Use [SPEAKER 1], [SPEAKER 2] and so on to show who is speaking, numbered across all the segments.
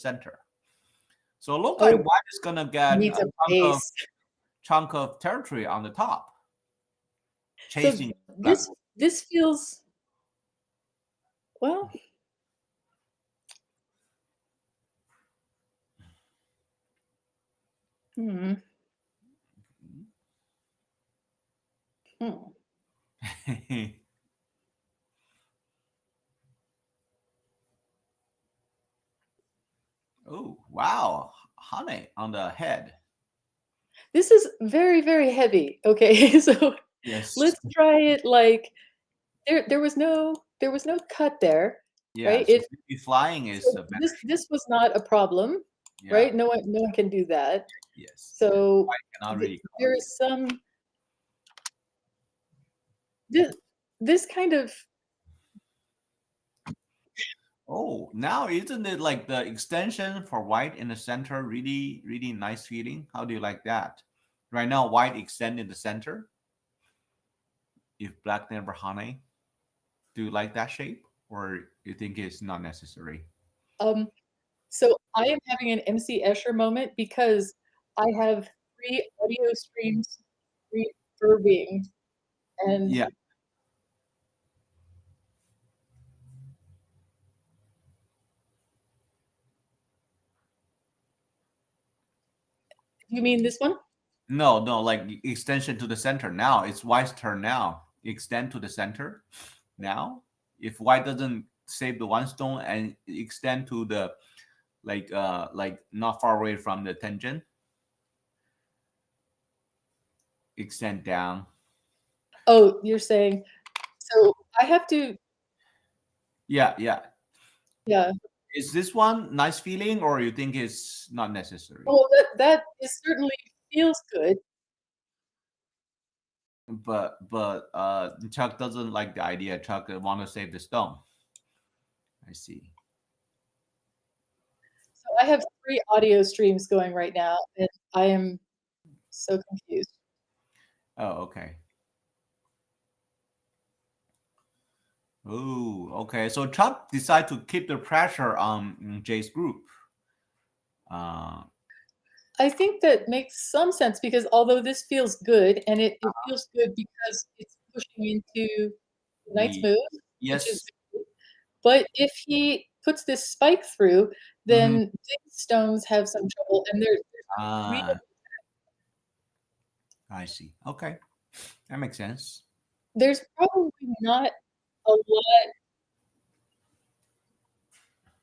[SPEAKER 1] center. So it looks like white is gonna get
[SPEAKER 2] needs a base.
[SPEAKER 1] chunk of territory on the top,
[SPEAKER 2] So
[SPEAKER 1] chasing
[SPEAKER 2] this feels well. Hmm.
[SPEAKER 1] Oh, wow. Honey on the head.
[SPEAKER 2] This is very, very heavy. Okay, so
[SPEAKER 1] Yes.
[SPEAKER 2] let's try it like there was no cut there, right?
[SPEAKER 1] Yeah, so maybe flying is
[SPEAKER 2] So
[SPEAKER 1] a better
[SPEAKER 2] this was not a problem,
[SPEAKER 1] shape.
[SPEAKER 2] right? No one can do that.
[SPEAKER 1] Yes.
[SPEAKER 2] So
[SPEAKER 1] White cannot really
[SPEAKER 2] there is some this kind of
[SPEAKER 1] Oh, now isn't it like the extension for white in the center really, really nice feeling? How do you like that? Right now, white extend in the center. If black never honey, do you like that shape, or you think it's not necessary?
[SPEAKER 2] um so I am having an MC Escher moment because I have 3 audio streams reverbing and
[SPEAKER 1] Yeah.
[SPEAKER 2] you mean this one?
[SPEAKER 1] No, no, like extension to the center. Now it's white's turn. Now extend to the center. Now, if white doesn't save the one stone and extend to the like not far away from the tangent, extend down.
[SPEAKER 2] Oh, you're saying so I have to
[SPEAKER 1] Yeah, yeah.
[SPEAKER 2] yeah.
[SPEAKER 1] Is this one nice feeling, or you think it's not necessary?
[SPEAKER 2] Well, that is certainly feels good.
[SPEAKER 1] But Chuck doesn't like the idea. Chuck want to save the stone. I see.
[SPEAKER 2] So I have 3 audio streams going right now, and I am so confused.
[SPEAKER 1] Oh, okay. Oh, okay. So Chuck decide to keep the pressure on Jay's group. Uh,
[SPEAKER 2] I think that makes some sense because although this feels good, and it feels good because it's pushing into knight's
[SPEAKER 1] the
[SPEAKER 2] move, which is
[SPEAKER 1] yes.
[SPEAKER 2] good. But if he puts this spike through,
[SPEAKER 1] Mm-hmm.
[SPEAKER 2] then these stones have some trouble, and there's real
[SPEAKER 1] I see. Okay, that makes sense.
[SPEAKER 2] there's probably not a lot.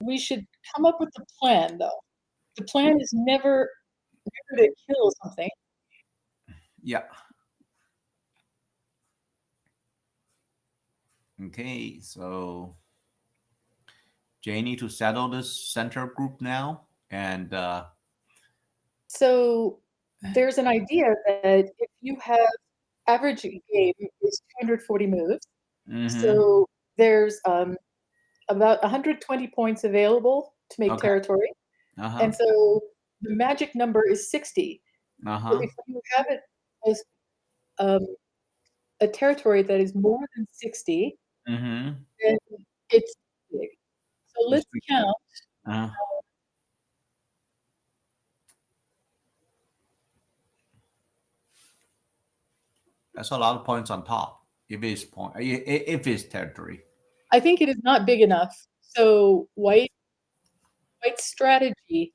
[SPEAKER 2] We should come up with a plan, though. The plan is never to kill something.
[SPEAKER 1] Yeah. Okay, so Jay need to settle this center group now, and
[SPEAKER 2] So there's an idea that if you have average game is 240 moves,
[SPEAKER 1] mm-hmm.
[SPEAKER 2] so there's about 120 points available to make
[SPEAKER 1] Okay.
[SPEAKER 2] territory,
[SPEAKER 1] Uh-huh.
[SPEAKER 2] and so the magic number is 60. So
[SPEAKER 1] Uh-huh.
[SPEAKER 2] if you have it as um, a territory that is more than 60,
[SPEAKER 1] Mm-hmm.
[SPEAKER 2] then it's big. So
[SPEAKER 1] It's
[SPEAKER 2] let's count.
[SPEAKER 1] uh, that's a lot of points on top. If it's if it's territory.
[SPEAKER 2] I think it is not big enough. So white's strategy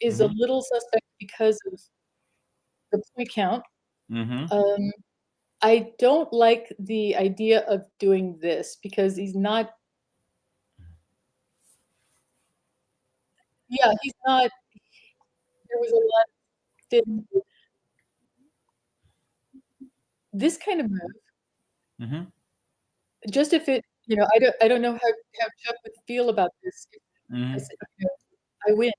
[SPEAKER 2] is a
[SPEAKER 1] Mm-hmm.
[SPEAKER 2] little suspect because of the point count.
[SPEAKER 1] Mm-hmm.
[SPEAKER 2] Um, I don't like the idea of doing this because he's not. Yeah, he's not. There was a lot. Didn't this kind of move?
[SPEAKER 1] Mm-hmm.
[SPEAKER 2] Just if it, I don't know how Chuck would feel about this. If I
[SPEAKER 1] Mm-hmm.
[SPEAKER 2] said, I win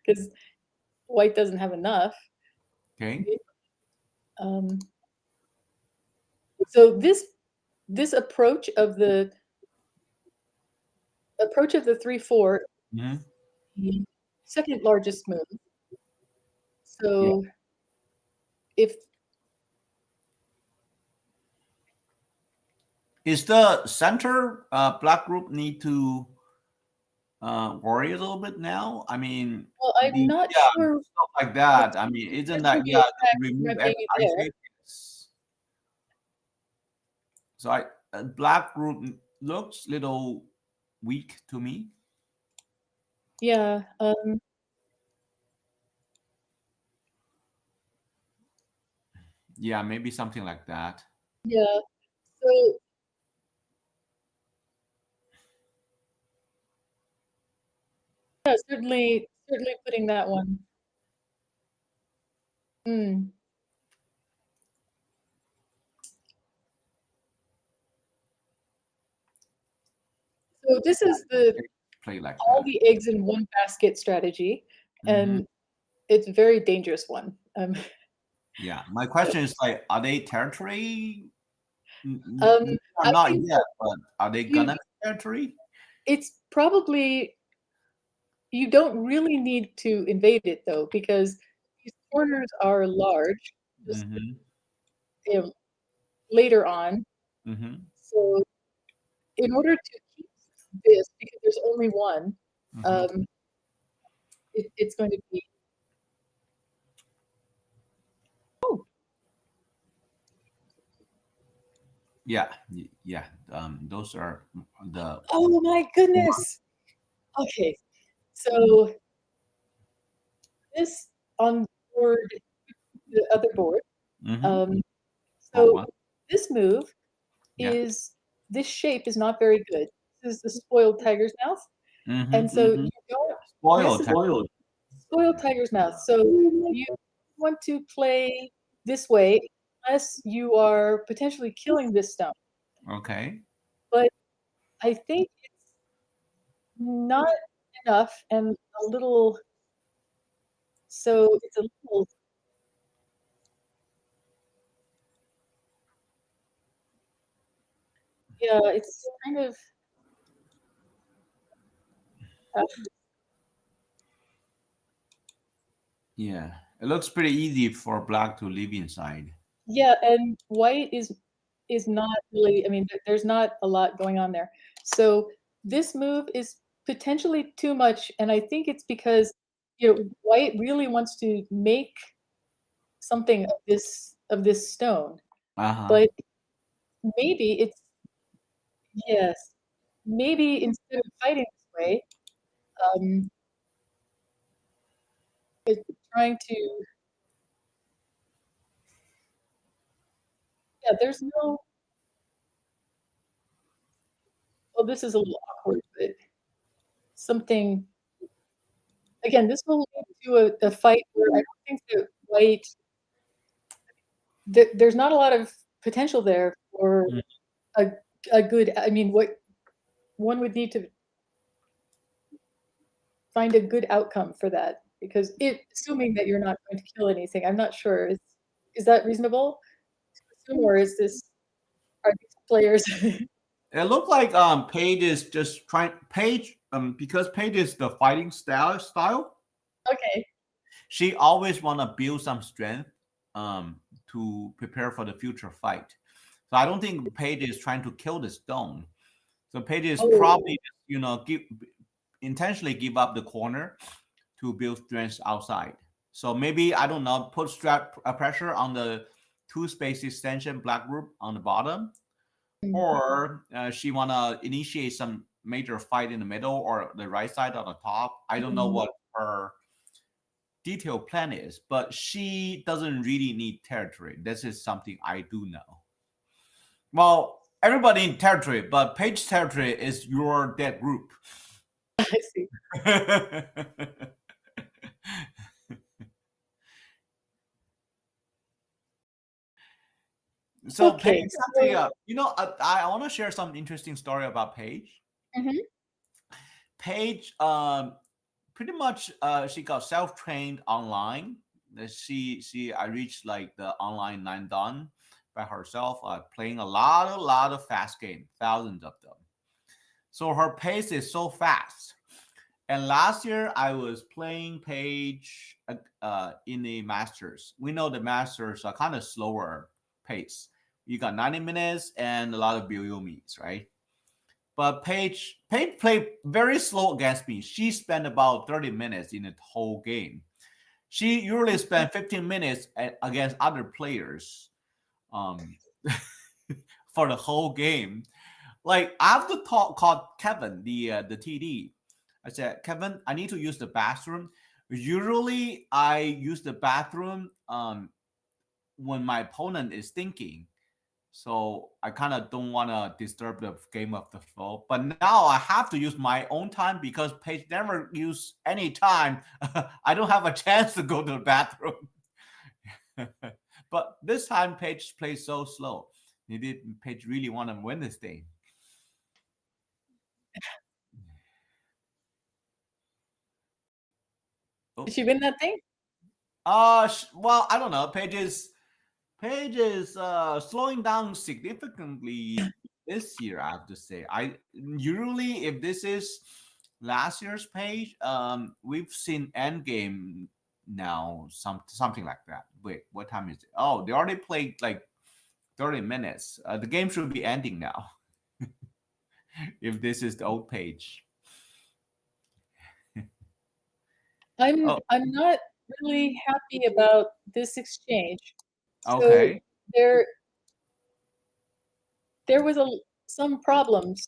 [SPEAKER 2] because white doesn't have enough.
[SPEAKER 1] Okay.
[SPEAKER 2] Um, so this approach of the 3-4,
[SPEAKER 1] Mm-hmm.
[SPEAKER 2] the second largest move.
[SPEAKER 1] Yeah.
[SPEAKER 2] So if
[SPEAKER 1] Is the center black group need to worry a little bit now. I mean,
[SPEAKER 2] Well, I'm
[SPEAKER 1] the
[SPEAKER 2] not
[SPEAKER 1] yeah
[SPEAKER 2] sure
[SPEAKER 1] stuff like
[SPEAKER 2] what's
[SPEAKER 1] that. I mean, isn't that
[SPEAKER 2] potentially the
[SPEAKER 1] yeah? Does it
[SPEAKER 2] attack
[SPEAKER 1] remove
[SPEAKER 2] from
[SPEAKER 1] every
[SPEAKER 2] being there.
[SPEAKER 1] isolate? Yes. So I black group looks little weak to me.
[SPEAKER 2] Yeah,
[SPEAKER 1] Yeah, maybe something like that.
[SPEAKER 2] yeah. So, yeah, certainly putting that one. Mm. So this is the
[SPEAKER 1] Play like
[SPEAKER 2] all
[SPEAKER 1] that.
[SPEAKER 2] the eggs in one basket strategy,
[SPEAKER 1] Hmm.
[SPEAKER 2] and it's a very dangerous one.
[SPEAKER 1] Yeah, my
[SPEAKER 2] So,
[SPEAKER 1] question is like, are they territory?
[SPEAKER 2] um,
[SPEAKER 1] Maybe are
[SPEAKER 2] I
[SPEAKER 1] not
[SPEAKER 2] think
[SPEAKER 1] yet, but are they
[SPEAKER 2] you
[SPEAKER 1] gonna be territory?
[SPEAKER 2] it's probably you don't really need to invade it though, because these corners are large, just,
[SPEAKER 1] Mm-hmm.
[SPEAKER 2] you know, later on.
[SPEAKER 1] Mm-hmm.
[SPEAKER 2] So in order to keep this, because there's only one,
[SPEAKER 1] Mm-hmm.
[SPEAKER 2] um, it's going to be oh,
[SPEAKER 1] Yeah, yeah. Those are the.
[SPEAKER 2] oh my goodness. Okay, so this on board the other board,
[SPEAKER 1] Mm-hmm.
[SPEAKER 2] um,
[SPEAKER 1] Board
[SPEAKER 2] so
[SPEAKER 1] one.
[SPEAKER 2] this move
[SPEAKER 1] Yeah.
[SPEAKER 2] this shape is not very good. This is the spoiled tiger's mouth, and
[SPEAKER 1] Mm-hmm.
[SPEAKER 2] so
[SPEAKER 1] Mm-hmm.
[SPEAKER 2] you don't this
[SPEAKER 1] Spoiled.
[SPEAKER 2] is spoiled tiger's mouth, so you want to play this way unless you are potentially killing this stone,
[SPEAKER 1] Okay.
[SPEAKER 2] but I think it's not enough and a little so it's a little yeah, it's kind of, uh
[SPEAKER 1] Yeah. It looks pretty easy for black to live inside.
[SPEAKER 2] yeah, and white is not really I mean, there's not a lot going on there. So, this move is potentially too much, and I think it's because, white really wants to make something of this stone,
[SPEAKER 1] Uh-huh.
[SPEAKER 2] but maybe it's yes, maybe instead of fighting this way, um, it's trying to yeah, there's no well, this is a little awkward, but something again, this will lead to a fight where I don't think that white there's not a lot of potential there for
[SPEAKER 1] Mm.
[SPEAKER 2] a a good I mean, what one would need to find a good outcome for that because assuming that you're not going to kill anything, I'm not sure. Is that reasonable to assume, or is this are these players
[SPEAKER 1] It looked like Paige is just trying Paige because Paige is the fighting style.
[SPEAKER 2] okay.
[SPEAKER 1] She always want to build some strength to prepare for the future fight. So I don't think Paige is trying to kill the stone. So Paige is
[SPEAKER 2] Oh,
[SPEAKER 1] probably give intentionally give up the corner to build strength outside. So maybe I don't know, put pressure on the two space extension black group on the bottom,
[SPEAKER 2] mm,
[SPEAKER 1] or she wanna initiate some major fight in the middle or the right side on the top. I don't know
[SPEAKER 2] mm.
[SPEAKER 1] what her detailed plan is, but she doesn't really need territory. This is something I do know. Well, everybody in territory, but Page territory is your dead group.
[SPEAKER 2] I see.
[SPEAKER 1] So Paige
[SPEAKER 2] Okay,
[SPEAKER 1] actually,
[SPEAKER 2] so
[SPEAKER 1] I want to share some interesting story about Paige.
[SPEAKER 2] mhm,
[SPEAKER 1] Paige, pretty much, she got self trained online. She I reached like the online 9 dan by herself, playing a lot of fast game, thousands of them. So her pace is so fast. And last year I was playing Paige in the Masters. We know the Masters are kind of slower pace. You got 90 minutes and a lot of BYU meets, right? But Paige played very slow against me. She spent about 30 minutes in the whole game. She usually spent 15 minutes against other players um, for the whole game. Like I have to call Kevin, the TD. I said, Kevin, I need to use the bathroom. Usually, I use the bathroom when my opponent is thinking. So I kind of don't want to disturb the game of the flow. But now I have to use my own time because Paige never use any time. I don't have a chance to go to the bathroom. But this time Paige plays so slow. Paige really want to win this thing.
[SPEAKER 2] Did
[SPEAKER 1] Oh,
[SPEAKER 2] she win that thing?
[SPEAKER 1] well, I don't know. Paige is slowing down significantly this year. I have to say. I usually, if this is last year's Page, we've seen Endgame now, something like that. Wait, what time is it? Oh, they already played like 30 minutes. The game should be ending now. If this is the old Page. Oh,
[SPEAKER 2] I'm not really happy about this exchange. So
[SPEAKER 1] okay.
[SPEAKER 2] there there was some problems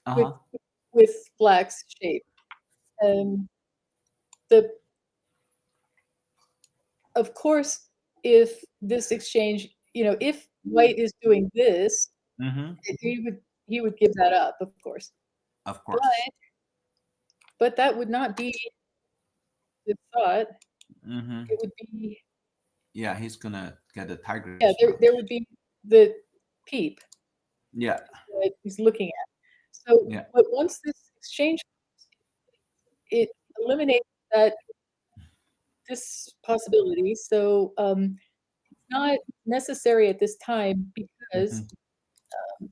[SPEAKER 1] Uh
[SPEAKER 2] with
[SPEAKER 1] huh.
[SPEAKER 2] with black's shape. And the of course, if this exchange, if white is doing this,
[SPEAKER 1] Mm-hmm.
[SPEAKER 2] he would give that up, of course.
[SPEAKER 1] Of
[SPEAKER 2] But
[SPEAKER 1] course.
[SPEAKER 2] but that would not be the thought.
[SPEAKER 1] Mm-hmm.
[SPEAKER 2] It would be,
[SPEAKER 1] Yeah, he's gonna get the tiger's
[SPEAKER 2] yeah,
[SPEAKER 1] mark.
[SPEAKER 2] there would be the peep
[SPEAKER 1] Yeah.
[SPEAKER 2] that he's looking at. So,
[SPEAKER 1] Yeah.
[SPEAKER 2] but once this exchange, it eliminates that this possibility. So it's not necessary at this time because
[SPEAKER 1] Mm-hmm.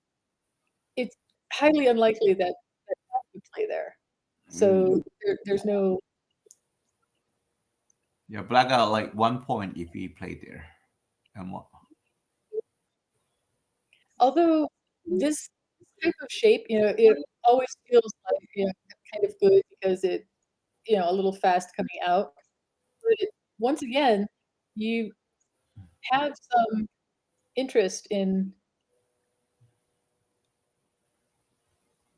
[SPEAKER 2] it's highly unlikely that that would play there.
[SPEAKER 1] Mm.
[SPEAKER 2] So there's no.
[SPEAKER 1] Yeah, Black got like 1 point if he played there. And what?
[SPEAKER 2] Although this type of shape, it always feels like, kind of good because it, a little fast coming out. But once again, you have some interest in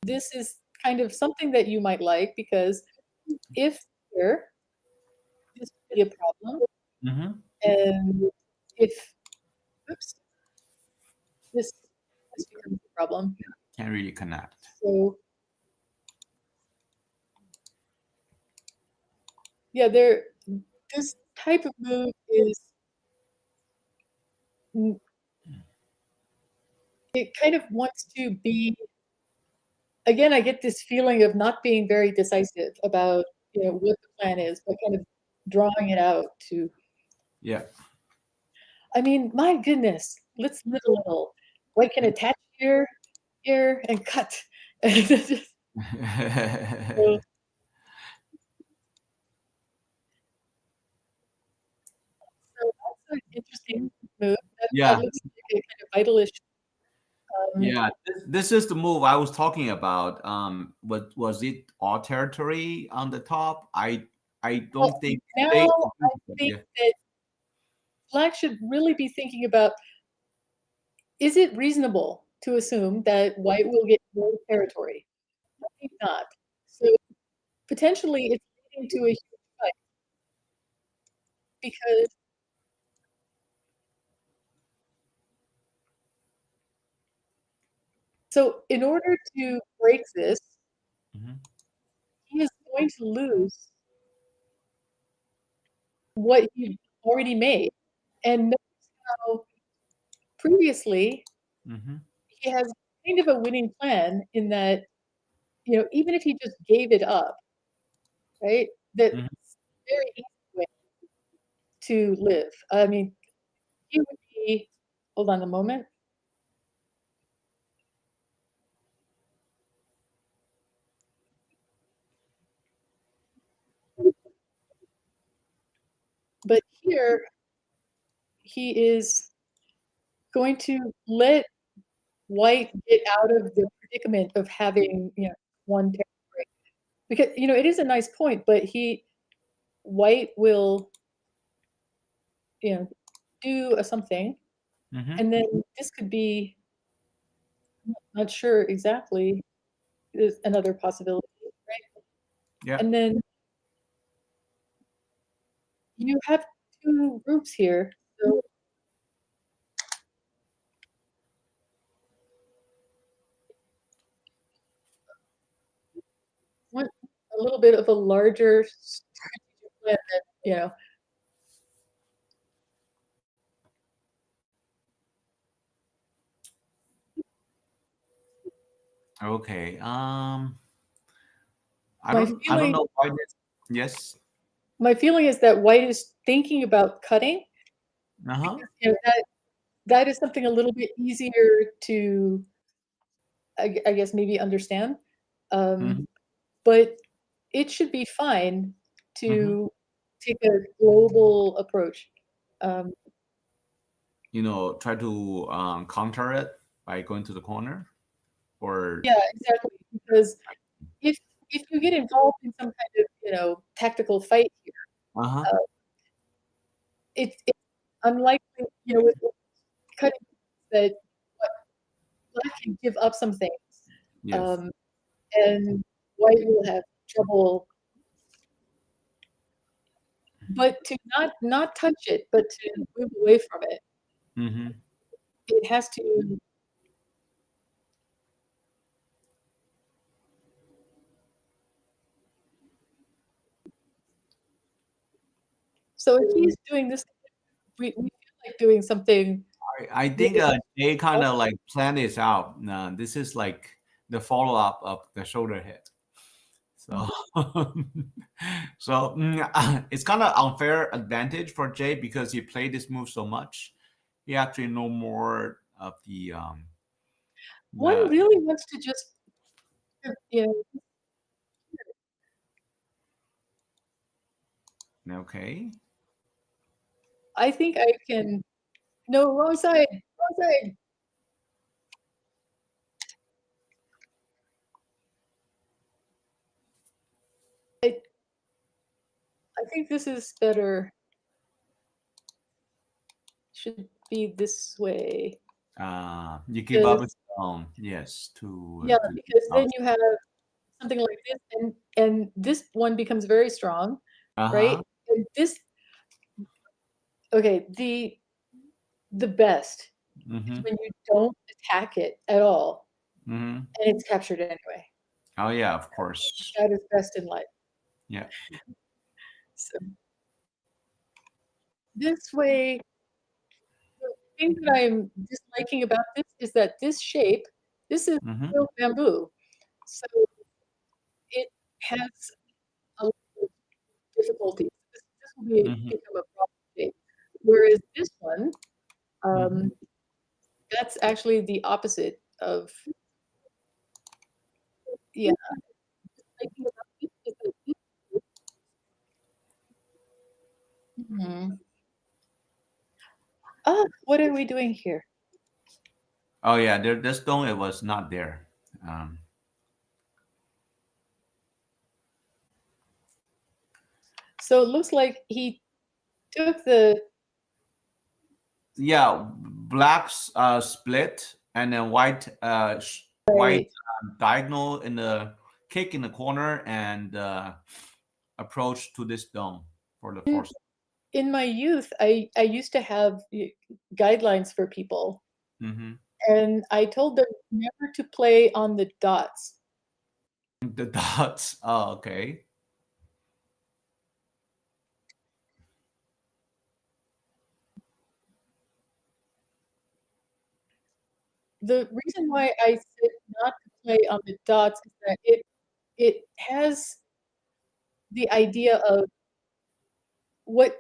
[SPEAKER 2] this is kind of something that you might like because if here, this would be a problem,
[SPEAKER 1] Mm-hmm.
[SPEAKER 2] and if oops, this this becomes a problem.
[SPEAKER 1] Can't really connect.
[SPEAKER 2] So yeah, this type of move is it kind of wants to be again, I get this feeling of not being very decisive about, what the plan is, but kind of drawing it out to
[SPEAKER 1] Yeah.
[SPEAKER 2] I mean, my goodness, let's live a little. White can attach here, and cut. So so that's an interesting move. That
[SPEAKER 1] Yeah.
[SPEAKER 2] looks like a kind of vitalish, um
[SPEAKER 1] Yeah. This is the move I was talking about. Was it all territory on the top? I
[SPEAKER 2] well,
[SPEAKER 1] don't think
[SPEAKER 2] now
[SPEAKER 1] they.
[SPEAKER 2] I think
[SPEAKER 1] Yeah.
[SPEAKER 2] that Black should really be thinking about, is it reasonable to assume that White will get more territory? I think not. So, potentially, it's leading to a huge fight because so in order to break this,
[SPEAKER 1] Mhm.
[SPEAKER 2] he is going to lose what he already made. And notice how previously
[SPEAKER 1] Mhm.
[SPEAKER 2] he has kind of a winning plan in that, even if he just gave it up, right? That's
[SPEAKER 1] Mhm.
[SPEAKER 2] a very easy way to live. I mean, he would be hold on a moment. But here he is going to let White get out of the predicament of having, one territory. Because, it is a nice point, but white will, you know, do a something,
[SPEAKER 1] Mm-hmm.
[SPEAKER 2] and then this could be, not sure exactly, is another possibility, right?
[SPEAKER 1] Yeah.
[SPEAKER 2] And then you have 2 groups here, so one a little bit of a larger strategic plan that,
[SPEAKER 1] Okay. I
[SPEAKER 2] my
[SPEAKER 1] don't
[SPEAKER 2] feeling
[SPEAKER 1] know why this. Yes.
[SPEAKER 2] my feeling is that white is thinking about cutting
[SPEAKER 1] Uh-huh.
[SPEAKER 2] because, that is something a little bit easier to, I guess, maybe understand,
[SPEAKER 1] Mm-hmm.
[SPEAKER 2] but it should be fine
[SPEAKER 1] Mm-hmm.
[SPEAKER 2] to take a global approach. Um,
[SPEAKER 1] Try to counter it by going to the corner, or
[SPEAKER 2] yeah, exactly, because if if you get involved in some kind of, tactical fight here,
[SPEAKER 1] uh-huh.
[SPEAKER 2] uh, it's unlikely, with cutting that what black can give up some things,
[SPEAKER 1] Yes.
[SPEAKER 2] um, and white will have trouble. But to not touch it, but to move away from it,
[SPEAKER 1] Mm-hmm.
[SPEAKER 2] it has to. So if he's doing this, we feel like doing something
[SPEAKER 1] I think
[SPEAKER 2] really
[SPEAKER 1] they kind
[SPEAKER 2] small.
[SPEAKER 1] of like plan this out. This is like the follow up of the shoulder hit. So, it's kind of unfair advantage for Jay because he played this move so much. He actually know more of
[SPEAKER 2] One
[SPEAKER 1] the
[SPEAKER 2] really wants to just, you know,
[SPEAKER 1] okay.
[SPEAKER 2] I think I can. No, wrong side, wrong side. I I think this is better. Should be this way.
[SPEAKER 1] You give up a
[SPEAKER 2] Because
[SPEAKER 1] stone, yes,
[SPEAKER 2] yeah,
[SPEAKER 1] to
[SPEAKER 2] because then
[SPEAKER 1] house.
[SPEAKER 2] you have something like this, and this one becomes very strong, right?
[SPEAKER 1] Uh-huh.
[SPEAKER 2] And this, okay, the best is
[SPEAKER 1] Mm-hmm.
[SPEAKER 2] when you don't attack it at all,
[SPEAKER 1] Mm-hmm.
[SPEAKER 2] and it's captured anyway.
[SPEAKER 1] Oh yeah, of course.
[SPEAKER 2] That is best in life.
[SPEAKER 1] Yeah.
[SPEAKER 2] So this way, the thing that I'm disliking about this is that this shape, this is
[SPEAKER 1] Mm-hmm.
[SPEAKER 2] silk bamboo, so it has a lot of difficulties. This will
[SPEAKER 1] Mm-hmm.
[SPEAKER 2] become a problem shape. Whereas this one,
[SPEAKER 1] Mm-hmm.
[SPEAKER 2] um, that's actually the opposite of, yeah. Disliking about this is that this, mhm. What are we doing here?
[SPEAKER 1] Oh yeah, the stone it was not there. Um,
[SPEAKER 2] So it looks like he took the
[SPEAKER 1] yeah, black's split and then white
[SPEAKER 2] right.
[SPEAKER 1] diagonal in the kick in the corner and approach to this stone for the
[SPEAKER 2] In
[SPEAKER 1] force.
[SPEAKER 2] in my youth, I used to have guidelines for people,
[SPEAKER 1] Mm-hmm.
[SPEAKER 2] and I told them never to play on the dots.
[SPEAKER 1] The dots. Oh, okay.
[SPEAKER 2] The reason why I said not to play on the dots is that it has the idea of what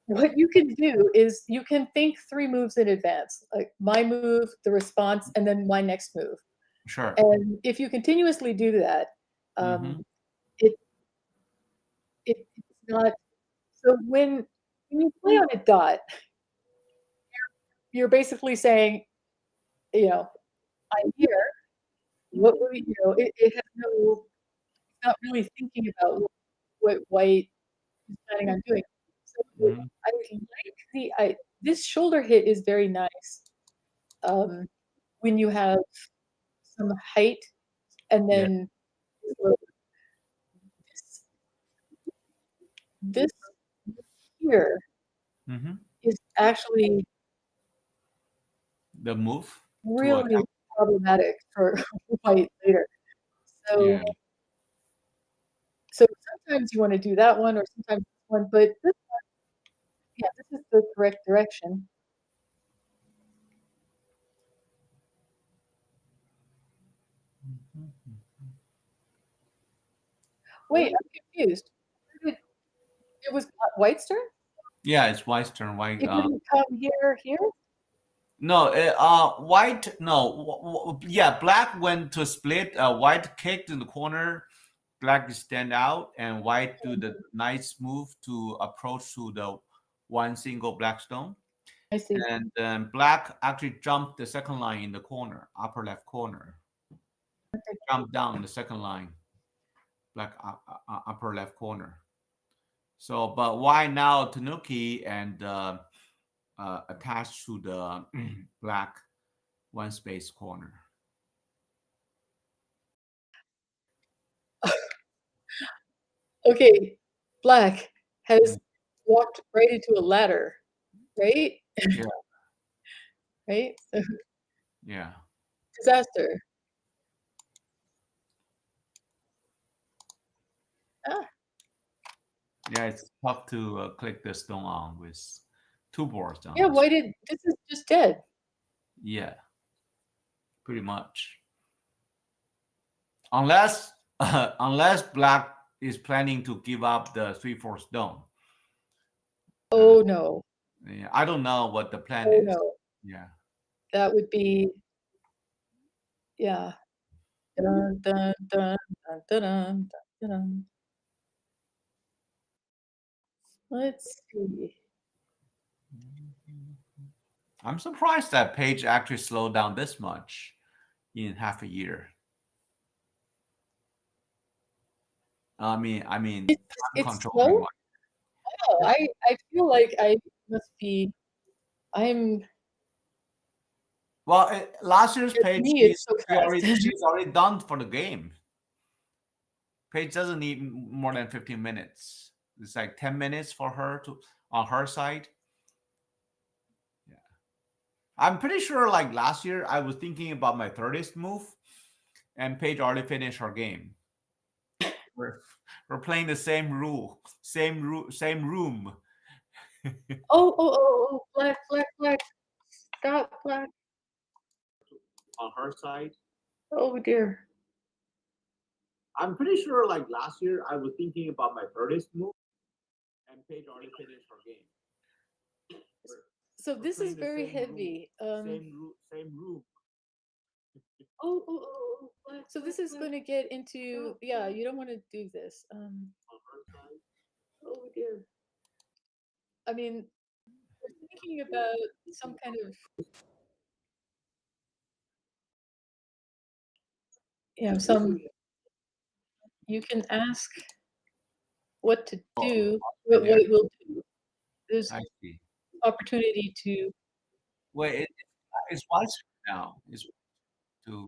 [SPEAKER 2] what you can do is you can think 3 moves in advance, like my move, the response, and then my next move.
[SPEAKER 1] Sure.
[SPEAKER 2] And if you continuously do that,
[SPEAKER 1] Mm-hmm.
[SPEAKER 2] um, it it's not, so when you play on a dot, you're basically saying, you know, "I'm here," it has no, it's not really thinking about what white is planning on doing. So
[SPEAKER 1] Mhm.
[SPEAKER 2] I like this shoulder hit is very nice. Um, when you have some height and
[SPEAKER 1] Yeah.
[SPEAKER 2] then this this here
[SPEAKER 1] Hmm.
[SPEAKER 2] is actually
[SPEAKER 1] The move to
[SPEAKER 2] really
[SPEAKER 1] attack.
[SPEAKER 2] problematic for white later. So
[SPEAKER 1] Yeah.
[SPEAKER 2] so sometimes you wanna do that one or sometimes this one, but this, yeah, this is the correct direction.
[SPEAKER 1] Mhm.
[SPEAKER 2] Wait, I'm confused. Where did it was White's turn?
[SPEAKER 1] Yeah, it's white's turn. White.
[SPEAKER 2] It didn't come here?
[SPEAKER 1] No, white. No, yeah, black went to split. White kicked in the corner. Black stand out, and white do the nice move to approach to the one single black stone.
[SPEAKER 2] I see.
[SPEAKER 1] And then black actually jumped the second line in the corner, upper left corner.
[SPEAKER 2] Okay.
[SPEAKER 1] Jump down the second line, black upper left corner. So, but why now Tanuki and attached to the black one space corner?
[SPEAKER 2] Okay, black has
[SPEAKER 1] Mm.
[SPEAKER 2] walked right into a ladder, right?
[SPEAKER 1] Yeah,
[SPEAKER 2] Right? So
[SPEAKER 1] yeah,
[SPEAKER 2] disaster. Ah,
[SPEAKER 1] yeah. It's tough to click the stone on with two boards on
[SPEAKER 2] yeah,
[SPEAKER 1] this.
[SPEAKER 2] why did this is just dead.
[SPEAKER 1] Yeah, pretty much. Unless unless black is planning to give up the 3/4 stone. Uh,
[SPEAKER 2] Oh, no.
[SPEAKER 1] yeah, I don't know what the plan
[SPEAKER 2] Oh,
[SPEAKER 1] is.
[SPEAKER 2] no.
[SPEAKER 1] Yeah.
[SPEAKER 2] That would be, yeah. Dun, dun, dun, dun, dun, dun, dun, dun. Let's see.
[SPEAKER 1] I'm surprised that Page actually slowed down this much in half a year. Time
[SPEAKER 2] It's
[SPEAKER 1] controlling
[SPEAKER 2] slow?
[SPEAKER 1] one.
[SPEAKER 2] Oh, I feel like I must be I'm
[SPEAKER 1] Well, last year's
[SPEAKER 2] yeah, to
[SPEAKER 1] Page,
[SPEAKER 2] me, it's so fast.
[SPEAKER 1] she's already done for the game. Page doesn't need more than 15 minutes. It's like 10 minutes for her to on her side. Yeah. I'm pretty sure like last year I was thinking about my 30th move and Paige already finished her game. We're, we're playing the same rule, same room.
[SPEAKER 2] Black, black, black. Stop, black.
[SPEAKER 1] On her side.
[SPEAKER 2] Oh, dear.
[SPEAKER 1] I'm pretty sure like last year I was thinking about my 30th move and Paige already finished her game. We're,
[SPEAKER 2] So
[SPEAKER 1] we're
[SPEAKER 2] this is
[SPEAKER 1] playing the
[SPEAKER 2] very
[SPEAKER 1] same room,
[SPEAKER 2] heavy.
[SPEAKER 1] same room.
[SPEAKER 2] Black. So this is gonna get into, yeah, you don't wanna do this.
[SPEAKER 1] On her side.
[SPEAKER 2] Oh, dear. I mean, we're thinking about some kind of, some you can ask what to
[SPEAKER 1] Oh,
[SPEAKER 2] do,
[SPEAKER 1] right
[SPEAKER 2] what
[SPEAKER 1] there.
[SPEAKER 2] white will do. There's
[SPEAKER 1] I see.
[SPEAKER 2] opportunity to
[SPEAKER 1] Wait, it's white now. It's to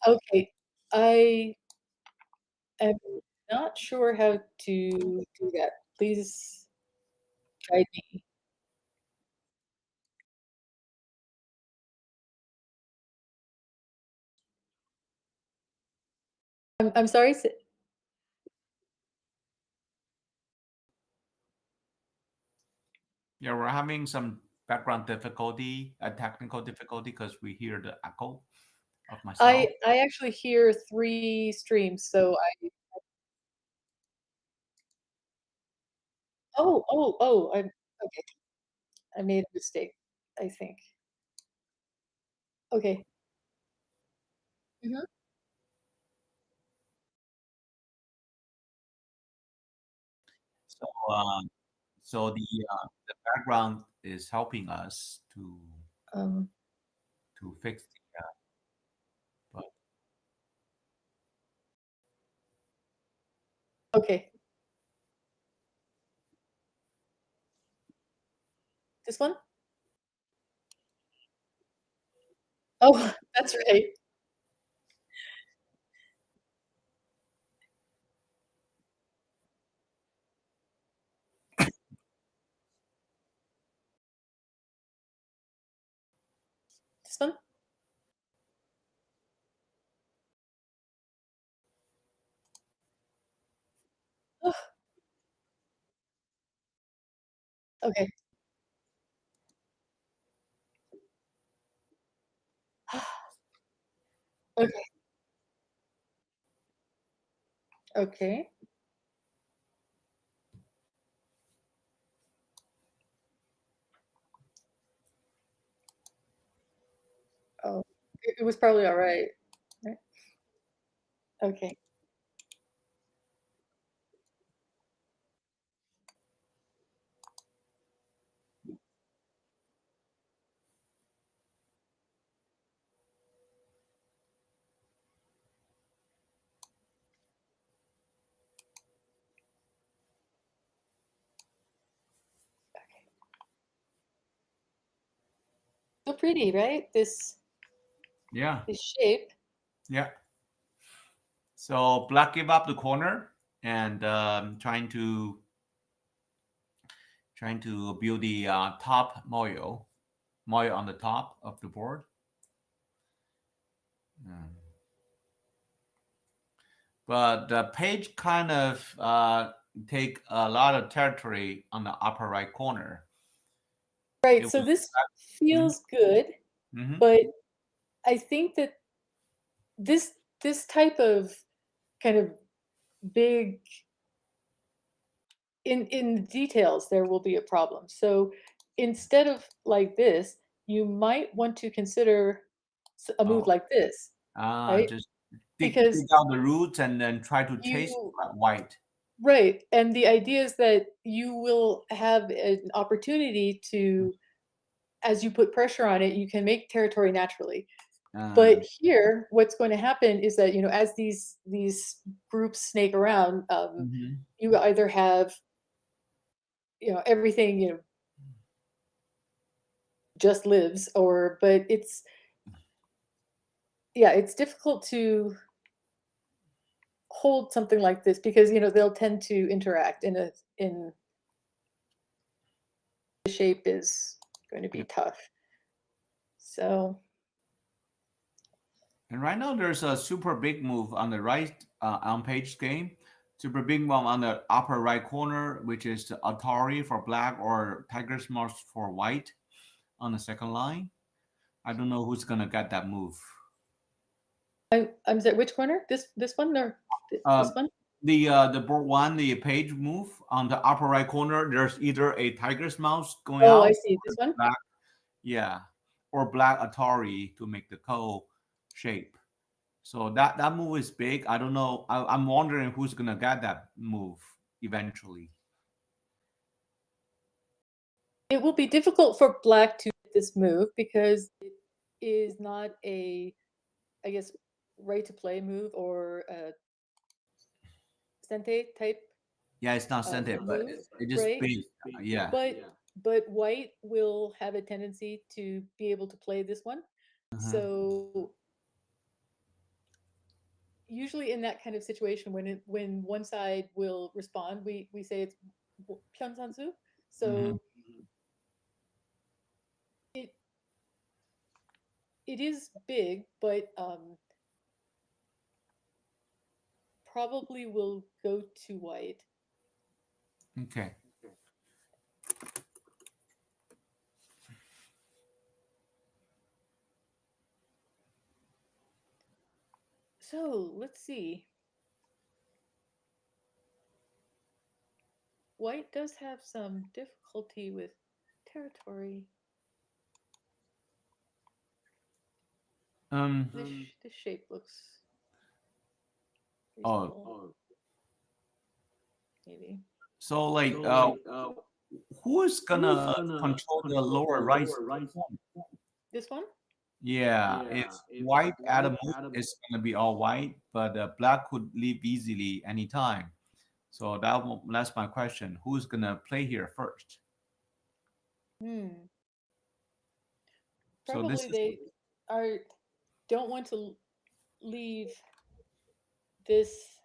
[SPEAKER 2] okay, I am not sure how to do that. Please guide me. I'm sorry,
[SPEAKER 1] yeah. We're having some background difficulty, a technical difficulty because we hear the echo of myself.
[SPEAKER 2] I actually hear 3 streams, so I I'm okay, I made a mistake, I think. Okay. Mhm.
[SPEAKER 1] So, so the background is helping us to.
[SPEAKER 2] Um,
[SPEAKER 1] to fix the but
[SPEAKER 2] okay, this one? Oh, that's right. This one? Oh, okay. Okay, okay. Oh, it was probably alright, right? Okay. So pretty, right?
[SPEAKER 1] yeah,
[SPEAKER 2] This shape.
[SPEAKER 1] yeah. So black give up the corner and trying to build the top moyo on the top of the board. Mm. But the page kind of take a lot of territory on the upper right corner.
[SPEAKER 2] Right,
[SPEAKER 1] It
[SPEAKER 2] so
[SPEAKER 1] was.
[SPEAKER 2] this
[SPEAKER 1] Mhm,
[SPEAKER 2] feels good,
[SPEAKER 1] mhm.
[SPEAKER 2] but I think that this this type of kind of big in the details, there will be a problem. So instead of like this, you might want to consider a move
[SPEAKER 1] Oh,
[SPEAKER 2] like this, right?
[SPEAKER 1] just dig
[SPEAKER 2] Because
[SPEAKER 1] out the roots and then try to chase
[SPEAKER 2] you
[SPEAKER 1] that white.
[SPEAKER 2] right, and the idea is that you will have an opportunity to, as you put pressure on it, you can make territory naturally.
[SPEAKER 1] Uh,
[SPEAKER 2] But here, what's going to happen is that, as these groups snake around,
[SPEAKER 1] mhm.
[SPEAKER 2] you either have, everything, just lives, or but it's yeah, it's difficult to hold something like this because, they'll tend to interact in the shape is going to be
[SPEAKER 1] Yeah.
[SPEAKER 2] tough. So,
[SPEAKER 1] And right now there's a super big move on the right on page game. Super big one on the upper right corner, which is the Atari for black or Tiger's Mouse for white on the second line. I don't know who's gonna get that move.
[SPEAKER 2] I'm sorry, which corner? This one or this
[SPEAKER 1] Uh,
[SPEAKER 2] one?
[SPEAKER 1] the board one, the page move on the upper right corner. There's either a Tiger's Mouse going
[SPEAKER 2] Oh, I
[SPEAKER 1] out,
[SPEAKER 2] see. This one?
[SPEAKER 1] black, yeah, or black Atari to make the co shape. So that move is big. I don't know. I'm wondering who's gonna get that move eventually.
[SPEAKER 2] It will be difficult for black to get this move because it is not a, I guess, right to play move or a sente type
[SPEAKER 1] Yeah, it's not scented, but
[SPEAKER 2] move,
[SPEAKER 1] it just
[SPEAKER 2] right?
[SPEAKER 1] big. Yeah.
[SPEAKER 2] But but white will have a tendency to be able to play this one.
[SPEAKER 1] Uh-huh.
[SPEAKER 2] So usually in that kind of situation, when one side will respond, we say it's pyeonsansu.
[SPEAKER 1] Hmm.
[SPEAKER 2] So it it is big, but probably will go to white.
[SPEAKER 1] Okay.
[SPEAKER 2] So let's see. White does have some difficulty with territory.
[SPEAKER 1] Um.
[SPEAKER 2] This shape looks
[SPEAKER 1] Oh,
[SPEAKER 2] reasonable, maybe.
[SPEAKER 1] so like, who is gonna control the lower right corner?
[SPEAKER 2] This one?
[SPEAKER 1] Yeah, if white at a move, it's gonna be all white, but black could leave easily anytime. So that's my question. Who's gonna play here first?
[SPEAKER 2] Hmm.
[SPEAKER 1] So this
[SPEAKER 2] Probably
[SPEAKER 1] is
[SPEAKER 2] they are don't want to leave this.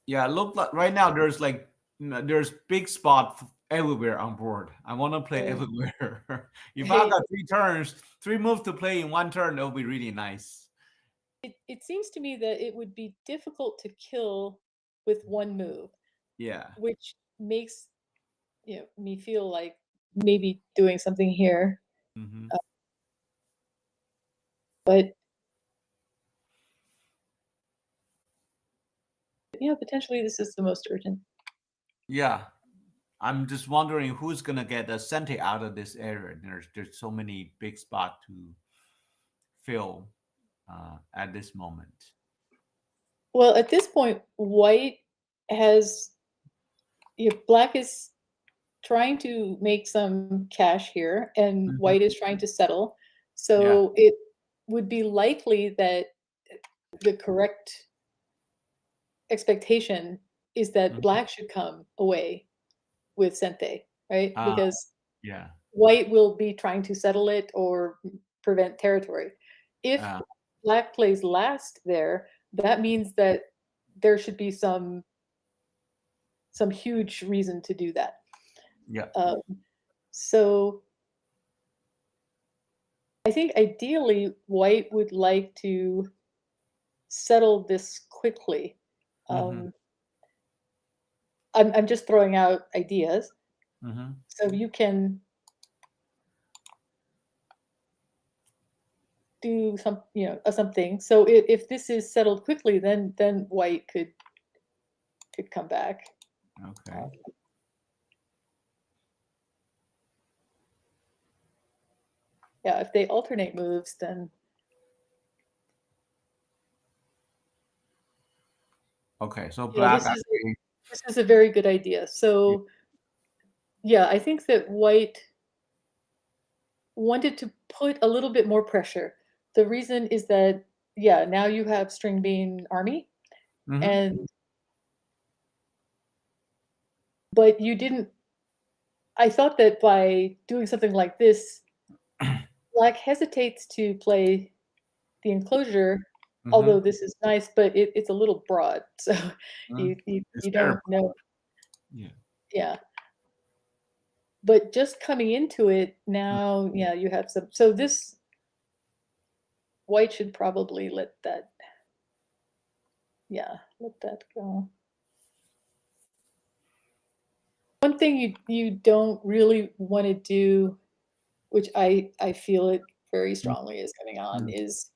[SPEAKER 1] yeah. Look like right now there's like there's big spot everywhere on board. I want to play
[SPEAKER 2] Right.
[SPEAKER 1] everywhere. If I
[SPEAKER 2] Right.
[SPEAKER 1] got three turns, three moves to play in one turn, that would be really nice.
[SPEAKER 2] It seems to me that it would be difficult to kill with one move,
[SPEAKER 1] Yeah.
[SPEAKER 2] which makes me feel like maybe doing something here.
[SPEAKER 1] Hmm.
[SPEAKER 2] Uh, but potentially this is the most urgent.
[SPEAKER 1] Yeah. I'm just wondering who's gonna get the Sente out of this area. There's so many big spot to fill at this moment.
[SPEAKER 2] Well, at this point, white has black is trying to make some cash here, and
[SPEAKER 1] Hmm.
[SPEAKER 2] white is trying to settle.
[SPEAKER 1] Yeah.
[SPEAKER 2] So it would be likely that the correct expectation is that
[SPEAKER 1] Mhm.
[SPEAKER 2] black should come away with Sente, right?
[SPEAKER 1] Uh,
[SPEAKER 2] Because
[SPEAKER 1] yeah.
[SPEAKER 2] white will be trying to settle it or prevent territory. If
[SPEAKER 1] Uh,
[SPEAKER 2] black plays last there, that means that there should be some huge reason to do that.
[SPEAKER 1] yeah.
[SPEAKER 2] Um, so I think ideally white would like to settle this quickly.
[SPEAKER 1] Hmm.
[SPEAKER 2] Um, I'm just throwing out ideas.
[SPEAKER 1] Hmm.
[SPEAKER 2] So you can do something. So if this is settled quickly, then white could come back.
[SPEAKER 1] Okay.
[SPEAKER 2] Um, yeah, if they alternate moves, then
[SPEAKER 1] Okay. So
[SPEAKER 2] yeah,
[SPEAKER 1] black actually.
[SPEAKER 2] this is a very good idea.
[SPEAKER 1] Yeah.
[SPEAKER 2] So yeah, I think that white wanted to put a little bit more pressure. The reason is that yeah, now you have string bean army,
[SPEAKER 1] Hmm.
[SPEAKER 2] and but you didn't. I thought that by doing something like this, black hesitates to play the enclosure, although
[SPEAKER 1] Hmm.
[SPEAKER 2] this is nice, but it's a little broad, so
[SPEAKER 1] It's
[SPEAKER 2] you
[SPEAKER 1] terrible.
[SPEAKER 2] don't know.
[SPEAKER 1] Yeah.
[SPEAKER 2] Yeah, but just coming into it now, yeah, you have some. So this white should probably let that, yeah, let that go. One thing you don't really want to do, which I feel it very strongly is coming on,
[SPEAKER 1] Mm-hmm.
[SPEAKER 2] is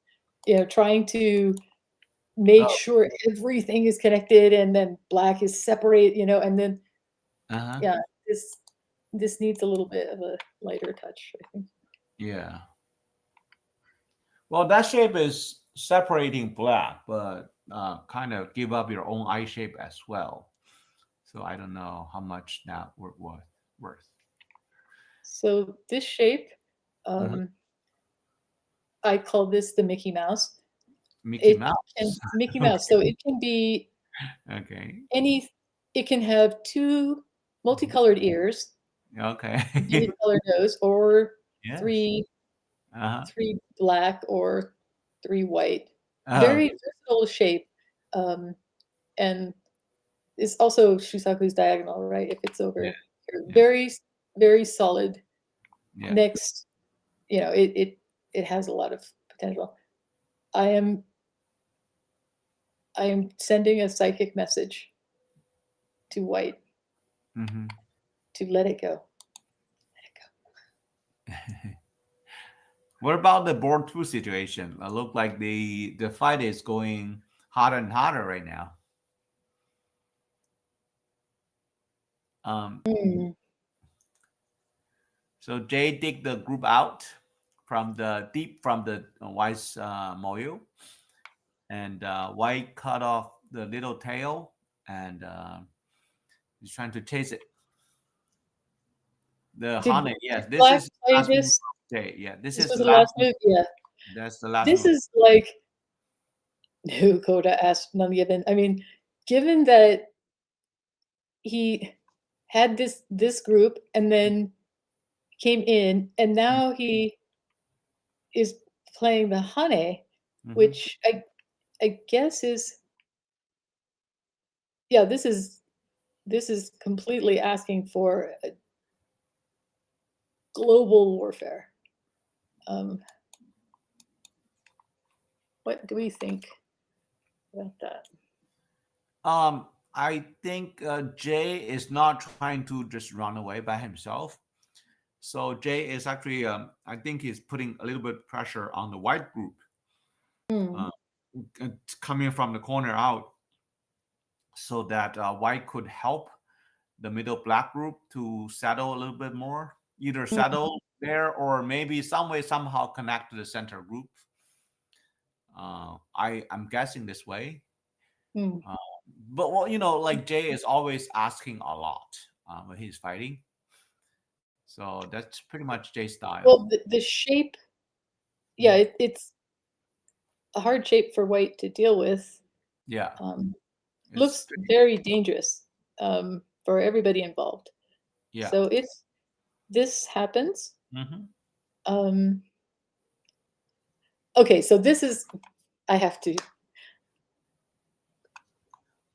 [SPEAKER 2] trying to make
[SPEAKER 1] Oh.
[SPEAKER 2] sure everything is connected and then black is separate, and then
[SPEAKER 1] Uh-huh.
[SPEAKER 2] yeah, this this needs a little bit of a lighter touch, I think.
[SPEAKER 1] Yeah. Well, that shape is separating black, but kind of give up your own eye shape as well. So I don't know how much that worth.
[SPEAKER 2] So this shape,
[SPEAKER 1] Mhm.
[SPEAKER 2] um, I call this the Mickey Mouse.
[SPEAKER 1] Mickey
[SPEAKER 2] It can
[SPEAKER 1] Mouse.
[SPEAKER 2] Mickey Mouse,
[SPEAKER 1] Okay.
[SPEAKER 2] so it can be
[SPEAKER 1] Okay.
[SPEAKER 2] any. It can have two
[SPEAKER 1] Mhm.
[SPEAKER 2] multicolored ears,
[SPEAKER 1] Okay.
[SPEAKER 2] vivid colored nose, or
[SPEAKER 1] Yes.
[SPEAKER 2] three
[SPEAKER 1] Uh-huh.
[SPEAKER 2] three black or three white.
[SPEAKER 1] Oh,
[SPEAKER 2] Very versatile shape, um, and it's also Shusaku's diagonal, right? If it's
[SPEAKER 1] yeah.
[SPEAKER 2] over here,
[SPEAKER 1] Yeah.
[SPEAKER 2] very solid.
[SPEAKER 1] Yeah.
[SPEAKER 2] Next, it has a lot of potential. I am I am sending a psychic message to white
[SPEAKER 1] Hmm.
[SPEAKER 2] to let it go. Let it go.
[SPEAKER 1] What about the board two situation? It look like the fight is going hotter and hotter right now. Um,
[SPEAKER 2] Mm.
[SPEAKER 1] so Jay dig the group out from the deep from the White's Moyo, and White cut off the little tail, and he's trying to chase it. The
[SPEAKER 2] Did
[SPEAKER 1] Hane, yes, this
[SPEAKER 2] Black
[SPEAKER 1] is
[SPEAKER 2] play
[SPEAKER 1] last move
[SPEAKER 2] this?
[SPEAKER 1] of Jay. Yeah, this
[SPEAKER 2] This
[SPEAKER 1] is
[SPEAKER 2] was
[SPEAKER 1] the
[SPEAKER 2] the
[SPEAKER 1] last
[SPEAKER 2] last
[SPEAKER 1] move.
[SPEAKER 2] move? Yeah.
[SPEAKER 1] That's the last
[SPEAKER 2] This
[SPEAKER 1] move.
[SPEAKER 2] is like who Coda asked none given. I mean, given that he had this group and then came in, and now he is playing the Hane,
[SPEAKER 1] Mm-hmm.
[SPEAKER 2] which I guess is yeah, this is completely asking for a global warfare. Um, what do we think about that?
[SPEAKER 1] I think Jay is not trying to just run away by himself. So Jay is actually, I think he's putting a little bit pressure on the white group,
[SPEAKER 2] Hmm.
[SPEAKER 1] uh, coming from the corner out, so that white could help the middle black group to settle a little bit more, either
[SPEAKER 2] Hmm.
[SPEAKER 1] settle there or maybe some way somehow connect to the center group. I'm guessing this way.
[SPEAKER 2] Hmm.
[SPEAKER 1] Uh, but well, like Jay is always asking a lot when he's fighting, so that's pretty much Jay's style.
[SPEAKER 2] Well, the shape, yeah,
[SPEAKER 1] Mhm.
[SPEAKER 2] it's a hard shape for white to deal with.
[SPEAKER 1] Yeah,
[SPEAKER 2] Um,
[SPEAKER 1] it's
[SPEAKER 2] looks very dangerous for everybody involved.
[SPEAKER 1] yeah.
[SPEAKER 2] So if this happens,
[SPEAKER 1] Hmm.
[SPEAKER 2] um, okay, so this is I have to.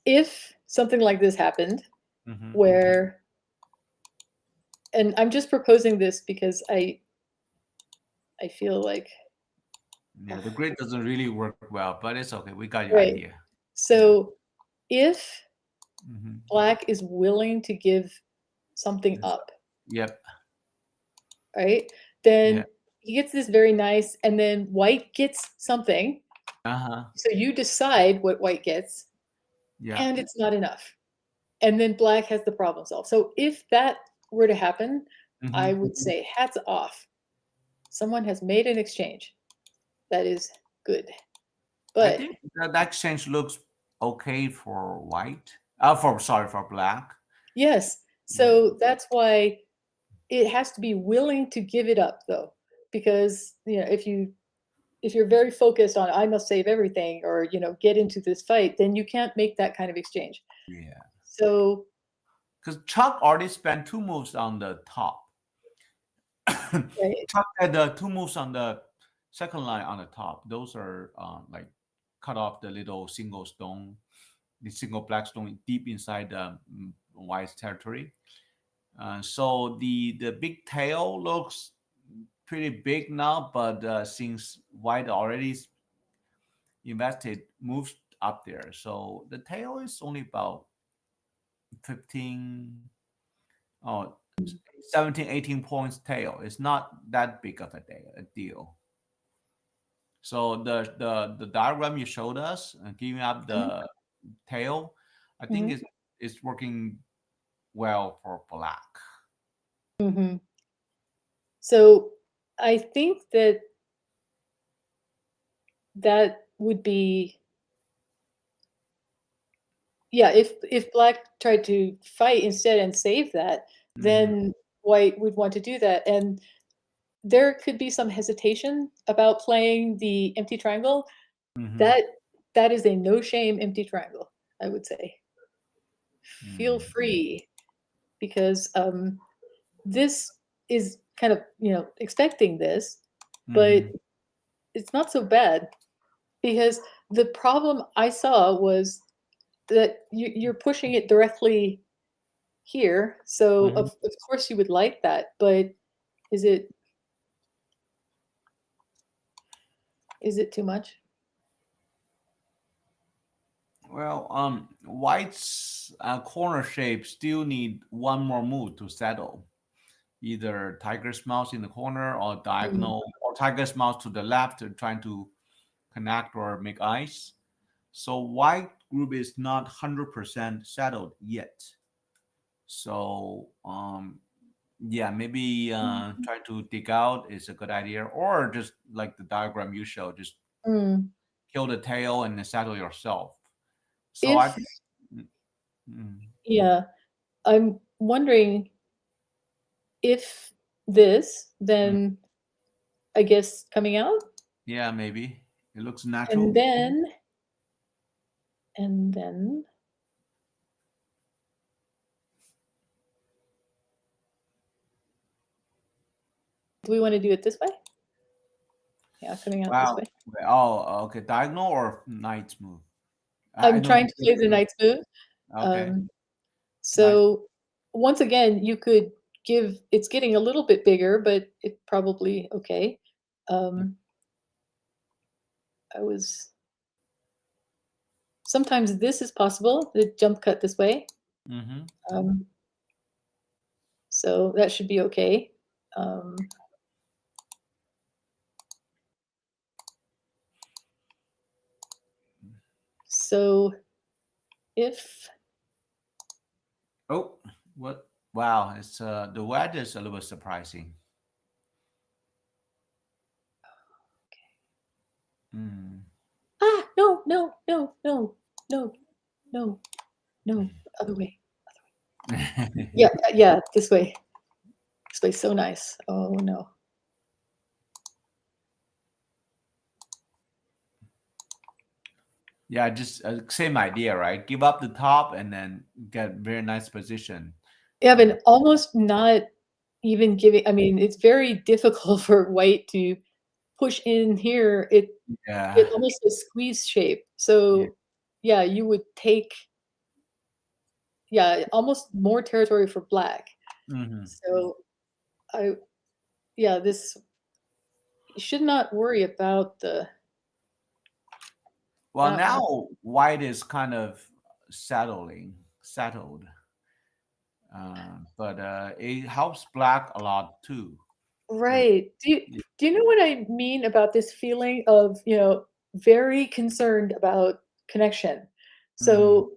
[SPEAKER 2] If something like this happened,
[SPEAKER 1] Hmm.
[SPEAKER 2] where and I'm just proposing this because I feel like
[SPEAKER 1] Yeah, the grid doesn't really work well, but it's okay. We got your
[SPEAKER 2] right.
[SPEAKER 1] idea. Yeah.
[SPEAKER 2] So if
[SPEAKER 1] Hmm.
[SPEAKER 2] black is willing to give something up,
[SPEAKER 1] Yep.
[SPEAKER 2] right?
[SPEAKER 1] Yeah.
[SPEAKER 2] Then he gets this very nice, and then white gets something.
[SPEAKER 1] Uh-huh.
[SPEAKER 2] So you decide what white gets,
[SPEAKER 1] Yeah.
[SPEAKER 2] and it's not enough. And then black has the problem solved. So if that were to happen, I
[SPEAKER 1] Hmm.
[SPEAKER 2] would say hats off. Someone has made an exchange. That is good.
[SPEAKER 1] I
[SPEAKER 2] But
[SPEAKER 1] think that exchange looks okay for white. For sorry, for black.
[SPEAKER 2] yes,
[SPEAKER 1] Yeah.
[SPEAKER 2] so that's why it has to be willing to give it up though. Because if you're very focused on I must save everything or get into this fight, then you can't make that kind of exchange.
[SPEAKER 1] Yeah.
[SPEAKER 2] So
[SPEAKER 1] Because Chuck already spent two moves on the top.
[SPEAKER 2] right.
[SPEAKER 1] Chuck had the two moves on the second line on the top. Those are like cut off the little single stone, the single black stone deep inside the white's territory. So the big tail looks pretty big now, but since white already invested moves up there, so the tail is only about 15, oh, 17, 18 points tail. It's not that big of a deal. So the diagram you showed us, giving up the tail, I think
[SPEAKER 2] Mhm.
[SPEAKER 1] is working well for black.
[SPEAKER 2] Mhm. So I think that that would be yeah, if black tried to fight instead and save that,
[SPEAKER 1] Hmm.
[SPEAKER 2] then white would want to do that, and there could be some hesitation about playing the empty triangle.
[SPEAKER 1] Hmm.
[SPEAKER 2] That that is a no shame empty triangle, I would say. Feel free because, this is kind of, expecting this, but
[SPEAKER 1] Hmm.
[SPEAKER 2] it's not so bad because the problem I saw was that you're pushing it directly here, so
[SPEAKER 1] Hmm.
[SPEAKER 2] of course you would like that, but is it is it too much?
[SPEAKER 1] Well, white's corner shape still need one more move to settle. Either tiger's mouse in the corner or
[SPEAKER 2] Mm,
[SPEAKER 1] diagonal, or tiger's mouse to the left, trying to connect or make ice. So white group is not 100% settled yet. So yeah, maybe try to dig out is a good idea, or just like the diagram you showed, just
[SPEAKER 2] mm.
[SPEAKER 1] kill the tail and then settle yourself. So I
[SPEAKER 2] If
[SPEAKER 1] think. Mm,
[SPEAKER 2] yeah, I'm wondering if this,
[SPEAKER 1] Mm.
[SPEAKER 2] then I guess coming out,
[SPEAKER 1] Yeah, maybe it looks
[SPEAKER 2] and
[SPEAKER 1] natural.
[SPEAKER 2] then and then do we want to do it this way? Yeah, coming out this
[SPEAKER 1] Wow.
[SPEAKER 2] way.
[SPEAKER 1] Oh, okay. Diagonal or knight's move? I
[SPEAKER 2] I'm
[SPEAKER 1] know
[SPEAKER 2] trying
[SPEAKER 1] the
[SPEAKER 2] to play the
[SPEAKER 1] difference.
[SPEAKER 2] knight's move.
[SPEAKER 1] Okay.
[SPEAKER 2] Um,
[SPEAKER 1] Knight.
[SPEAKER 2] so once again, you could give it's getting a little bit bigger, but it probably okay. Um, I was sometimes this is possible, the jump cut this way.
[SPEAKER 1] Mm-hmm.
[SPEAKER 2] Um, so that should be okay. Um, so if
[SPEAKER 1] Oh, what? Wow. It's the wedge is a little bit surprising. Mm.
[SPEAKER 2] no, no, no, no, no, no, no, other way. Yeah, yeah, this way. This way, so nice. Oh no.
[SPEAKER 1] Yeah, just same idea, right? Give up the top and then get very nice position.
[SPEAKER 2] Yeah,
[SPEAKER 1] Uh,
[SPEAKER 2] but almost not even giving. I mean, it's very difficult for white to push in here. It
[SPEAKER 1] yeah.
[SPEAKER 2] almost a squeeze shape.
[SPEAKER 1] Yeah.
[SPEAKER 2] So yeah, you would take yeah almost more territory for black.
[SPEAKER 1] Hmm.
[SPEAKER 2] So I yeah this you should not worry about the
[SPEAKER 1] Well,
[SPEAKER 2] that one.
[SPEAKER 1] now white is kind of settled, but it helps black a lot too. Like,
[SPEAKER 2] Right.
[SPEAKER 1] yeah.
[SPEAKER 2] Do you know what I mean about this feeling of, very concerned about connection?
[SPEAKER 1] Mhm.
[SPEAKER 2] So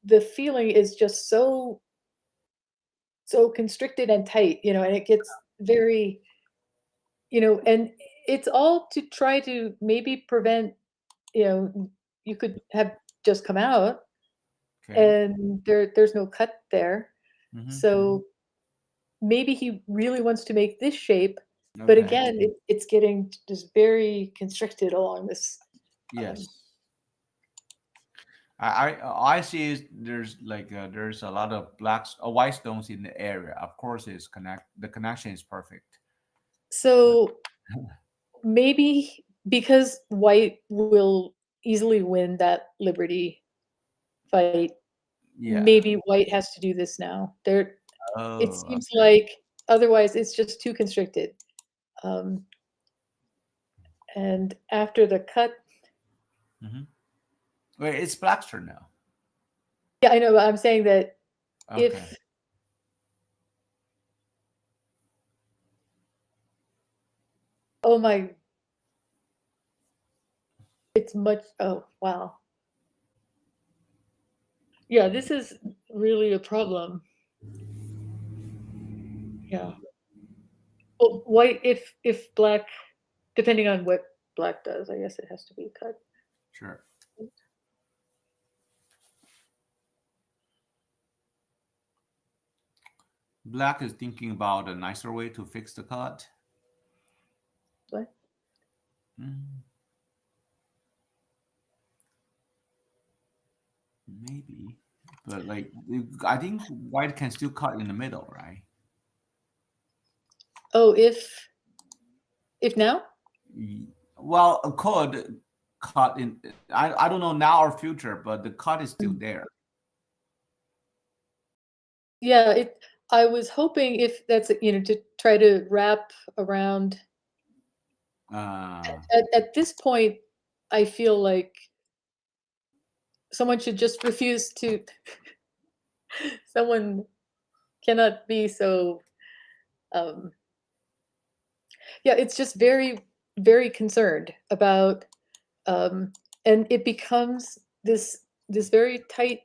[SPEAKER 2] the feeling is just so constricted and tight, and it gets very, and it's all to try to maybe prevent, you could have just come out
[SPEAKER 1] Okay.
[SPEAKER 2] and there's no cut there.
[SPEAKER 1] Hmm.
[SPEAKER 2] So maybe he really wants to make this shape, but
[SPEAKER 1] Okay.
[SPEAKER 2] again, it's getting just very constricted along this. Um,
[SPEAKER 1] Yes. I see there's like there's a lot of white stones in the area. Of course, the connection is perfect. But
[SPEAKER 2] so maybe because white will easily win that Liberty fight,
[SPEAKER 1] yeah.
[SPEAKER 2] maybe white has to do this now. It
[SPEAKER 1] Oh,
[SPEAKER 2] seems
[SPEAKER 1] okay.
[SPEAKER 2] like otherwise it's just too constricted. Um, and after the cut,
[SPEAKER 1] Hmm. Wait, it's black's turn now.
[SPEAKER 2] yeah, I know. But I'm saying that
[SPEAKER 1] Okay.
[SPEAKER 2] if oh my, it's much. Oh wow, yeah, this is really a problem. Yeah. Well, white if black, depending on what black does, I guess it has to be cut.
[SPEAKER 1] Sure. Black is thinking about a nicer way to fix the cut.
[SPEAKER 2] What?
[SPEAKER 1] Mm, maybe, but like I think white can still cut in the middle, right?
[SPEAKER 2] Oh, if now?
[SPEAKER 1] Well, a could cut in. I don't know now or future, but the cut is still
[SPEAKER 2] Mm.
[SPEAKER 1] there.
[SPEAKER 2] Yeah, I was hoping if that's to try to wrap around.
[SPEAKER 1] Uh,
[SPEAKER 2] At this point, I feel like someone should just refuse to. Someone cannot be so. Um, yeah, it's just very concerned about, um, and it becomes this very tight,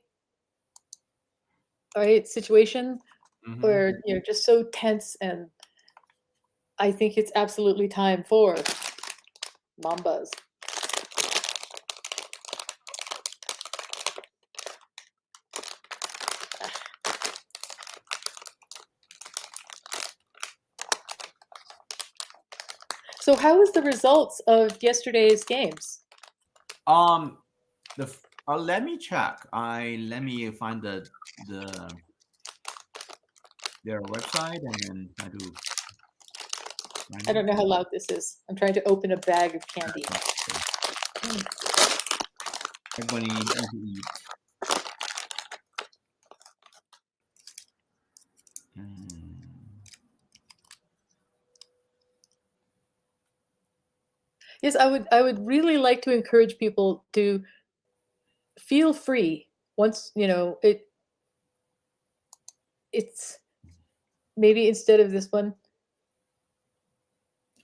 [SPEAKER 2] right, situation
[SPEAKER 1] hmm.
[SPEAKER 2] where just so tense, and I think it's absolutely time for Mambas. So how was the results of yesterday's games?
[SPEAKER 1] Um, let me check. Let me find the their website and then try to find
[SPEAKER 2] I
[SPEAKER 1] it.
[SPEAKER 2] don't know how loud this is. I'm trying to open a bag of candy.
[SPEAKER 1] Okay. Everybody need to eat. Mm.
[SPEAKER 2] Yes, I would really like to encourage people to feel free once, it's maybe instead of this one,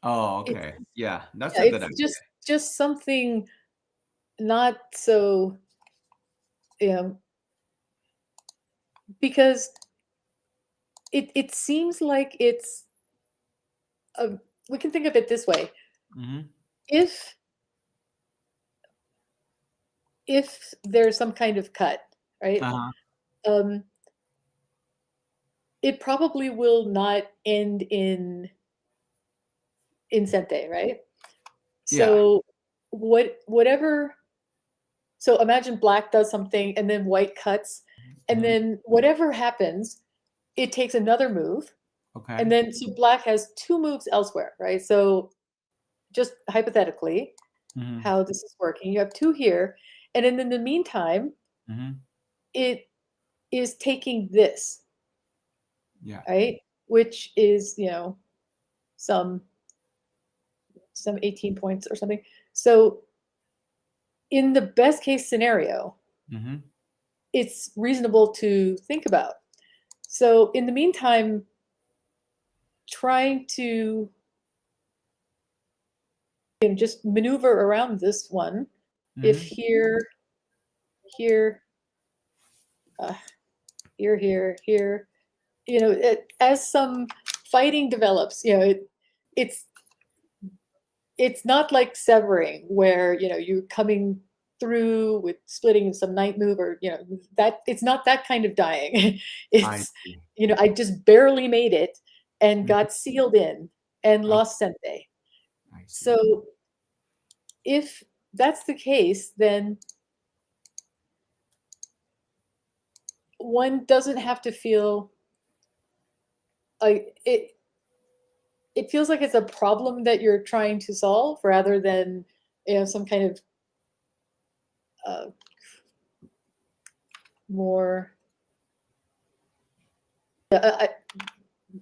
[SPEAKER 1] Oh,
[SPEAKER 2] it's
[SPEAKER 1] okay. Yeah, that's
[SPEAKER 2] yeah,
[SPEAKER 1] a good
[SPEAKER 2] it's
[SPEAKER 1] idea.
[SPEAKER 2] just something not so, you know, because it seems like it's a, we can think of it this way.
[SPEAKER 1] Mm-hmm.
[SPEAKER 2] If if there's some kind of cut, right?
[SPEAKER 1] Uh-huh.
[SPEAKER 2] Um, it probably will not end in sente, right?
[SPEAKER 1] Yeah.
[SPEAKER 2] So whatever, so imagine black does something and then white cuts, and
[SPEAKER 1] Mm-hmm.
[SPEAKER 2] then whatever happens, it takes another move, and
[SPEAKER 1] Okay.
[SPEAKER 2] then so black has two moves elsewhere, right? So just hypothetically,
[SPEAKER 1] Mm-hmm.
[SPEAKER 2] how this is working, you have two here, and then in the meantime,
[SPEAKER 1] Mm-hmm.
[SPEAKER 2] it is taking this,
[SPEAKER 1] Yeah.
[SPEAKER 2] right? Which is, some some 18 points or something. So in the best case scenario,
[SPEAKER 1] Mm-hmm.
[SPEAKER 2] it's reasonable to think about. So in the meantime, trying to just maneuver around this one. If
[SPEAKER 1] Mm-hmm.
[SPEAKER 2] here, uh, here, as some fighting develops, it's it's not like severing where you're coming through with splitting some night move, or that it's not that kind of dying.
[SPEAKER 1] I
[SPEAKER 2] It's
[SPEAKER 1] see.
[SPEAKER 2] I just barely made it and
[SPEAKER 1] Mhm.
[SPEAKER 2] got sealed in and
[SPEAKER 1] Oh,
[SPEAKER 2] lost sente.
[SPEAKER 1] I see.
[SPEAKER 2] So if that's the case, then one doesn't have to feel like it feels like it's a problem that you're trying to solve rather than some kind of uh, more uh,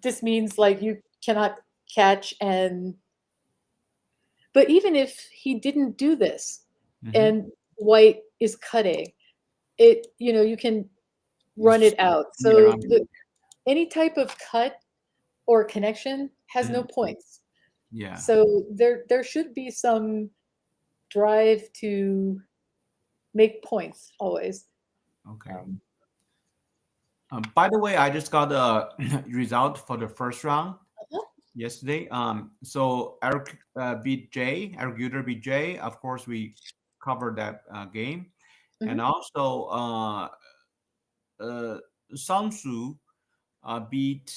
[SPEAKER 2] this means like you cannot catch. And but even if he didn't do this
[SPEAKER 1] Mm-hmm.
[SPEAKER 2] and white is cutting it, you can run
[SPEAKER 1] Just
[SPEAKER 2] it out.
[SPEAKER 1] swing
[SPEAKER 2] So
[SPEAKER 1] around.
[SPEAKER 2] any type of cut or connection has no
[SPEAKER 1] Mhm.
[SPEAKER 2] points.
[SPEAKER 1] Yeah.
[SPEAKER 2] So there should be some drive to make points always.
[SPEAKER 1] Okay.
[SPEAKER 2] um,
[SPEAKER 1] By the way, I just got the result for the first round
[SPEAKER 2] uh-huh.
[SPEAKER 1] yesterday. So Eric beat Jay. Eric Yoder beat Jay. Of course, we covered that game, and
[SPEAKER 2] Mhm,
[SPEAKER 1] also uh, Sungsoo beat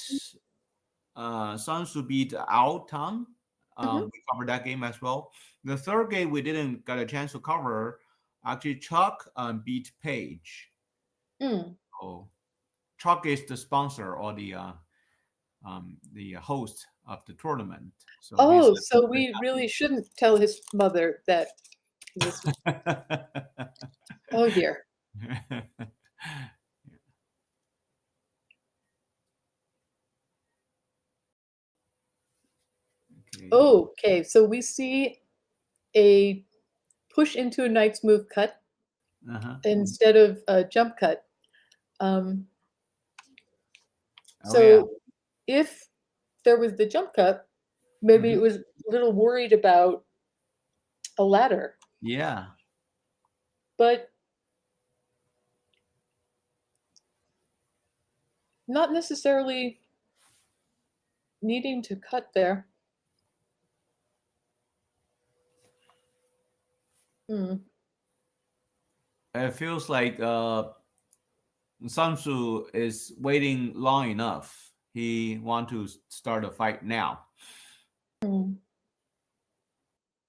[SPEAKER 1] Sungsoo beat Ao Tang.
[SPEAKER 2] mhm,
[SPEAKER 1] We covered that game as well. The third game we didn't get a chance to cover. Actually, Chuck beat Paige.
[SPEAKER 2] mm.
[SPEAKER 1] So Chuck is the sponsor or the host of the tournament. So he's
[SPEAKER 2] Oh, so we really shouldn't tell his mother that this. Oh dear.
[SPEAKER 1] okay.
[SPEAKER 2] Okay, so we see a push into a knight's move cut
[SPEAKER 1] Uh-huh.
[SPEAKER 2] instead of a jump cut. Um,
[SPEAKER 1] Oh yeah.
[SPEAKER 2] so if there was the jump cut, maybe
[SPEAKER 1] Hmm.
[SPEAKER 2] it was a little worried about a ladder,
[SPEAKER 1] Yeah.
[SPEAKER 2] but not necessarily needing to cut there. Hmm.
[SPEAKER 1] It feels like Samsu is waiting long enough. He want to start a fight now.
[SPEAKER 2] Hmm.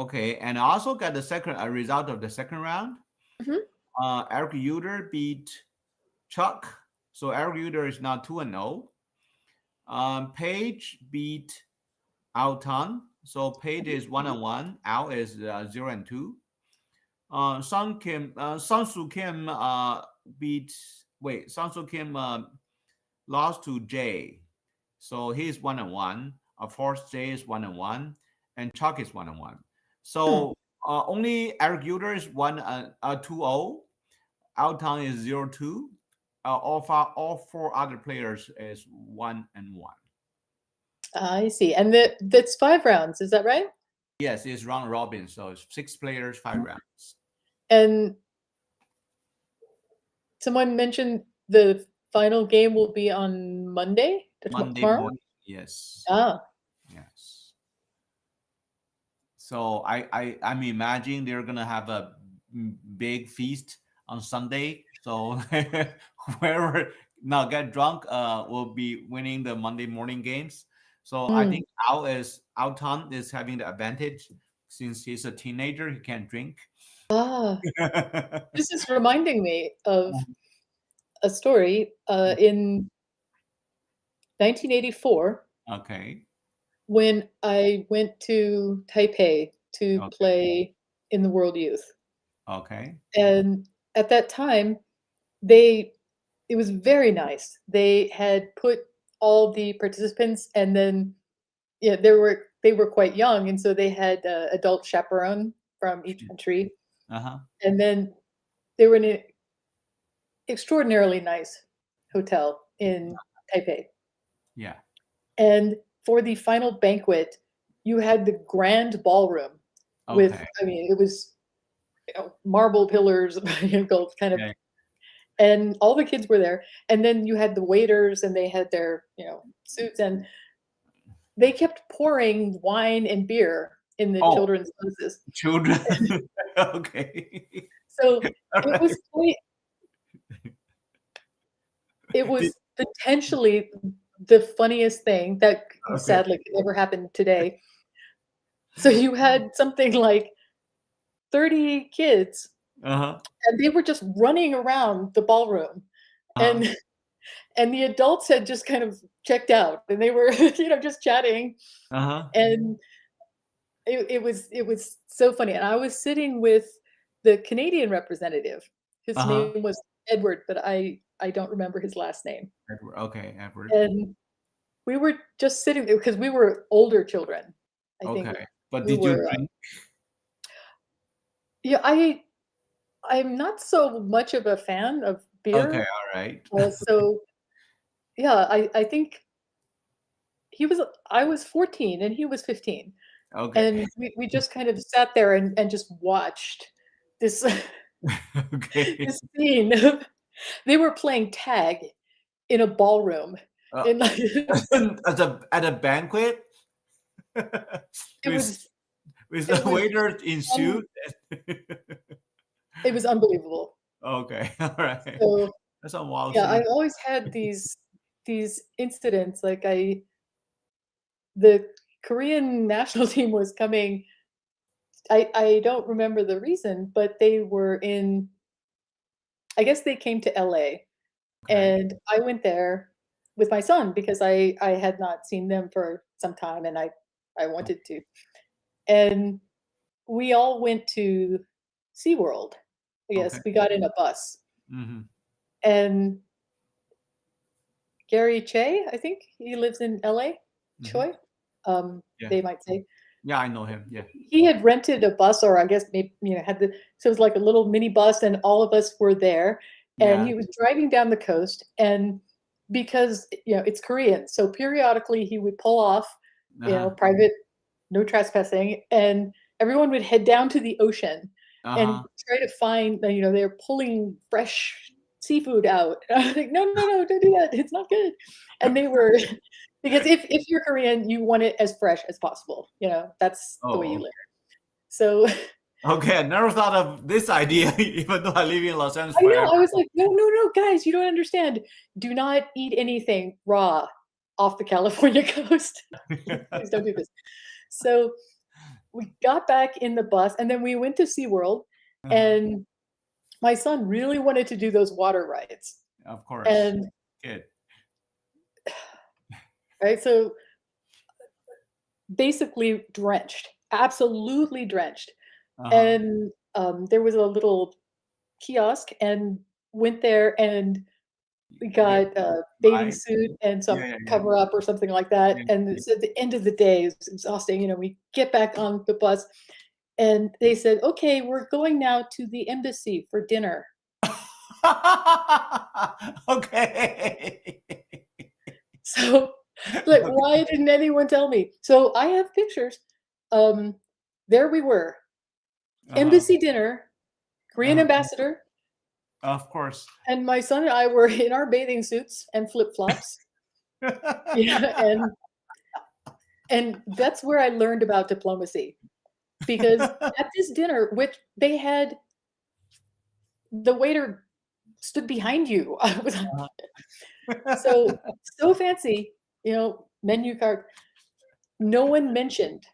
[SPEAKER 1] Okay, and I also got the second result of the second round.
[SPEAKER 2] Mhm.
[SPEAKER 1] Eric Yoder beat Chuck, so Eric Yoder is now 2-0. Paige beat Ao Tan, so Paige is 1-1. Ao is 0-2. Sungsoo Kim beat. Wait, Sungsoo Kim lost to Jay, so he's 1-1. Of course, Jay is 1-1, and Chuck is 1-1.
[SPEAKER 2] Hmm.
[SPEAKER 1] So only Eric Yoder is 2-0. Outtown is 0-2. All four other players is 1-1.
[SPEAKER 2] I see. And that's 5 rounds, is that right?
[SPEAKER 1] Yes, it's round robin, so it's 6 players, 5 rounds.
[SPEAKER 2] And someone mentioned the final game will be on Monday,
[SPEAKER 1] Monday
[SPEAKER 2] tomorrow?
[SPEAKER 1] morning, yes,
[SPEAKER 2] Ah.
[SPEAKER 1] yes. So I'm imagining they're gonna have a big feast on Sunday. So whoever now get drunk will be winning the Monday morning games. So I
[SPEAKER 2] Mm.
[SPEAKER 1] think Alton is having the advantage since he's a teenager. He can't drink.
[SPEAKER 2] Ah. This is reminding me of a story, in 1984
[SPEAKER 1] Okay.
[SPEAKER 2] when I went to Taipei to
[SPEAKER 1] Okay.
[SPEAKER 2] play in the World Youth.
[SPEAKER 1] Okay.
[SPEAKER 2] And at that time, they it was very nice. They had put all the participants and then yeah, they were quite young, and so they had adult chaperone from each country,
[SPEAKER 1] Uh-huh.
[SPEAKER 2] and then they were in an extraordinarily nice hotel in Taipei.
[SPEAKER 1] Yeah.
[SPEAKER 2] And for the final banquet, you had the grand ballroom with,
[SPEAKER 1] Okay.
[SPEAKER 2] I mean, it was marble pillars, gold kind of,
[SPEAKER 1] Yeah.
[SPEAKER 2] and all the kids were there. And then you had the waiters, and they had their suits, and they kept pouring wine and beer in the
[SPEAKER 1] Oh,
[SPEAKER 2] children's houses.
[SPEAKER 1] children. Okay.
[SPEAKER 2] So
[SPEAKER 1] All
[SPEAKER 2] it
[SPEAKER 1] right.
[SPEAKER 2] was quite it
[SPEAKER 1] Did-
[SPEAKER 2] was potentially the funniest thing that
[SPEAKER 1] Okay.
[SPEAKER 2] sadly could never happen today. So you had something like 30 kids,
[SPEAKER 1] Uh-huh.
[SPEAKER 2] and they were just running around the ballroom,
[SPEAKER 1] Uh-huh.
[SPEAKER 2] and and the adults had just kind of checked out, and they were, just chatting,
[SPEAKER 1] Uh-huh.
[SPEAKER 2] and it was so funny, and I was sitting with the Canadian representative. His
[SPEAKER 1] Uh-huh.
[SPEAKER 2] name was Edward, but I don't remember his last name,
[SPEAKER 1] Edward. Okay, Edward.
[SPEAKER 2] and we were just sitting there because we were older children. I think
[SPEAKER 1] Okay. But
[SPEAKER 2] we
[SPEAKER 1] did you
[SPEAKER 2] were,
[SPEAKER 1] drink?
[SPEAKER 2] yeah, I'm not so much of a fan of
[SPEAKER 1] Okay,
[SPEAKER 2] beer,
[SPEAKER 1] all right.
[SPEAKER 2] so, yeah, I think he was I was 14 and he was 15,
[SPEAKER 1] Okay.
[SPEAKER 2] and we just kind of sat there and just watched this
[SPEAKER 1] Okay.
[SPEAKER 2] this scene of they were playing tag in a ballroom,
[SPEAKER 1] Uh,
[SPEAKER 2] and, like,
[SPEAKER 1] at a banquet
[SPEAKER 2] it
[SPEAKER 1] with
[SPEAKER 2] was
[SPEAKER 1] with
[SPEAKER 2] it
[SPEAKER 1] the
[SPEAKER 2] was
[SPEAKER 1] waiter in
[SPEAKER 2] un
[SPEAKER 1] suit.
[SPEAKER 2] it was unbelievable.
[SPEAKER 1] Okay, all right.
[SPEAKER 2] So,
[SPEAKER 1] That's a wild
[SPEAKER 2] yeah, I
[SPEAKER 1] scene.
[SPEAKER 2] always had these incidents, like, the Korean national team was coming. I don't remember the reason, but they were in I guess they came to LA,
[SPEAKER 1] Okay.
[SPEAKER 2] and I went there with my son because I had not seen them for some time, and I wanted to. And we all went to SeaWorld. I
[SPEAKER 1] Okay.
[SPEAKER 2] guess we got in a bus,
[SPEAKER 1] Mm-hmm.
[SPEAKER 2] and Gary Che, I think he lives in LA,
[SPEAKER 1] Mm-hmm.
[SPEAKER 2] Choi,
[SPEAKER 1] Yeah.
[SPEAKER 2] they might say.
[SPEAKER 1] Yeah, I know him. Yeah.
[SPEAKER 2] He had rented a bus, or I guess maybe, had the so it was like a little mini bus, and all of us were there, and
[SPEAKER 1] Yeah.
[SPEAKER 2] he was driving down the coast, and because, it's Korean, so periodically he would pull off,
[SPEAKER 1] Uh-huh.
[SPEAKER 2] private, no trespassing, and everyone would head down to the ocean and
[SPEAKER 1] Uh-huh.
[SPEAKER 2] try to find, they're pulling fresh seafood out. And I was like, "No, no, no, don't do that, it's not good." And they were because if you're Korean, you want it as fresh as possible, that's the way you
[SPEAKER 1] Oh,
[SPEAKER 2] live. So
[SPEAKER 1] okay. I never thought of this idea, even though I live in Los Angeles
[SPEAKER 2] I know,
[SPEAKER 1] forever.
[SPEAKER 2] I was like, "No, no, no, guys, you don't understand. Do not eat anything raw off the California coast. Please don't do this." So we got back in the bus, and then we went to SeaWorld,
[SPEAKER 1] Uh-huh.
[SPEAKER 2] and my son really wanted to do those water rides.
[SPEAKER 1] Of course.
[SPEAKER 2] And
[SPEAKER 1] Good.
[SPEAKER 2] right, so basically drenched, absolutely drenched.
[SPEAKER 1] Uh-huh.
[SPEAKER 2] And there was a little kiosk, and went there, and we
[SPEAKER 1] Get
[SPEAKER 2] got a bathing
[SPEAKER 1] right.
[SPEAKER 2] suit and some
[SPEAKER 1] Yeah, yeah, yeah.
[SPEAKER 2] cover up or something like that.
[SPEAKER 1] Yeah,
[SPEAKER 2] And
[SPEAKER 1] yeah.
[SPEAKER 2] it's at the end of the day, it's exhausting. We get back on the bus, and they said, "Okay, we're going now to the embassy for dinner."
[SPEAKER 1] Okay.
[SPEAKER 2] So, like, why didn't anyone tell me? So I have pictures. Um, there we were,
[SPEAKER 1] Uh-huh.
[SPEAKER 2] embassy dinner, Korean
[SPEAKER 1] Uh-huh.
[SPEAKER 2] ambassador,
[SPEAKER 1] Of course.
[SPEAKER 2] and my son and I were in our bathing suits and flip flops. Yeah, and that's where I learned about diplomacy, because at this dinner, which they had, the waiter stood behind you. I was like, so so fancy, menu card. No one mentioned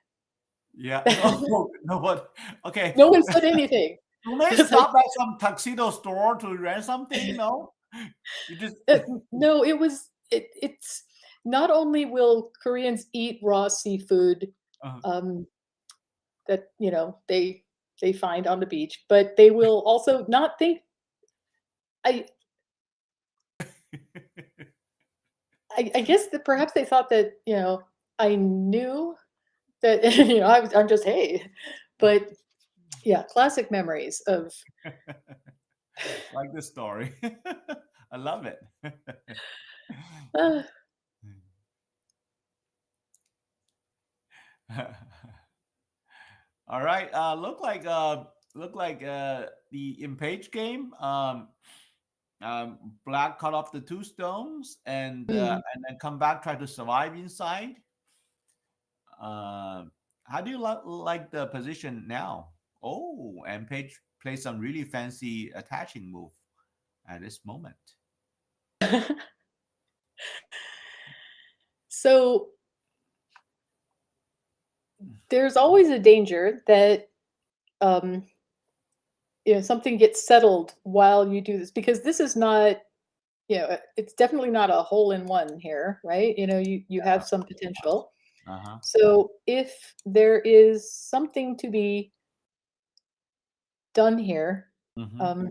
[SPEAKER 1] Yeah.
[SPEAKER 2] that.
[SPEAKER 1] No, no, but okay.
[SPEAKER 2] No one said anything.
[SPEAKER 1] You may
[SPEAKER 2] It's like,
[SPEAKER 1] stop at some tuxedo store to rent something. No, you just
[SPEAKER 2] no, it's not only will Koreans eat raw seafood,
[SPEAKER 1] uh,
[SPEAKER 2] um, that, they find on the beach, but they will also not think. I I guess that perhaps they thought that, I knew that, I'm just, "Hey." But yeah, classic memories of
[SPEAKER 1] like this story. I love it.
[SPEAKER 2] uh,
[SPEAKER 1] All right. Look like the in page game. Black cut off the two stones
[SPEAKER 2] mm.
[SPEAKER 1] and then come back try to survive inside. Uh, how do you like the position now? Oh, and Page plays some really fancy attaching move at this moment.
[SPEAKER 2] So, there's always a danger that, um, something gets settled while you do this, because this is not, it's definitely not a hole in one here, right? You have some potential.
[SPEAKER 1] Uh huh.
[SPEAKER 2] So if there is something to be done here,
[SPEAKER 1] Mm-hmm.
[SPEAKER 2] um,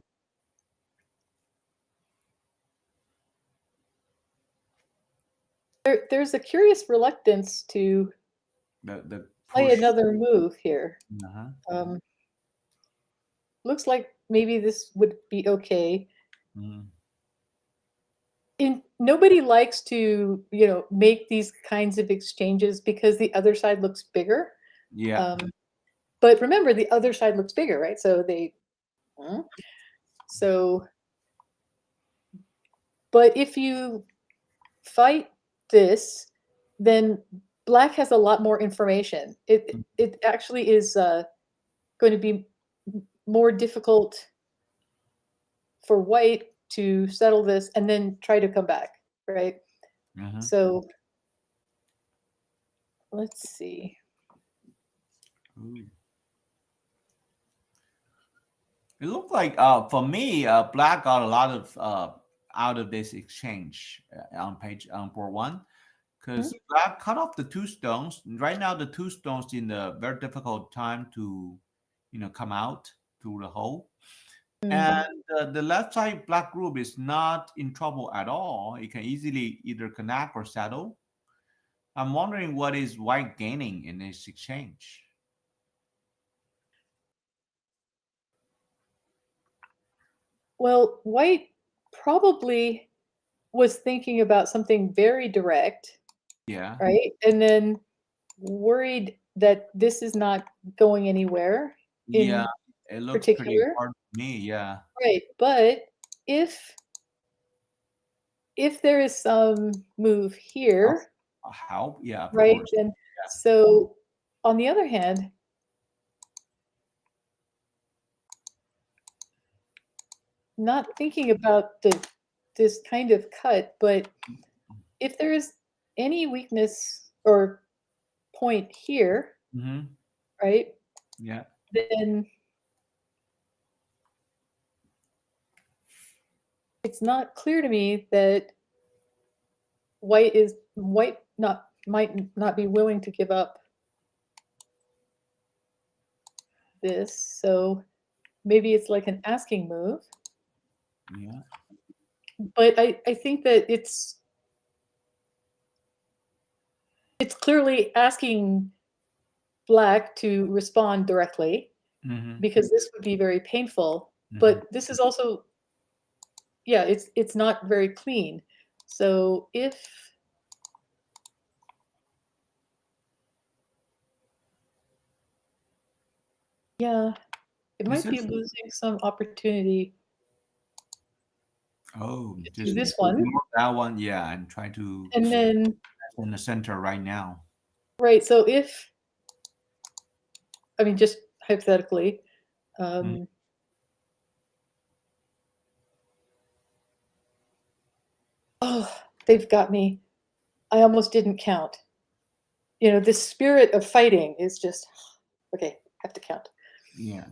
[SPEAKER 2] there's a curious reluctance to
[SPEAKER 1] The
[SPEAKER 2] play
[SPEAKER 1] push.
[SPEAKER 2] another move here.
[SPEAKER 1] Uh huh.
[SPEAKER 2] Um, looks like maybe this would be okay.
[SPEAKER 1] Mm.
[SPEAKER 2] Nobody likes to, make these kinds of exchanges because the other side looks bigger.
[SPEAKER 1] Yeah.
[SPEAKER 2] Um, but remember, the other side looks bigger, right? So mm. so, but if you fight this, then black has a lot more information. It actually is going to be more difficult for white to settle this and then try to come back, right?
[SPEAKER 1] Uh-huh.
[SPEAKER 2] So let's see.
[SPEAKER 1] Ooh. It looked like for me, Black got a lot of out of this exchange on page on board one
[SPEAKER 2] Hmm?
[SPEAKER 1] because Black cut off the two stones. Right now, the two stones in a very difficult time to come out through the hole.
[SPEAKER 2] Mm.
[SPEAKER 1] And the left side Black group is not in trouble at all. It can easily either connect or settle. I'm wondering what is White gaining in this exchange.
[SPEAKER 2] Well, white probably was thinking about something very direct,
[SPEAKER 1] Yeah,
[SPEAKER 2] right? And then worried that this is not going anywhere
[SPEAKER 1] yeah,
[SPEAKER 2] in
[SPEAKER 1] it looks pretty
[SPEAKER 2] particular.
[SPEAKER 1] hard to me. Yeah.
[SPEAKER 2] Right, but if if there is some move
[SPEAKER 1] Of
[SPEAKER 2] here,
[SPEAKER 1] help? Yeah, of
[SPEAKER 2] right,
[SPEAKER 1] course.
[SPEAKER 2] then so on the other hand, not thinking about this kind of cut, but if there is any weakness or point here,
[SPEAKER 1] Mm-hmm.
[SPEAKER 2] right?
[SPEAKER 1] Yeah.
[SPEAKER 2] Then it's not clear to me that white not might not be willing to give up this. So maybe it's like an asking move.
[SPEAKER 1] Yeah.
[SPEAKER 2] But I think that it's clearly asking Black to respond directly
[SPEAKER 1] Mm-hmm.
[SPEAKER 2] because this would be very painful.
[SPEAKER 1] Mm-hmm.
[SPEAKER 2] But this is also, yeah, it's not very clean. So if, yeah, it
[SPEAKER 1] Is
[SPEAKER 2] might
[SPEAKER 1] it?
[SPEAKER 2] be losing some opportunity
[SPEAKER 1] Oh,
[SPEAKER 2] to
[SPEAKER 1] just
[SPEAKER 2] this one.
[SPEAKER 1] ignore that one. Yeah, and try to
[SPEAKER 2] And then,
[SPEAKER 1] in the center right now.
[SPEAKER 2] right, so if, I mean, just hypothetically,
[SPEAKER 1] Mm.
[SPEAKER 2] um, oh, they've got me. I almost didn't count. You know, this spirit of fighting is just, okay, have to count.
[SPEAKER 1] Yeah.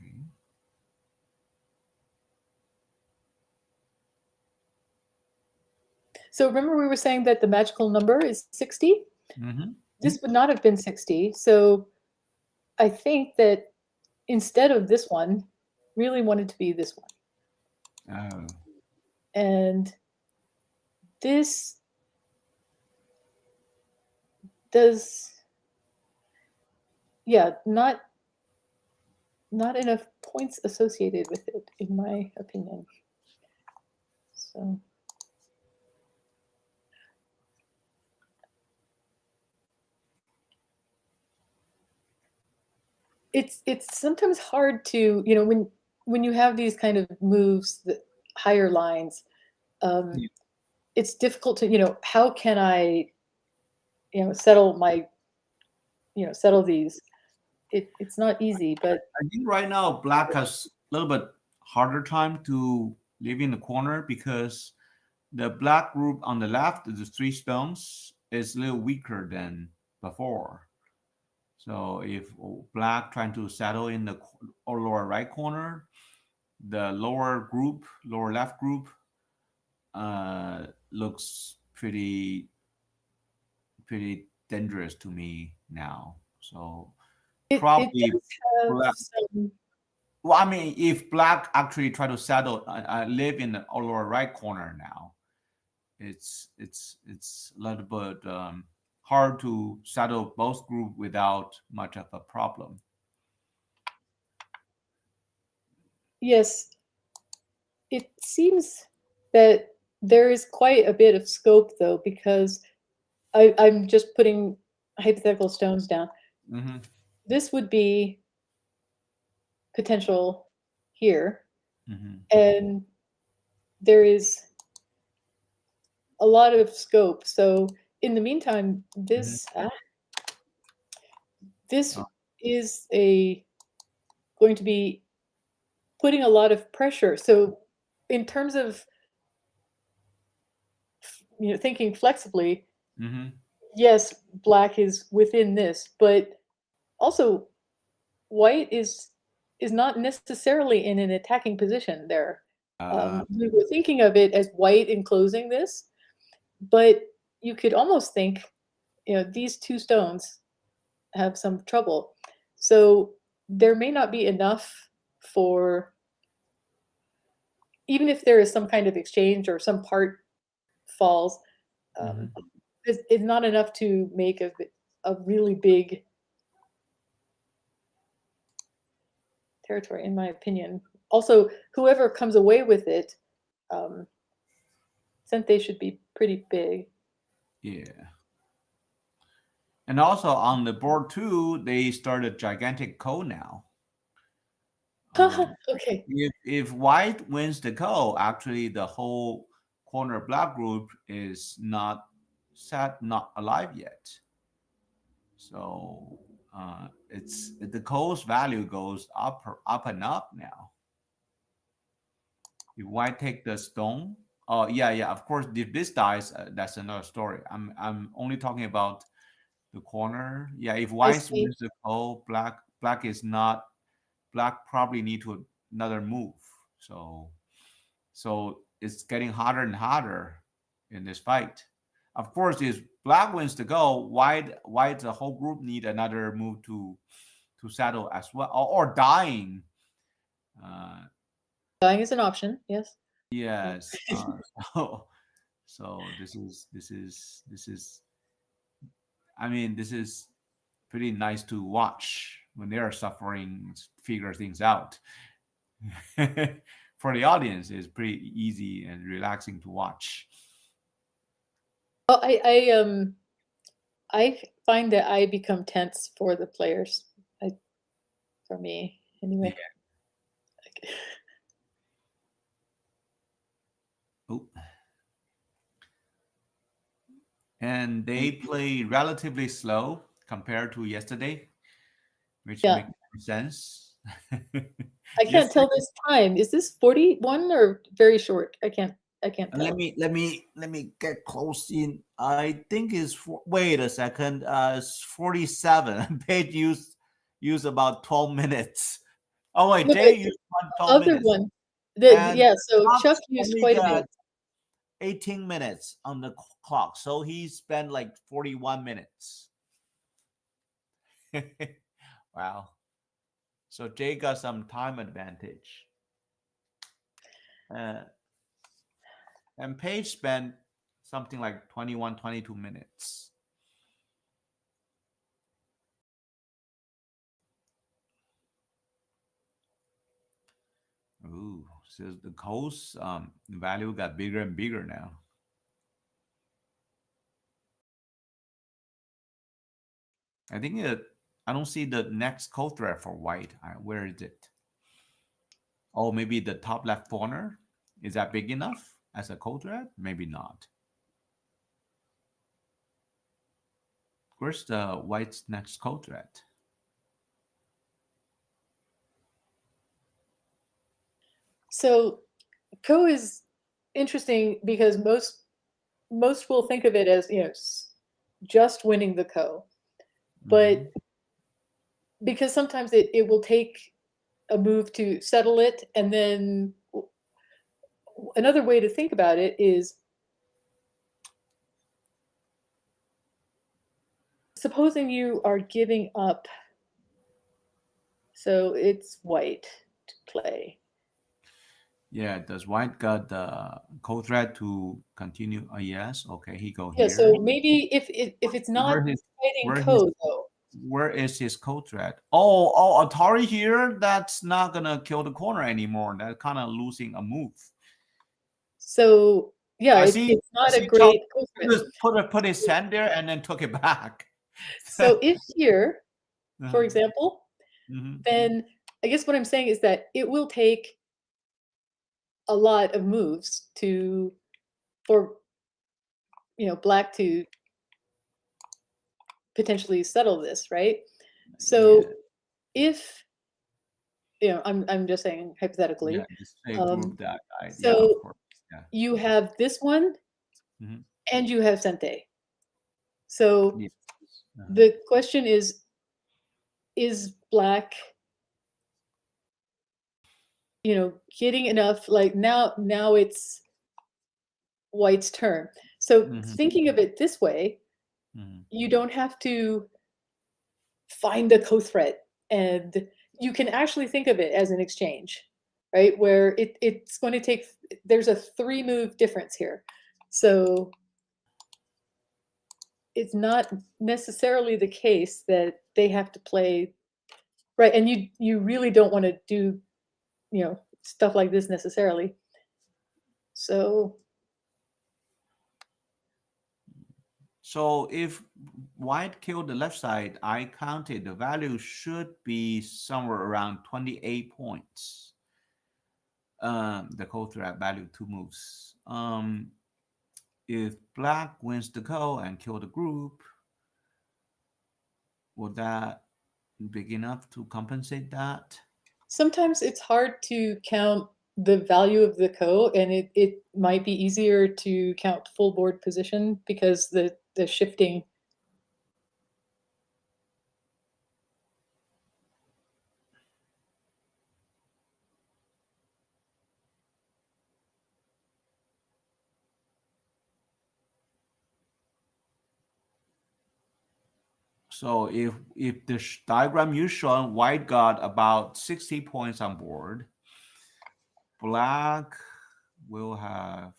[SPEAKER 1] Okay.
[SPEAKER 2] So remember we were saying that the magical number is 60?
[SPEAKER 1] Mm-hmm.
[SPEAKER 2] This would not have been 60. So I think that instead of this one, really wanted to be this one.
[SPEAKER 1] Oh.
[SPEAKER 2] And this does, yeah, not enough points associated with it, in my opinion. So it's sometimes hard to, you know, when you have these kind of moves, the higher lines, um,
[SPEAKER 1] Yeah.
[SPEAKER 2] it's difficult to, you know, how can I, you know, settle my, you know, settle these. It's not easy, but
[SPEAKER 1] I think right now black has a little bit harder time to live in the corner because the black group on the left, the three stones, is a little weaker than before. So if black trying to settle in the or lower right corner, the lower group, lower left group, looks pretty dangerous to me now. So
[SPEAKER 2] it
[SPEAKER 1] probably
[SPEAKER 2] does have
[SPEAKER 1] black.
[SPEAKER 2] some,
[SPEAKER 1] Well, I mean, if black actually try to settle, live in the lower right corner now, it's a little bit hard to settle both group without much of a problem.
[SPEAKER 2] yes, it seems that there is quite a bit of scope though, because I'm just putting hypothetical stones down.
[SPEAKER 1] Mm-hmm.
[SPEAKER 2] This would be potential here,
[SPEAKER 1] Mm-hmm.
[SPEAKER 2] and there is a lot of scope. So in the meantime,
[SPEAKER 1] Mm-hmm.
[SPEAKER 2] this
[SPEAKER 1] Oh,
[SPEAKER 2] is a going to be putting a lot of pressure. So in terms of, you know, thinking flexibly,
[SPEAKER 1] mm-hmm.
[SPEAKER 2] yes, black is within this, but also white is not necessarily in an attacking position there.
[SPEAKER 1] Uh,
[SPEAKER 2] We were thinking of it as white enclosing this, but you could almost think, you know, these two stones have some trouble. So there may not be enough for, even if there is some kind of exchange or some part falls,
[SPEAKER 1] mm-hmm.
[SPEAKER 2] um, it's not enough to make a really big territory, in my opinion. Also, whoever comes away with it, um, since they should be pretty big.
[SPEAKER 1] Yeah. And also on the board two, they started gigantic code now. Um,
[SPEAKER 2] Okay.
[SPEAKER 1] if white wins the code, actually the whole corner black group is not alive yet. So it's the code's value goes up and up now. If white take the stone, Oh yeah, yeah. Of course, if this dies, that's another story. I'm only talking about the corner. Yeah, if
[SPEAKER 2] I
[SPEAKER 1] white
[SPEAKER 2] see.
[SPEAKER 1] wins the call, black is not. Black probably need to another move. So it's getting harder and harder in this fight. Of course, if black wins the go, white the whole group need another move to settle as well, or dying. Uh,
[SPEAKER 2] Dying is an option, yes. Yeah.
[SPEAKER 1] yes. So this is. I mean, this is pretty nice to watch when they are suffering, figure things out. For the audience, it's pretty easy and relaxing to watch.
[SPEAKER 2] Oh, I find that I become tense for the players. I, for me,
[SPEAKER 1] Yeah.
[SPEAKER 2] anyway.
[SPEAKER 1] Oh. And they play relatively slow compared to yesterday, which
[SPEAKER 2] Yeah,
[SPEAKER 1] makes sense.
[SPEAKER 2] I can't
[SPEAKER 1] Yesterday,
[SPEAKER 2] tell this time. Is this 41 or very short? I can't
[SPEAKER 1] let
[SPEAKER 2] tell.
[SPEAKER 1] me let me let me get close in. I think it's wait a second. It's 47. Paige used about 12 minutes. Oh wait,
[SPEAKER 2] No, but
[SPEAKER 1] Jay used
[SPEAKER 2] the
[SPEAKER 1] 12
[SPEAKER 2] other
[SPEAKER 1] minutes,
[SPEAKER 2] one,
[SPEAKER 1] and
[SPEAKER 2] yeah, so Chuck
[SPEAKER 1] Fox
[SPEAKER 2] used
[SPEAKER 1] only
[SPEAKER 2] quite a
[SPEAKER 1] got
[SPEAKER 2] bit.
[SPEAKER 1] 18 minutes on the clock, so he spent like 41 minutes. Wow. So Jay got some time advantage. Uh, and Paige spent something like 21, 22 minutes. Ooh, so the coast value got bigger and bigger now. I think I don't see the next code thread for white. Where is it? Oh, maybe the top left corner. Is that big enough as a code thread? Maybe not. Where's the white's next code thread?
[SPEAKER 2] So co is interesting because most will think of it as, just winning the co.
[SPEAKER 1] Mm-hmm.
[SPEAKER 2] But because sometimes it will take a move to settle it, and then another way to think about it is, supposing you are giving up, so it's white to play.
[SPEAKER 1] Yeah, does white got the code thread to continue? Yes. Okay, he go
[SPEAKER 2] Yeah, so
[SPEAKER 1] here.
[SPEAKER 2] maybe if it's not
[SPEAKER 1] Where his
[SPEAKER 2] fighting
[SPEAKER 1] where his
[SPEAKER 2] co though,
[SPEAKER 1] where is his code thread? Oh, Atari here. That's not gonna kill the corner anymore. That's kind of losing a move.
[SPEAKER 2] so yeah,
[SPEAKER 1] I see.
[SPEAKER 2] it's
[SPEAKER 1] I
[SPEAKER 2] not a
[SPEAKER 1] see. Chao
[SPEAKER 2] great co-threat.
[SPEAKER 1] put his hand there and then took it back.
[SPEAKER 2] So if here, for
[SPEAKER 1] Uh-huh.
[SPEAKER 2] example,
[SPEAKER 1] Mhm.
[SPEAKER 2] then I guess what I'm saying is that it will take a lot of moves to for black to potentially settle this, right? So
[SPEAKER 1] Yeah,
[SPEAKER 2] if I'm just saying
[SPEAKER 1] yeah.
[SPEAKER 2] hypothetically.
[SPEAKER 1] Just say
[SPEAKER 2] Um,
[SPEAKER 1] group that guy. Yeah, of
[SPEAKER 2] so
[SPEAKER 1] course. Yeah.
[SPEAKER 2] you have this one
[SPEAKER 1] Mhm.
[SPEAKER 2] and you have Sente. So
[SPEAKER 1] Yes. Uh-huh.
[SPEAKER 2] the question is black, getting enough, like now it's white's turn. So
[SPEAKER 1] Mhm.
[SPEAKER 2] thinking of it this way,
[SPEAKER 1] Mhm.
[SPEAKER 2] you don't have to find a co-threat, and you can actually think of it as an exchange, right? Where it's going to take, there's a 3 move difference here. So it's not necessarily the case that they have to play right, and you really don't want to do stuff like this necessarily. So
[SPEAKER 1] So if white killed the left side, I counted the value should be somewhere around 28 points. The code threat value 2 moves. If black wins the go and kill the group, would that big enough to compensate that?
[SPEAKER 2] sometimes it's hard to count the value of the ko, and it might be easier to count full board position because the shifting.
[SPEAKER 1] So if the diagram you shown, white got about 60 points on board. Black will have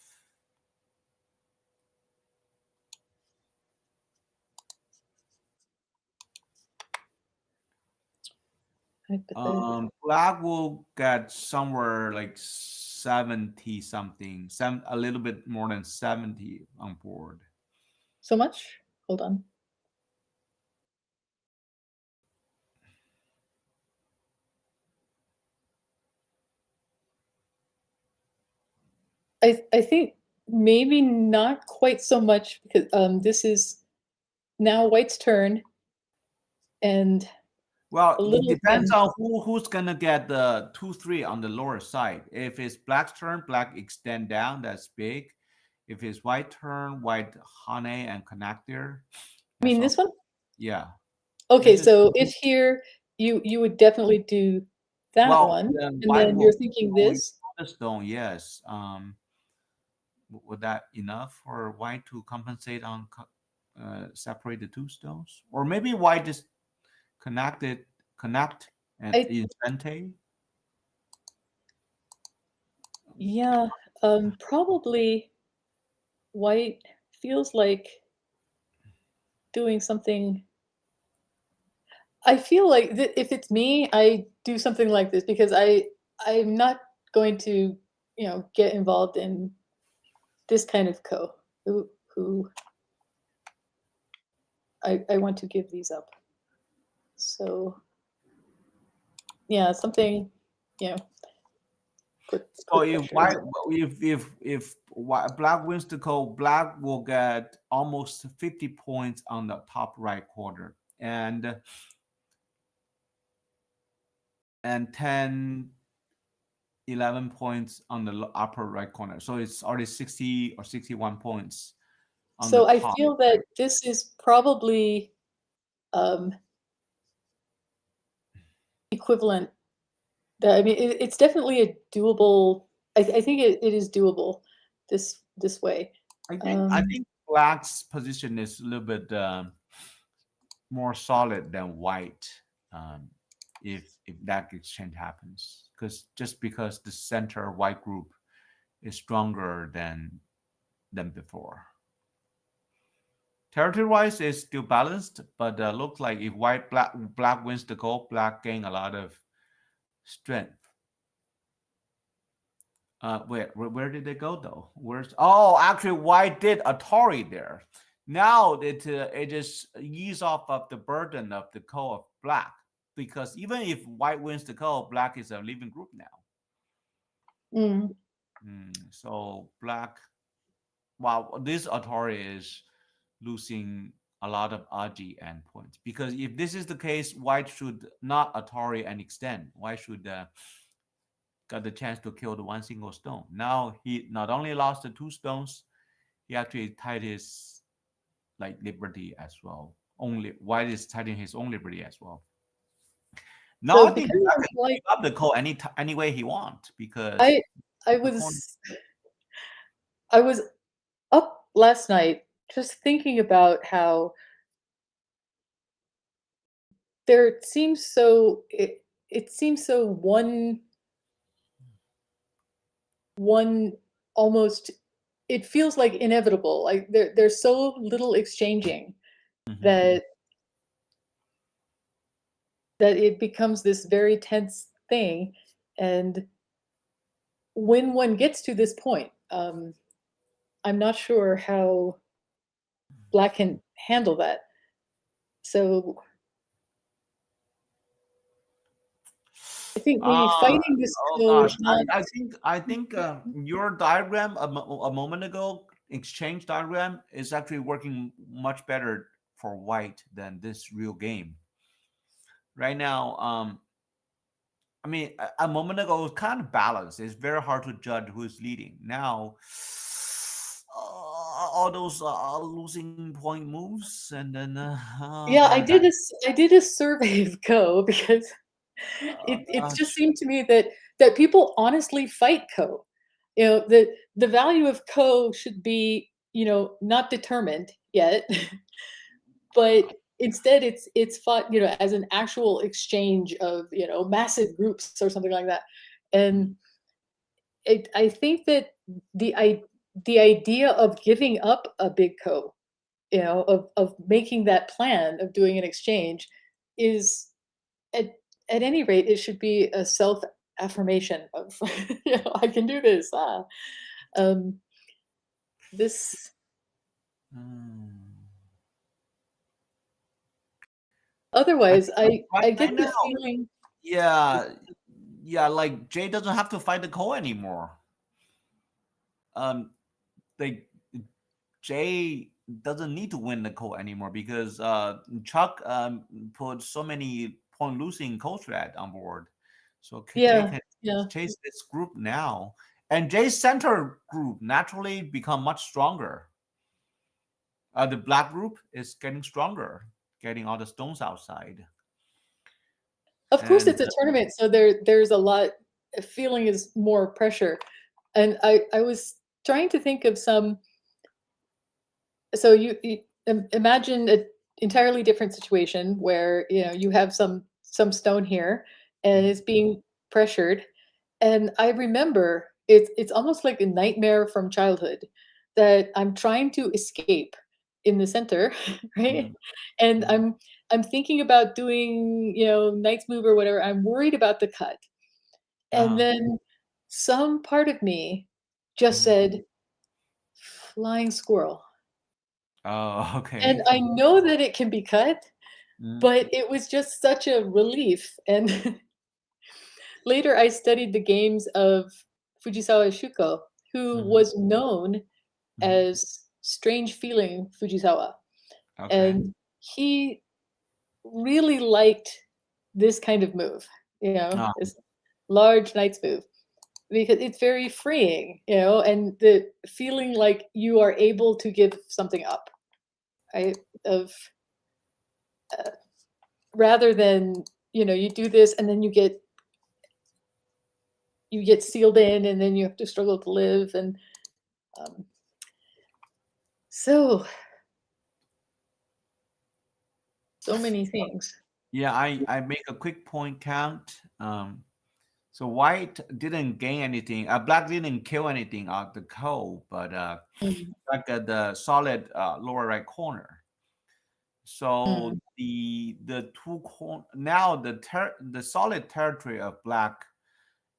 [SPEAKER 1] black will get somewhere like 70 something, a little bit more than 70 on board.
[SPEAKER 2] So much? Hold on. I think maybe not quite so much because this is now white's turn and
[SPEAKER 1] Well,
[SPEAKER 2] a
[SPEAKER 1] it
[SPEAKER 2] little
[SPEAKER 1] depends
[SPEAKER 2] thin.
[SPEAKER 1] on who's gonna get the 2-3 on the lower side. If it's black's turn, black extend down, that's big. If it's white turn, white honey and connector,
[SPEAKER 2] I
[SPEAKER 1] that's
[SPEAKER 2] mean
[SPEAKER 1] all.
[SPEAKER 2] this one?
[SPEAKER 1] Yeah.
[SPEAKER 2] Okay,
[SPEAKER 1] This is
[SPEAKER 2] so if here you would definitely do that
[SPEAKER 1] well,
[SPEAKER 2] one,
[SPEAKER 1] then
[SPEAKER 2] and
[SPEAKER 1] white
[SPEAKER 2] then
[SPEAKER 1] will
[SPEAKER 2] you're thinking
[SPEAKER 1] only
[SPEAKER 2] this.
[SPEAKER 1] the stone, yes. Would that enough for white to compensate on separate the two stones? Or maybe white just connect and
[SPEAKER 2] I
[SPEAKER 1] incentate?
[SPEAKER 2] Yeah, probably white feels like doing something. I feel like if it's me, I do something like this because I'm not going to, get involved in this kind of who I want to give these up. So yeah, something, you know,
[SPEAKER 1] So
[SPEAKER 2] put pressure.
[SPEAKER 1] black wins the code, black will get almost 50 points on the top right corner, and 10, 11 points on the upper right corner. So it's already 60 or 61 points on the
[SPEAKER 2] So I
[SPEAKER 1] top
[SPEAKER 2] feel
[SPEAKER 1] right.
[SPEAKER 2] that this is probably um, equivalent. I mean, it's definitely a doable. I think it is doable this way.
[SPEAKER 1] I
[SPEAKER 2] Um,
[SPEAKER 1] think black's position is a little bit more solid than white, um, if that exchange happens, because just because the center white group is stronger than before. Territory wise, it's still balanced, but looks like if black wins the goal, black gain a lot of strength. Where did they go though? Where's actually white did a Tory there. Now it just ease off of the burden of the call of black, because even if white wins the call, black is a living group now.
[SPEAKER 2] mm.
[SPEAKER 1] So black, wow, this Atari is losing a lot of Aji endpoints, because if this is the case, white should not Atari and extend. White should got the chance to kill the one single stone. Now he not only lost the two stones, he actually tied his like liberty as well. Only white is tidying his own liberty as well. Now
[SPEAKER 2] So
[SPEAKER 1] I think
[SPEAKER 2] because
[SPEAKER 1] black
[SPEAKER 2] I'm
[SPEAKER 1] can
[SPEAKER 2] like
[SPEAKER 1] give up the call any way he wants, because
[SPEAKER 2] I I
[SPEAKER 1] the pawn.
[SPEAKER 2] was I was up last night just thinking about how there seems so it seems so one almost it feels like inevitable. Like there's so little exchanging
[SPEAKER 1] Mhm.
[SPEAKER 2] that it becomes this very tense thing. And when one gets to this point, I'm not sure how black can handle that. So I think maybe
[SPEAKER 1] Uh,
[SPEAKER 2] fighting this
[SPEAKER 1] oh
[SPEAKER 2] co
[SPEAKER 1] gosh,
[SPEAKER 2] is not.
[SPEAKER 1] I think your diagram a moment ago, exchange diagram, is actually working much better for white than this real game right now. I mean, a moment ago it was kind of balanced. It's very hard to judge who's leading. Now, all those losing point moves, and then
[SPEAKER 2] Yeah,
[SPEAKER 1] then that.
[SPEAKER 2] I did a survey of Ko because
[SPEAKER 1] Oh
[SPEAKER 2] it just
[SPEAKER 1] gosh.
[SPEAKER 2] seemed to me that people honestly fight Ko. You know, the value of Ko should be, not determined yet, but instead it's fought, as an actual exchange of, massive groups or something like that.
[SPEAKER 1] Mm,
[SPEAKER 2] And I think that the I the idea of giving up a big Ko, of making that plan of doing an exchange is at any rate, it should be a self-affirmation of, "I can do this, ah." Um, this
[SPEAKER 1] mm. I
[SPEAKER 2] otherwise,
[SPEAKER 1] think
[SPEAKER 2] I get
[SPEAKER 1] right
[SPEAKER 2] the
[SPEAKER 1] now,
[SPEAKER 2] feeling.
[SPEAKER 1] yeah, yeah, like Jay doesn't have to fight the Cole anymore. Um, they Jay doesn't need to win the Cole anymore because Chuck put so many point losing Cole threat on board, so Jay
[SPEAKER 2] Yeah,
[SPEAKER 1] can
[SPEAKER 2] yeah.
[SPEAKER 1] chase this group now, and Jay's center group naturally become much stronger. The black group is getting stronger, getting all the stones outside,
[SPEAKER 2] Of course,
[SPEAKER 1] and
[SPEAKER 2] it's a tournament, so there's a lot feeling is more pressure, and I was trying to think of some. So you imagine an entirely different situation where, you have some stone here, and
[SPEAKER 1] mm,
[SPEAKER 2] it's being pressured. And I remember it's almost like a nightmare from childhood that I'm trying to escape in the center, right?
[SPEAKER 1] mm,
[SPEAKER 2] And
[SPEAKER 1] mm,
[SPEAKER 2] I'm thinking about doing, knight's move or whatever. I'm worried about the cut. And
[SPEAKER 1] uh,
[SPEAKER 2] then some part of me just
[SPEAKER 1] mm.
[SPEAKER 2] said, flying squirrel.
[SPEAKER 1] Oh,
[SPEAKER 2] And
[SPEAKER 1] okay.
[SPEAKER 2] I know that it can be cut,
[SPEAKER 1] Mm,
[SPEAKER 2] but it was just such a relief. And later I studied the games of Fujisawa Shuko, who
[SPEAKER 1] mhm,
[SPEAKER 2] was known
[SPEAKER 1] mhm.
[SPEAKER 2] as strange feeling Fujisawa.
[SPEAKER 1] Okay.
[SPEAKER 2] And he really liked this kind of move,
[SPEAKER 1] Uh,
[SPEAKER 2] this large knight's move, because it's very freeing, and the feeling like you are able to give something up, right? Of uh, rather than, you do this and then you get sealed in and then you have to struggle to live. And um, so so many things.
[SPEAKER 1] yeah, I make a quick point count. So white didn't gain anything. Black didn't kill anything out the coal, but
[SPEAKER 2] Mm,
[SPEAKER 1] like the solid lower right corner. So
[SPEAKER 2] mm,
[SPEAKER 1] the now the solid territory of black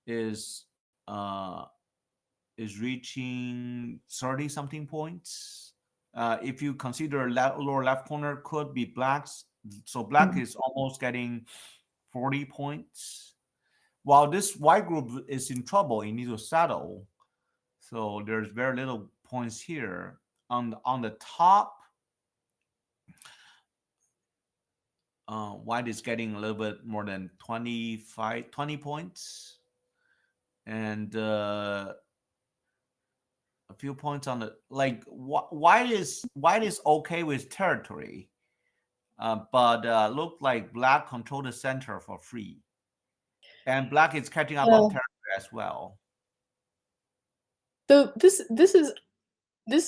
[SPEAKER 1] is uh is reaching 30 something points. If you consider lower left corner could be blacks, so black
[SPEAKER 2] mm.
[SPEAKER 1] is almost getting 40 points. While this white group is in trouble, it needs to settle. So there's very little points here. On the top, white is getting a little bit more than 25, 20 points. And a few points on the like white is okay with territory, but look like black control the center for free, and black is catching up on
[SPEAKER 2] Yeah.
[SPEAKER 1] territory as well.
[SPEAKER 2] So this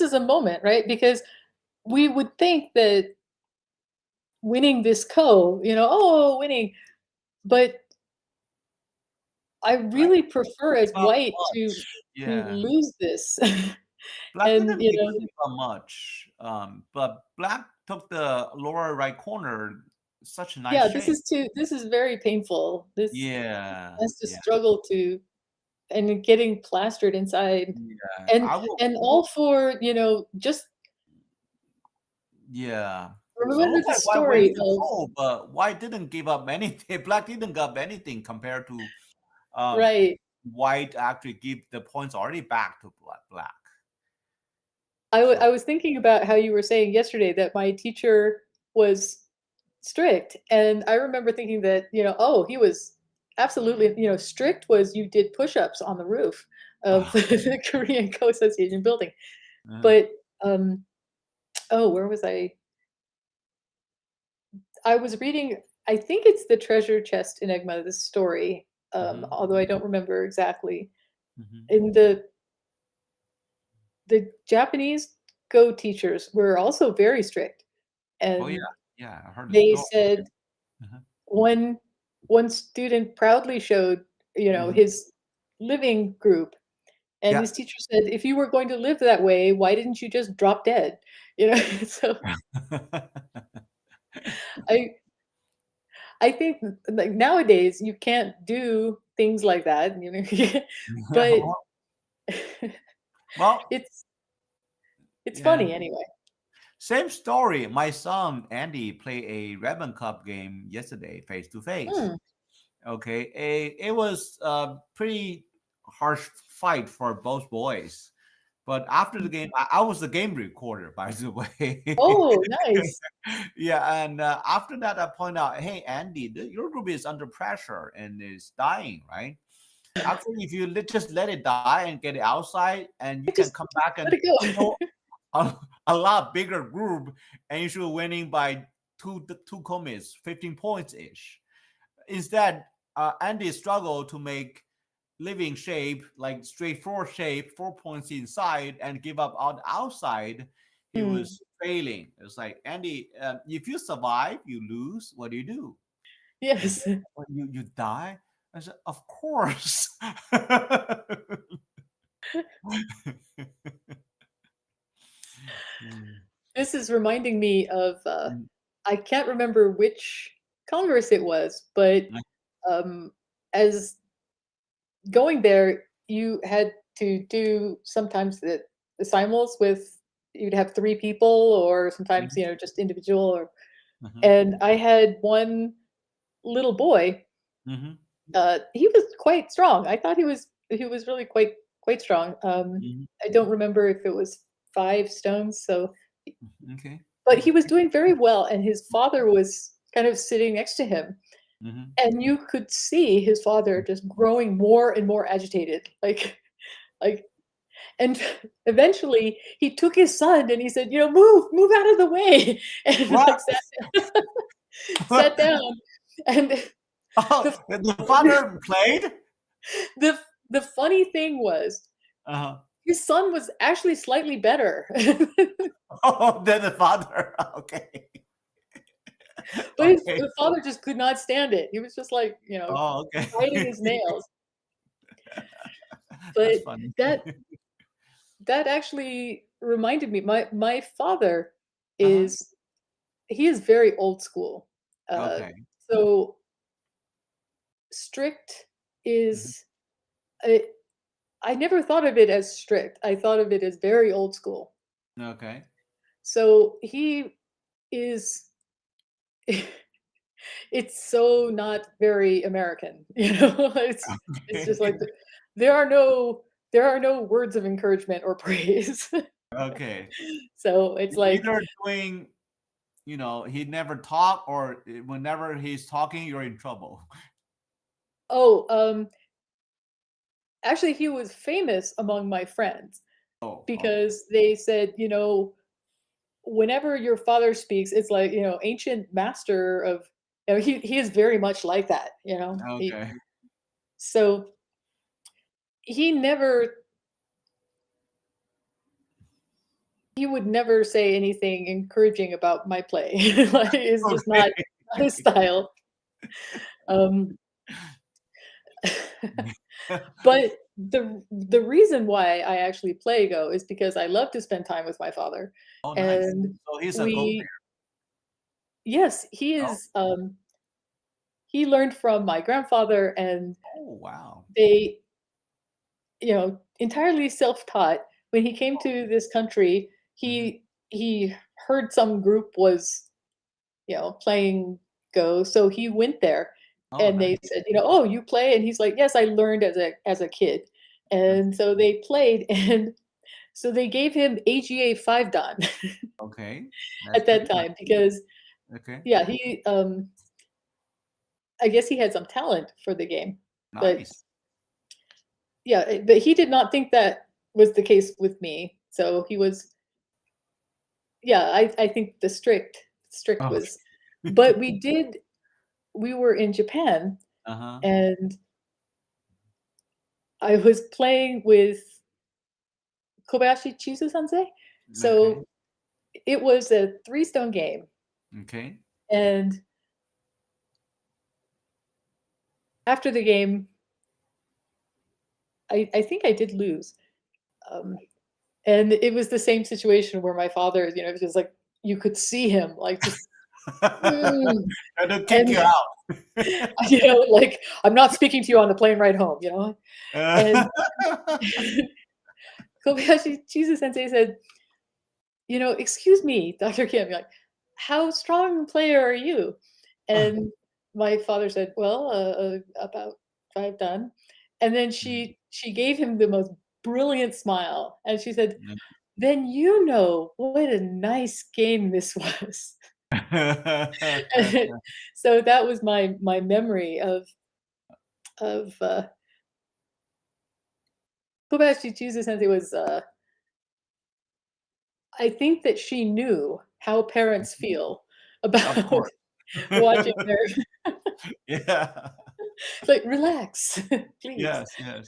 [SPEAKER 2] is a moment, right? Because we would think that winning this oh, winning, but I
[SPEAKER 1] Black
[SPEAKER 2] really prefer
[SPEAKER 1] didn't
[SPEAKER 2] as
[SPEAKER 1] give up
[SPEAKER 2] white
[SPEAKER 1] much.
[SPEAKER 2] to
[SPEAKER 1] Yeah,
[SPEAKER 2] lose this.
[SPEAKER 1] black
[SPEAKER 2] And,
[SPEAKER 1] didn't give up much, but black took the lower right corner such a nice
[SPEAKER 2] yeah,
[SPEAKER 1] shape.
[SPEAKER 2] this is very painful. This
[SPEAKER 1] Yeah,
[SPEAKER 2] has to
[SPEAKER 1] yeah,
[SPEAKER 2] struggle to and getting plastered inside.
[SPEAKER 1] yeah.
[SPEAKER 2] And
[SPEAKER 1] I will.
[SPEAKER 2] all for, just
[SPEAKER 1] Yeah. So it
[SPEAKER 2] remember
[SPEAKER 1] looks
[SPEAKER 2] the
[SPEAKER 1] like white wins
[SPEAKER 2] story
[SPEAKER 1] the
[SPEAKER 2] of
[SPEAKER 1] coal, but white didn't give up anything. Black didn't give up anything compared to um,
[SPEAKER 2] right.
[SPEAKER 1] white actually give the points already back to black.
[SPEAKER 2] I
[SPEAKER 1] So
[SPEAKER 2] was thinking about how you were saying yesterday that my teacher was strict, and I remember thinking that, "Oh, he was absolutely, strict was you did push-ups on the roof of
[SPEAKER 1] Oh,
[SPEAKER 2] the Korean Co-Association building.
[SPEAKER 1] uh-huh.
[SPEAKER 2] But, um, oh, where was I? I was reading, I think it's the Treasure Chest Enigma, this story,
[SPEAKER 1] Mhm,
[SPEAKER 2] although I don't remember exactly.
[SPEAKER 1] mhm.
[SPEAKER 2] In the Japanese Go teachers were also very strict,
[SPEAKER 1] Oh, yeah,
[SPEAKER 2] and
[SPEAKER 1] yeah, I heard the
[SPEAKER 2] they
[SPEAKER 1] story.
[SPEAKER 2] said
[SPEAKER 1] Uh-huh.
[SPEAKER 2] one one student proudly showed,
[SPEAKER 1] Mhm.
[SPEAKER 2] his living group, and
[SPEAKER 1] Yeah.
[SPEAKER 2] his teacher said, "If you were going to live that way, why didn't you just drop dead?" You know? So I I think, like, nowadays, you can't do things like that, but
[SPEAKER 1] Well,
[SPEAKER 2] it's it's
[SPEAKER 1] yeah.
[SPEAKER 2] funny anyway.
[SPEAKER 1] Same story. My son Andy played a Ribbon Cup game yesterday, face to face.
[SPEAKER 2] Mm,
[SPEAKER 1] Okay, it was a pretty harsh fight for both boys. But after the
[SPEAKER 2] mm.
[SPEAKER 1] game, I was the game recorder, by the way.
[SPEAKER 2] Oh, nice.
[SPEAKER 1] Yeah, and after that, I point out, hey, Andy, your group is under pressure and is dying, right? Actually, if you just let it die and get it outside, and you can come
[SPEAKER 2] Just
[SPEAKER 1] back
[SPEAKER 2] let
[SPEAKER 1] and
[SPEAKER 2] it go.
[SPEAKER 1] show a, a lot bigger group, and you should winning by two commits, 15 points ish. Instead, Andy struggled to make living shape, like straightforward shape, 4 points inside, and give up on the outside. He
[SPEAKER 2] Mm,
[SPEAKER 1] was failing. It was like, Andy, if you survive, you lose. What do you do? He said,
[SPEAKER 2] yes.
[SPEAKER 1] well, you die. I said, of course. Mm,
[SPEAKER 2] This is reminding me of,
[SPEAKER 1] mm,
[SPEAKER 2] I can't remember which Congress it was, but, um, as going there, you had to do sometimes the simul's with, you'd have 3 people, or sometimes,
[SPEAKER 1] mhm,
[SPEAKER 2] just individual,
[SPEAKER 1] mhm,
[SPEAKER 2] and I had one little boy.
[SPEAKER 1] mhm,
[SPEAKER 2] He was quite strong. I thought he was really quite strong.
[SPEAKER 1] mhm.
[SPEAKER 2] I don't remember if it was 5 stones, so,
[SPEAKER 1] Okay.
[SPEAKER 2] but he was
[SPEAKER 1] Okay.
[SPEAKER 2] doing very well, and his father was kind of sitting next to him,
[SPEAKER 1] Mhm.
[SPEAKER 2] and you could see his father just growing more and more agitated, like, and eventually he took his son and he said, "Move out of the way," and,
[SPEAKER 1] What?
[SPEAKER 2] like, sat down, and the
[SPEAKER 1] Oh, the father played?
[SPEAKER 2] the the funny thing was,
[SPEAKER 1] Uh-huh.
[SPEAKER 2] his son was actually slightly better,
[SPEAKER 1] Oh, then the father. Okay.
[SPEAKER 2] but his
[SPEAKER 1] Okay.
[SPEAKER 2] the father just could not stand it. He was just, like,
[SPEAKER 1] Oh, okay.
[SPEAKER 2] biting his nails. But
[SPEAKER 1] That's funny.
[SPEAKER 2] that that actually reminded me, my father
[SPEAKER 1] Uh-huh.
[SPEAKER 2] is he is very old school. Uh,
[SPEAKER 1] Okay.
[SPEAKER 2] so strict
[SPEAKER 1] Mhm.
[SPEAKER 2] is, I I never thought of it as strict. I thought of it as very old school.
[SPEAKER 1] Okay.
[SPEAKER 2] So he is it's so not very American, It's just
[SPEAKER 1] Okay.
[SPEAKER 2] like there are no words of encouragement or praise.
[SPEAKER 1] Okay.
[SPEAKER 2] So it's like,
[SPEAKER 1] Either doing, he never talk or whenever he's talking, you're in trouble.
[SPEAKER 2] oh, actually, he was famous among my friends
[SPEAKER 1] Oh, oh.
[SPEAKER 2] because they said, whenever your father speaks, it's like, ancient master of, he is very much like that,
[SPEAKER 1] Okay.
[SPEAKER 2] so he never he would never say anything encouraging about my play. Like, it's just not his style. Um, but the reason why I actually play Go is because I love to spend time with my father,
[SPEAKER 1] Oh, nice.
[SPEAKER 2] and
[SPEAKER 1] So he's a go
[SPEAKER 2] we
[SPEAKER 1] player.
[SPEAKER 2] yes, he
[SPEAKER 1] Oh,
[SPEAKER 2] is, he learned from my grandfather, and
[SPEAKER 1] oh, wow.
[SPEAKER 2] they, entirely self-taught. When he came
[SPEAKER 1] Oh,
[SPEAKER 2] to this country,
[SPEAKER 1] mhm.
[SPEAKER 2] he heard some group was, playing Go, so he went there,
[SPEAKER 1] Oh,
[SPEAKER 2] and
[SPEAKER 1] nice.
[SPEAKER 2] they said, "Oh, you play?" And he's like, "Yes, I learned as a kid." And so they played, and so they gave him AGA 5 dan
[SPEAKER 1] Okay. That's
[SPEAKER 2] at that
[SPEAKER 1] pretty good.
[SPEAKER 2] time because,
[SPEAKER 1] Okay.
[SPEAKER 2] yeah, I guess he had some talent for the game, but
[SPEAKER 1] Nice.
[SPEAKER 2] yeah, but he did not think that was the case with me. So he was, yeah, I think the strict
[SPEAKER 1] Oh.
[SPEAKER 2] was, but we were in Japan
[SPEAKER 1] Uh-huh.
[SPEAKER 2] and I was playing with Kobayashi Chizu Sensei.
[SPEAKER 1] Okay.
[SPEAKER 2] So it was a three stone game.
[SPEAKER 1] Okay.
[SPEAKER 2] And after the game, I think I did lose. Um, and it was the same situation where my father, just like you could see him like just mm,
[SPEAKER 1] Try to kick
[SPEAKER 2] and
[SPEAKER 1] you out.
[SPEAKER 2] like I'm not speaking to you on the plane ride home, And Kobayashi Chizu Sensei said, excuse me, Dr. Kim, like, how strong a player are you? And my father said, well, about five done. And then she gave him the most brilliant smile, and she said, then you know what a nice game this was. So that was my memory of Kobayashi Chizu Sensei was. I think that she knew how parents feel
[SPEAKER 1] Of
[SPEAKER 2] about
[SPEAKER 1] course.
[SPEAKER 2] watching their
[SPEAKER 1] Yeah.
[SPEAKER 2] like, "Relax, please."
[SPEAKER 1] Yes, yes.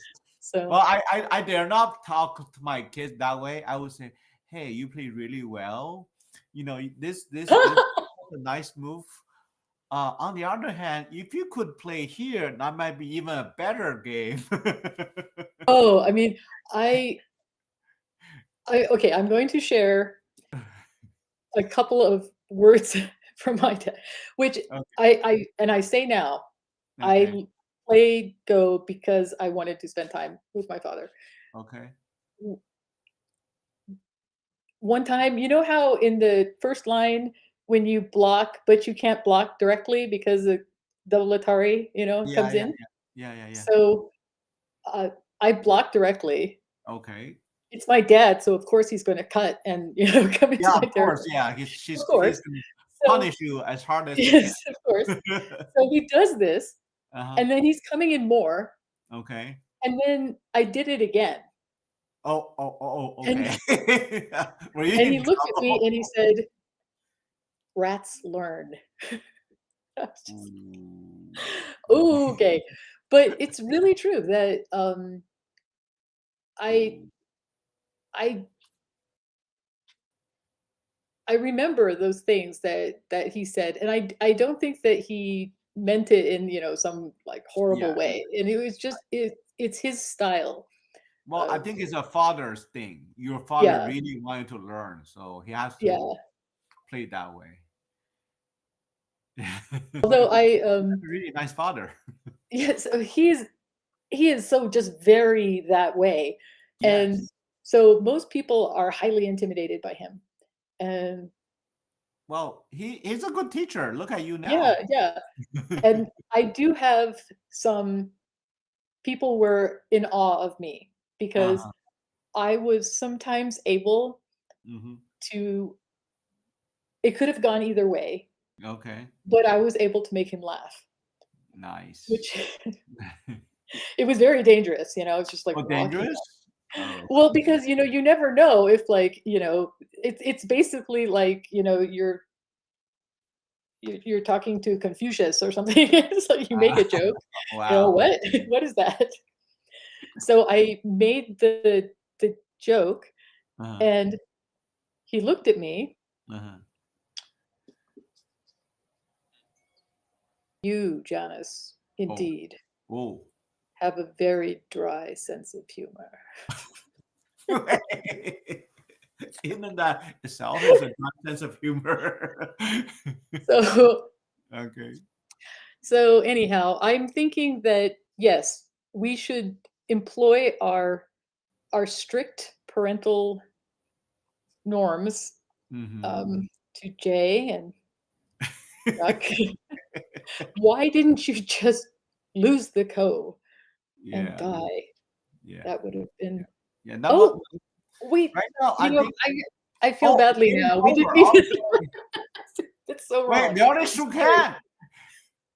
[SPEAKER 1] Well,
[SPEAKER 2] So
[SPEAKER 1] I dare not talk to my kids that way. I would say, "Hey, you play really well. This is a nice move. On the other hand, if you could play here, that might be even a better game."
[SPEAKER 2] Oh, I mean, I okay, I'm going to share a couple of words from my dad, which
[SPEAKER 1] Okay.
[SPEAKER 2] I say now,
[SPEAKER 1] Okay.
[SPEAKER 2] I played Go because I wanted to spend time with my father.
[SPEAKER 1] Okay.
[SPEAKER 2] One time, you know how in the first line when you block, but you can't block directly because the double Atari,
[SPEAKER 1] Yeah,
[SPEAKER 2] comes
[SPEAKER 1] yeah,
[SPEAKER 2] in?
[SPEAKER 1] yeah. Yeah, yeah, yeah.
[SPEAKER 2] So, I block directly.
[SPEAKER 1] Okay.
[SPEAKER 2] It's my dad, so of course he's gonna cut and, come into
[SPEAKER 1] Yeah,
[SPEAKER 2] my
[SPEAKER 1] of course.
[SPEAKER 2] territory.
[SPEAKER 1] Yeah,
[SPEAKER 2] Of
[SPEAKER 1] he's
[SPEAKER 2] course.
[SPEAKER 1] gonna
[SPEAKER 2] So
[SPEAKER 1] punish you as hard as he can.
[SPEAKER 2] yes, of course. So he does this,
[SPEAKER 1] Uh-huh.
[SPEAKER 2] and then he's coming in more,
[SPEAKER 1] Okay.
[SPEAKER 2] and then I did it again,
[SPEAKER 1] Okay.
[SPEAKER 2] and
[SPEAKER 1] Were you
[SPEAKER 2] and he
[SPEAKER 1] in
[SPEAKER 2] looked at me
[SPEAKER 1] trouble?
[SPEAKER 2] and he said, "Rats learn." I was just
[SPEAKER 1] Ooh.
[SPEAKER 2] "Ooh, okay." But it's really true that, I
[SPEAKER 1] Ooh.
[SPEAKER 2] I I remember those things that he said, and I don't think that he meant it in, some, like, horrible
[SPEAKER 1] Yeah.
[SPEAKER 2] way, and it was just it's his style
[SPEAKER 1] Well, I
[SPEAKER 2] of
[SPEAKER 1] think it's a father's thing. Your father
[SPEAKER 2] yeah,
[SPEAKER 1] really wanted to learn, so he has to
[SPEAKER 2] yeah.
[SPEAKER 1] play it that way.
[SPEAKER 2] Although I,
[SPEAKER 1] That's a really nice father.
[SPEAKER 2] yeah, so he is so just very that way, and
[SPEAKER 1] Yes.
[SPEAKER 2] so most people are highly intimidated by him, and
[SPEAKER 1] Well, he's a good teacher. Look at you
[SPEAKER 2] yeah,
[SPEAKER 1] now.
[SPEAKER 2] yeah, and I do have some people were in awe of me because
[SPEAKER 1] Uh-huh.
[SPEAKER 2] I was sometimes able
[SPEAKER 1] Hmm.
[SPEAKER 2] to it could have gone either way,
[SPEAKER 1] Okay.
[SPEAKER 2] but I was able to make him laugh,
[SPEAKER 1] Nice.
[SPEAKER 2] which it was very dangerous, it's just like
[SPEAKER 1] Oh,
[SPEAKER 2] walking
[SPEAKER 1] dangerous? Oh.
[SPEAKER 2] well, because, you never know if, like, it's basically like, you're talking to Confucius or something. So you make
[SPEAKER 1] Ah,
[SPEAKER 2] a joke,
[SPEAKER 1] wow.
[SPEAKER 2] "What? What is that?" So I made the joke,
[SPEAKER 1] Uh-huh.
[SPEAKER 2] and he looked at me,
[SPEAKER 1] Uh-huh.
[SPEAKER 2] "You, Janice,
[SPEAKER 1] Oh.
[SPEAKER 2] indeed,
[SPEAKER 1] Oh.
[SPEAKER 2] have a very dry sense of humor."
[SPEAKER 1] Even that itself is a good sense of humor.
[SPEAKER 2] So
[SPEAKER 1] Okay.
[SPEAKER 2] so anyhow, I'm thinking that, yes, we should employ our strict parental norms,
[SPEAKER 1] Hmm.
[SPEAKER 2] um, to Jay and Chuck. Why didn't you just lose the and
[SPEAKER 1] Yeah.
[SPEAKER 2] die?
[SPEAKER 1] Yeah.
[SPEAKER 2] That would have
[SPEAKER 1] Yeah.
[SPEAKER 2] been
[SPEAKER 1] Yeah. Now,
[SPEAKER 2] oh, wait,
[SPEAKER 1] right now, I think.
[SPEAKER 2] I feel
[SPEAKER 1] Oh,
[SPEAKER 2] badly
[SPEAKER 1] game's
[SPEAKER 2] now. We
[SPEAKER 1] over.
[SPEAKER 2] didn't even
[SPEAKER 1] Oh, sorry.
[SPEAKER 2] it's so
[SPEAKER 1] Wait,
[SPEAKER 2] wrong.
[SPEAKER 1] we already
[SPEAKER 2] I'm
[SPEAKER 1] shook
[SPEAKER 2] sorry.
[SPEAKER 1] hands.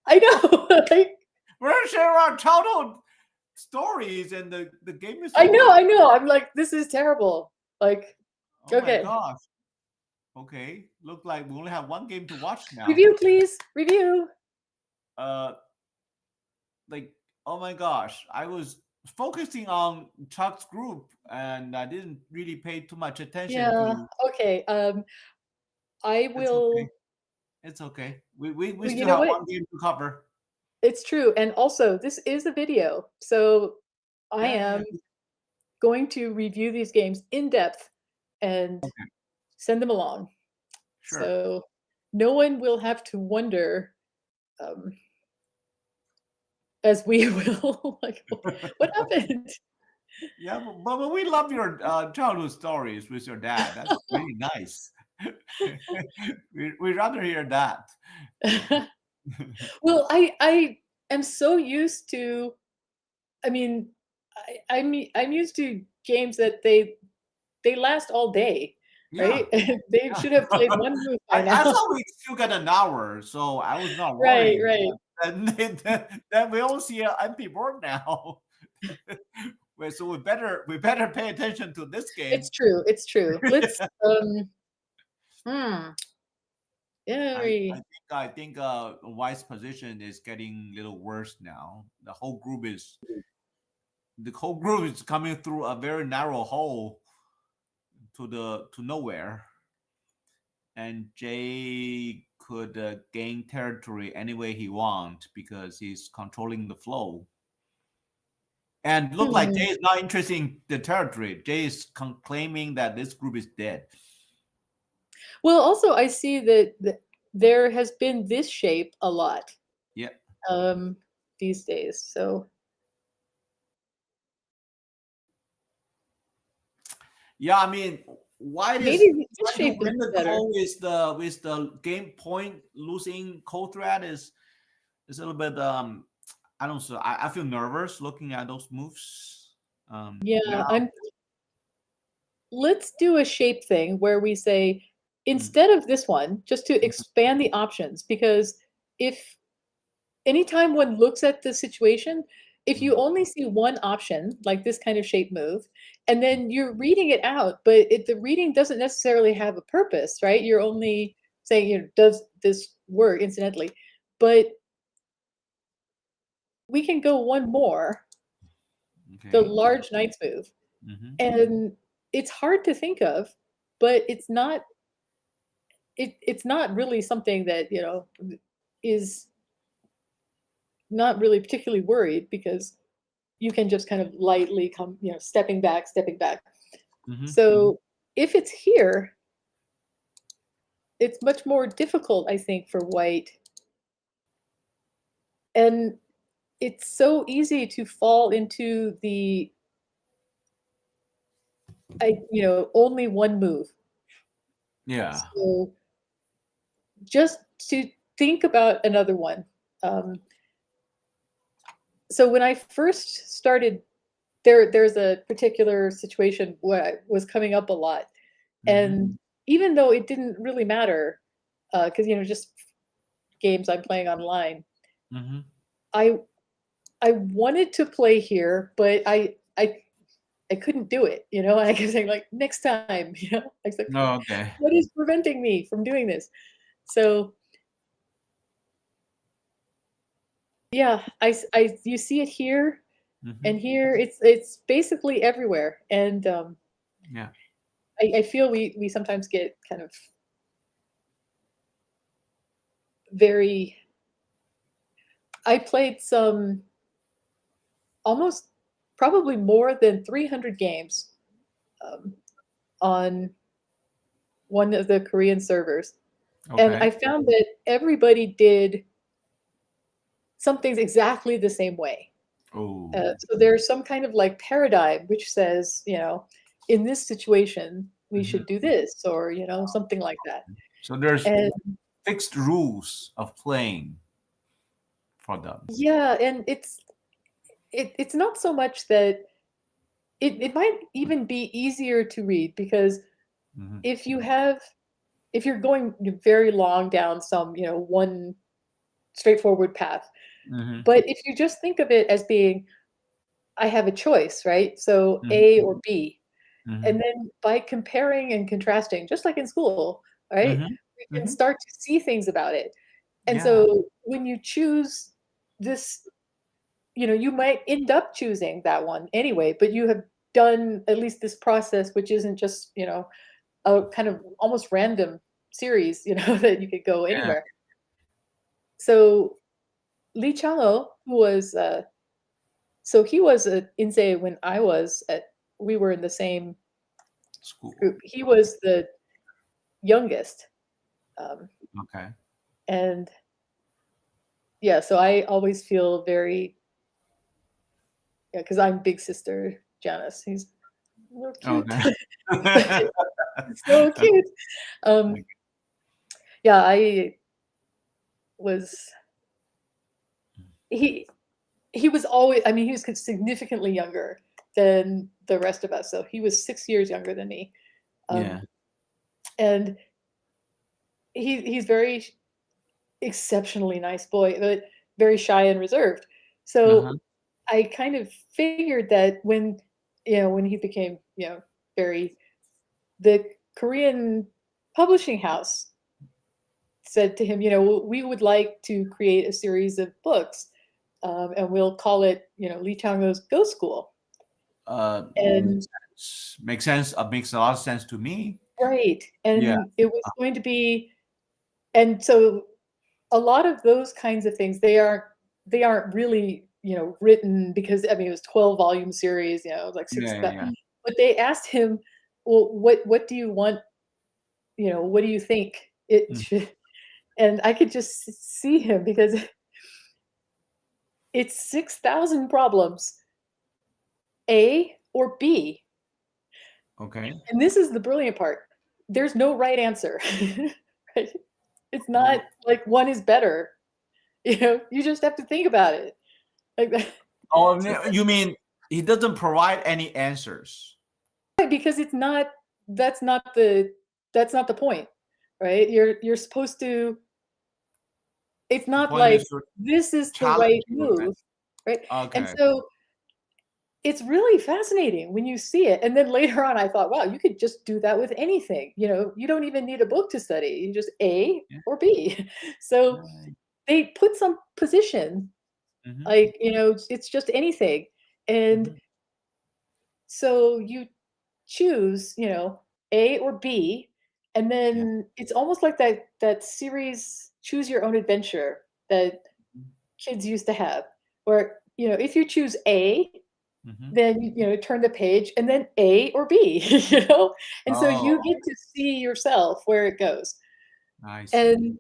[SPEAKER 2] I know. Like,
[SPEAKER 1] We're sharing our childhood stories, and the game is
[SPEAKER 2] I know,
[SPEAKER 1] over.
[SPEAKER 2] I know. I'm like, this is terrible. Like,
[SPEAKER 1] Oh my
[SPEAKER 2] okay.
[SPEAKER 1] gosh. Okay, look like we only have one game to watch now.
[SPEAKER 2] Review, please. Review.
[SPEAKER 1] Uh, like, oh my gosh, I was focusing on Chuck's group, and I didn't really pay too much attention
[SPEAKER 2] Yeah.
[SPEAKER 1] to.
[SPEAKER 2] Okay. I
[SPEAKER 1] It's okay.
[SPEAKER 2] will.
[SPEAKER 1] It's okay. We
[SPEAKER 2] Well, you
[SPEAKER 1] still
[SPEAKER 2] know
[SPEAKER 1] have
[SPEAKER 2] what?
[SPEAKER 1] one game to cover.
[SPEAKER 2] It's true. And also, this is a video. So I
[SPEAKER 1] Yeah, yeah,
[SPEAKER 2] am
[SPEAKER 1] yeah.
[SPEAKER 2] going to review these games in depth and
[SPEAKER 1] Okay,
[SPEAKER 2] send them along.
[SPEAKER 1] sure.
[SPEAKER 2] So no one will have to wonder, um, as we will, like, what happened?
[SPEAKER 1] Yeah, but we love your childhood stories with your dad. That's really nice. We rather hear that.
[SPEAKER 2] Well, I am so used to. I mean, I'm used to games that they last all day,
[SPEAKER 1] Yeah,
[SPEAKER 2] right? They
[SPEAKER 1] yeah.
[SPEAKER 2] should have played one move by
[SPEAKER 1] I
[SPEAKER 2] now.
[SPEAKER 1] thought we still got an hour, so I was not
[SPEAKER 2] Right,
[SPEAKER 1] worried.
[SPEAKER 2] right.
[SPEAKER 1] Then we all see an empty board now. So we better pay attention to this game.
[SPEAKER 2] It's true. It's true. Let's. Hmm. Yeah.
[SPEAKER 1] I think White's position is getting a little worse now. The whole group is coming through a very narrow hole to nowhere, and Jay could gain territory any way he wants because he's controlling the flow. And look like
[SPEAKER 2] Hmm.
[SPEAKER 1] Jay is not interested in the territory. Jay is claiming that this group is dead.
[SPEAKER 2] Well, also I see that there has been this shape a lot
[SPEAKER 1] Yeah,
[SPEAKER 2] um, these days. So
[SPEAKER 1] yeah. I mean, White is
[SPEAKER 2] maybe this
[SPEAKER 1] trying to
[SPEAKER 2] shape is
[SPEAKER 1] win the
[SPEAKER 2] better.
[SPEAKER 1] goal with the game point losing cold threat is a little bit I don't know. I feel nervous looking at those moves. Now,
[SPEAKER 2] Yeah, I'm. Let's do a shape thing where we say
[SPEAKER 1] mm,
[SPEAKER 2] instead of this one, just to
[SPEAKER 1] mhm,
[SPEAKER 2] expand the options, because if anytime one looks at the situation, if you
[SPEAKER 1] mm,
[SPEAKER 2] only see one option, like this kind of shape move, and then you're reading it out, but the reading doesn't necessarily have a purpose, right? You're only saying, does this work incidentally? But we can go one more, the
[SPEAKER 1] okay.
[SPEAKER 2] large knight's move.
[SPEAKER 1] Hmm.
[SPEAKER 2] And it's hard to think of, but it's not really something that, is not really particularly worried because you can just kind of lightly come, stepping back, stepping back.
[SPEAKER 1] Hmm.
[SPEAKER 2] So if it's here, it's much more difficult, I think, for white. And it's so easy to fall into the only one move.
[SPEAKER 1] Yeah.
[SPEAKER 2] So just to think about another one. Um, so when I first started, there's a particular situation where was coming up a lot,
[SPEAKER 1] Hmm.
[SPEAKER 2] and even though it didn't really matter, because just games I'm playing online,
[SPEAKER 1] Hmm.
[SPEAKER 2] I I wanted to play here, but I couldn't do it. And I kept saying like next time. I was like,
[SPEAKER 1] Oh, okay.
[SPEAKER 2] what is preventing me from doing this? So yeah, you see it here
[SPEAKER 1] Hmm.
[SPEAKER 2] and here. It's basically everywhere, and
[SPEAKER 1] Yeah.
[SPEAKER 2] I feel we sometimes get kind of very. I played some almost probably more than 300 games um, on one of the Korean servers, and
[SPEAKER 1] Okay.
[SPEAKER 2] I found that everybody did some things exactly the same way.
[SPEAKER 1] Oh.
[SPEAKER 2] So there's some kind of like paradigm which says, in this situation we
[SPEAKER 1] Hmm.
[SPEAKER 2] should do this, or something like that.
[SPEAKER 1] So there's
[SPEAKER 2] And
[SPEAKER 1] fixed rules of playing for them.
[SPEAKER 2] yeah, and it's not so much that it might even be easier to read because
[SPEAKER 1] Hmm.
[SPEAKER 2] if you have if you're going very long down some one straightforward path.
[SPEAKER 1] Mm-hmm.
[SPEAKER 2] But if you just think of it as being, I have a choice, right? So
[SPEAKER 1] Mm-hmm.
[SPEAKER 2] A or B.
[SPEAKER 1] Mm-hmm.
[SPEAKER 2] And then by comparing and contrasting, just like in school, right?
[SPEAKER 1] Mm-hmm.
[SPEAKER 2] We can
[SPEAKER 1] Mm-hmm.
[SPEAKER 2] start to see things about it. And
[SPEAKER 1] Yeah.
[SPEAKER 2] so when you choose this, you might end up choosing that one anyway, but you have done at least this process, which isn't just, a kind of almost random series, that you could go
[SPEAKER 1] Yeah.
[SPEAKER 2] anywhere. So Lee Chang-ho, who was so he was a Insei when we were in the same
[SPEAKER 1] School.
[SPEAKER 2] group. He was the youngest. Um,
[SPEAKER 1] Okay.
[SPEAKER 2] and yeah, so I always feel very, yeah, because I'm big sister Janice. He's a little cute.
[SPEAKER 1] Okay.
[SPEAKER 2] He's so cute. Um, yeah, I was he he was always, I mean, he was significantly younger than the rest of us. So he was 6 years younger than me. Um,
[SPEAKER 1] Yeah.
[SPEAKER 2] and he's very exceptionally nice boy, but very shy and reserved.
[SPEAKER 1] Uh-huh.
[SPEAKER 2] So I kind of figured that when he became, very, the Korean publishing house said to him, we would like to create a series of books, and we'll call it, Lee Chang-ho's Go School.
[SPEAKER 1] Makes
[SPEAKER 2] And
[SPEAKER 1] sense. Makes sense. Makes a lot of sense to me.
[SPEAKER 2] right,
[SPEAKER 1] Yeah.
[SPEAKER 2] and it was going to be, and so a lot of those kinds of things, they aren't really, written, because I mean it was 12 volume series, like
[SPEAKER 1] Yeah.
[SPEAKER 2] 6
[SPEAKER 1] Yeah. Yeah.
[SPEAKER 2] but they asked him, well, what do you want, what do you think it
[SPEAKER 1] Mm.
[SPEAKER 2] should, and I could just see him, because it's 6,000 problems, A or B.
[SPEAKER 1] Okay.
[SPEAKER 2] And this is the brilliant part. There's no right answer. Right? It's not
[SPEAKER 1] Well,
[SPEAKER 2] like one is better. You just have to think about it. Like that.
[SPEAKER 1] oh,
[SPEAKER 2] So
[SPEAKER 1] you mean he doesn't provide any answers?
[SPEAKER 2] because that's not the point, right? You're supposed to, it's
[SPEAKER 1] The
[SPEAKER 2] not
[SPEAKER 1] point
[SPEAKER 2] like
[SPEAKER 1] is to
[SPEAKER 2] this is the
[SPEAKER 1] challenge
[SPEAKER 2] right
[SPEAKER 1] you, right?
[SPEAKER 2] move, right? And
[SPEAKER 1] Okay.
[SPEAKER 2] so it's really fascinating when you see it. And then later on, I thought, wow, you could just do that with anything. You don't even need a book to study. You just A
[SPEAKER 1] Yeah.
[SPEAKER 2] or B. So
[SPEAKER 1] Right.
[SPEAKER 2] they put some position,
[SPEAKER 1] Mm-hmm.
[SPEAKER 2] like, it's just anything. And
[SPEAKER 1] Mm-hmm.
[SPEAKER 2] so you choose, A or B, and
[SPEAKER 1] Yeah.
[SPEAKER 2] then it's almost like that series Choose Your Own Adventure that kids used to have, where, if you choose A,
[SPEAKER 1] Mm-hmm.
[SPEAKER 2] then turn the page and then A or B, and so
[SPEAKER 1] Oh,
[SPEAKER 2] you get to see yourself where it goes.
[SPEAKER 1] I see.
[SPEAKER 2] And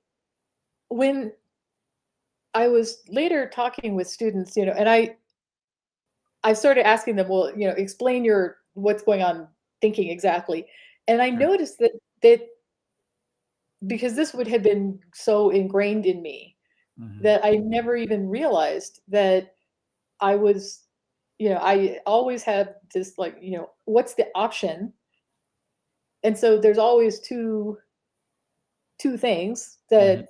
[SPEAKER 2] when I was later talking with students, and I started asking them, well, explain your what's going on thinking exactly. And I
[SPEAKER 1] Sure.
[SPEAKER 2] noticed that because this would have been so ingrained in me
[SPEAKER 1] Mm-hmm.
[SPEAKER 2] that I never even realized that I was, I always had this, like, what's the option? And so there's always two things
[SPEAKER 1] Mm-hmm.
[SPEAKER 2] that,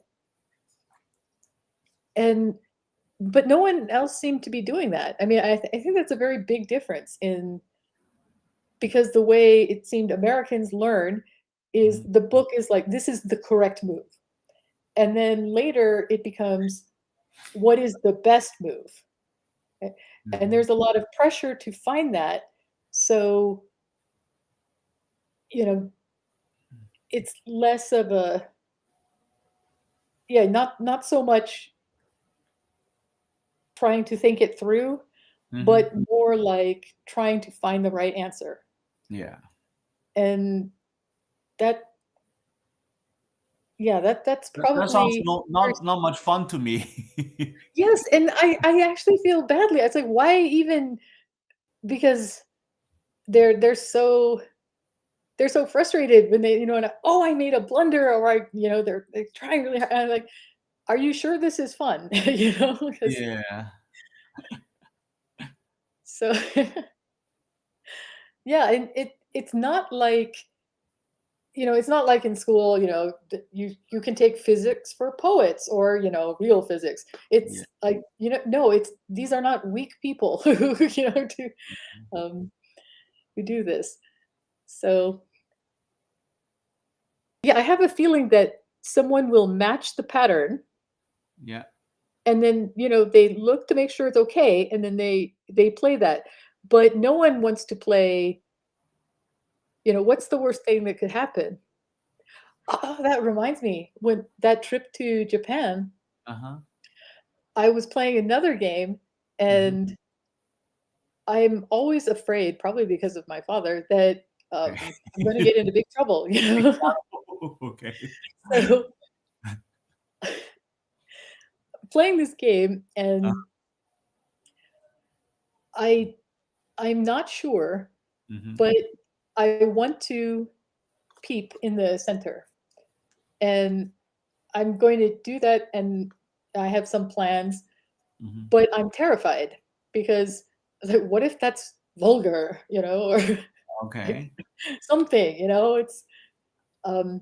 [SPEAKER 2] and but no one else seemed to be doing that. I mean, I think that's a very big difference in, because the way it seemed Americans learn is
[SPEAKER 1] Mm-hmm.
[SPEAKER 2] the book is like, this is the correct move. And then later it becomes, what is the best move? Okay? And
[SPEAKER 1] Mm-hmm.
[SPEAKER 2] there's a lot of pressure to find that. So, you know, it's less of a, yeah, not so much trying to think it through,
[SPEAKER 1] Mm-hmm.
[SPEAKER 2] but more like trying to find the right answer.
[SPEAKER 1] Yeah.
[SPEAKER 2] And that, yeah, that's
[SPEAKER 1] That sounds
[SPEAKER 2] probably very,
[SPEAKER 1] not much fun to me.
[SPEAKER 2] yes, and I actually feel badly. It's like, why even, because they're so frustrated when they, and, oh, I made a blunder, or they're trying really hard. And I'm like, are you sure this is fun? Because
[SPEAKER 1] Yeah.
[SPEAKER 2] so yeah, and it's not like it's not like in school, you can take physics for poets or, real physics.
[SPEAKER 1] Yeah.
[SPEAKER 2] It's like, no, it's these are not weak people who, um, who do this. So, yeah, I have a feeling that someone will match the pattern
[SPEAKER 1] Yeah.
[SPEAKER 2] and then, they look to make sure it's okay and then they play that. But no one wants to play, what's the worst thing that could happen? Oh, that reminds me, when that trip to Japan,
[SPEAKER 1] Uh-huh.
[SPEAKER 2] I was playing another game,
[SPEAKER 1] Mhm.
[SPEAKER 2] and I'm always afraid, probably because of my father, that,
[SPEAKER 1] Okay.
[SPEAKER 2] I'm gonna get into big trouble, you know?
[SPEAKER 1] Okay.
[SPEAKER 2] So, playing this game,
[SPEAKER 1] Uh,
[SPEAKER 2] and I I'm not sure,
[SPEAKER 1] mhm,
[SPEAKER 2] but I want to peep in the center, and I'm going to do that, and I have some plans,
[SPEAKER 1] mhm.
[SPEAKER 2] but I'm terrified because, like, what if that's vulgar, or
[SPEAKER 1] Okay.
[SPEAKER 2] something, It's, um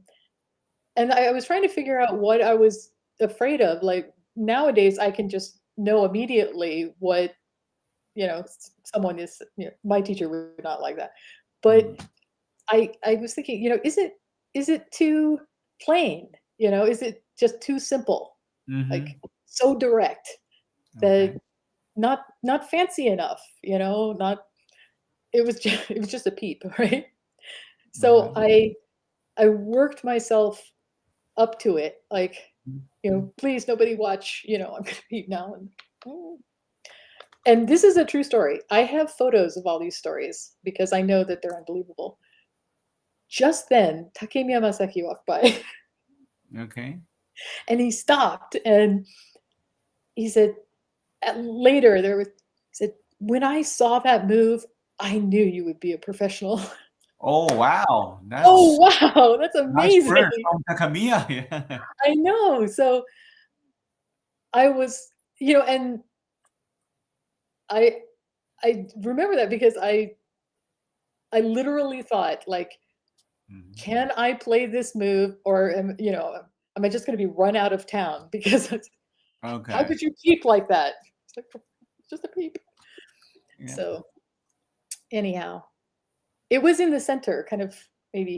[SPEAKER 2] and I was trying to figure out what I was afraid of. Like, nowadays, I can just know immediately what, someone is, my teacher would not like that. But
[SPEAKER 1] Mhm.
[SPEAKER 2] I was thinking, is it too plain? Is it just too simple? Like,
[SPEAKER 1] Mhm.
[SPEAKER 2] so direct that
[SPEAKER 1] Okay.
[SPEAKER 2] not fancy enough, not it was just it was just a peep, right? So
[SPEAKER 1] Okay.
[SPEAKER 2] I worked myself up to it, like,
[SPEAKER 1] Mhm.
[SPEAKER 2] "Please, nobody watch, I'm gonna eat now," and this is a true story. I have photos of all these stories because I know that they're unbelievable. Just then, Takemiya Masaki walked by,
[SPEAKER 1] Okay.
[SPEAKER 2] and he stopped, and he said later, he said, "When I saw that move, I knew you would be a professional."
[SPEAKER 1] Oh, wow.
[SPEAKER 2] Oh,
[SPEAKER 1] That's
[SPEAKER 2] wow, that's
[SPEAKER 1] nice
[SPEAKER 2] amazing.
[SPEAKER 1] word from Takamiya. Yeah.
[SPEAKER 2] I know, so I was and I I remember that because I literally thought, like,
[SPEAKER 1] Mhm.
[SPEAKER 2] "Can I play this move or am I just gonna be run out of town?" Because how
[SPEAKER 1] Okay.
[SPEAKER 2] could you peep like that? It's like, "It's just a peep."
[SPEAKER 1] Yeah.
[SPEAKER 2] So, anyhow, it was in the center, kind of maybe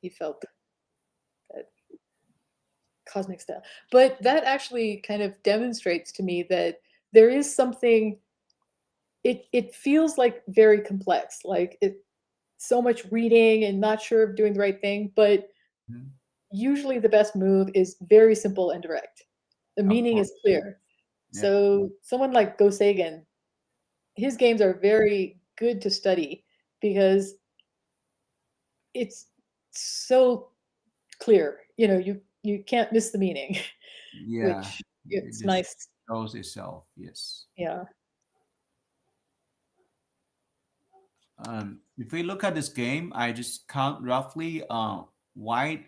[SPEAKER 2] he felt that cosmic style. But that actually kind of demonstrates to me that there is something it feels, like, very complex, like, so much reading and not sure of doing the right thing, but
[SPEAKER 1] Mhm.
[SPEAKER 2] usually the best move is very simple and direct. The
[SPEAKER 1] Of
[SPEAKER 2] meaning
[SPEAKER 1] course.
[SPEAKER 2] is clear.
[SPEAKER 1] Yeah.
[SPEAKER 2] So someone like Go Sagan, his games are very good to study because it's so clear. You can't miss the meaning,
[SPEAKER 1] Yeah.
[SPEAKER 2] which
[SPEAKER 1] It
[SPEAKER 2] it's
[SPEAKER 1] just
[SPEAKER 2] nice.
[SPEAKER 1] shows itself. Yes.
[SPEAKER 2] Yeah.
[SPEAKER 1] If we look at this game, I just count roughly. White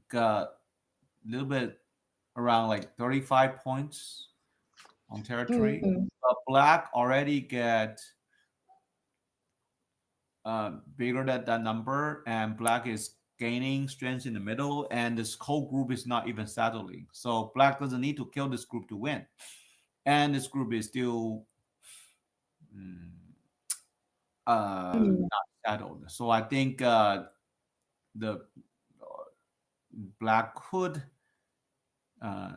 [SPEAKER 1] got a little bit around like 35 points on territory.
[SPEAKER 2] Mhm.
[SPEAKER 1] Black already get bigger than that number, and black is gaining strength in the middle, and this whole group is not even settling. So black doesn't need to kill this group to win, and this group is still mm,
[SPEAKER 2] Mm.
[SPEAKER 1] not settled. So I think the black could uh,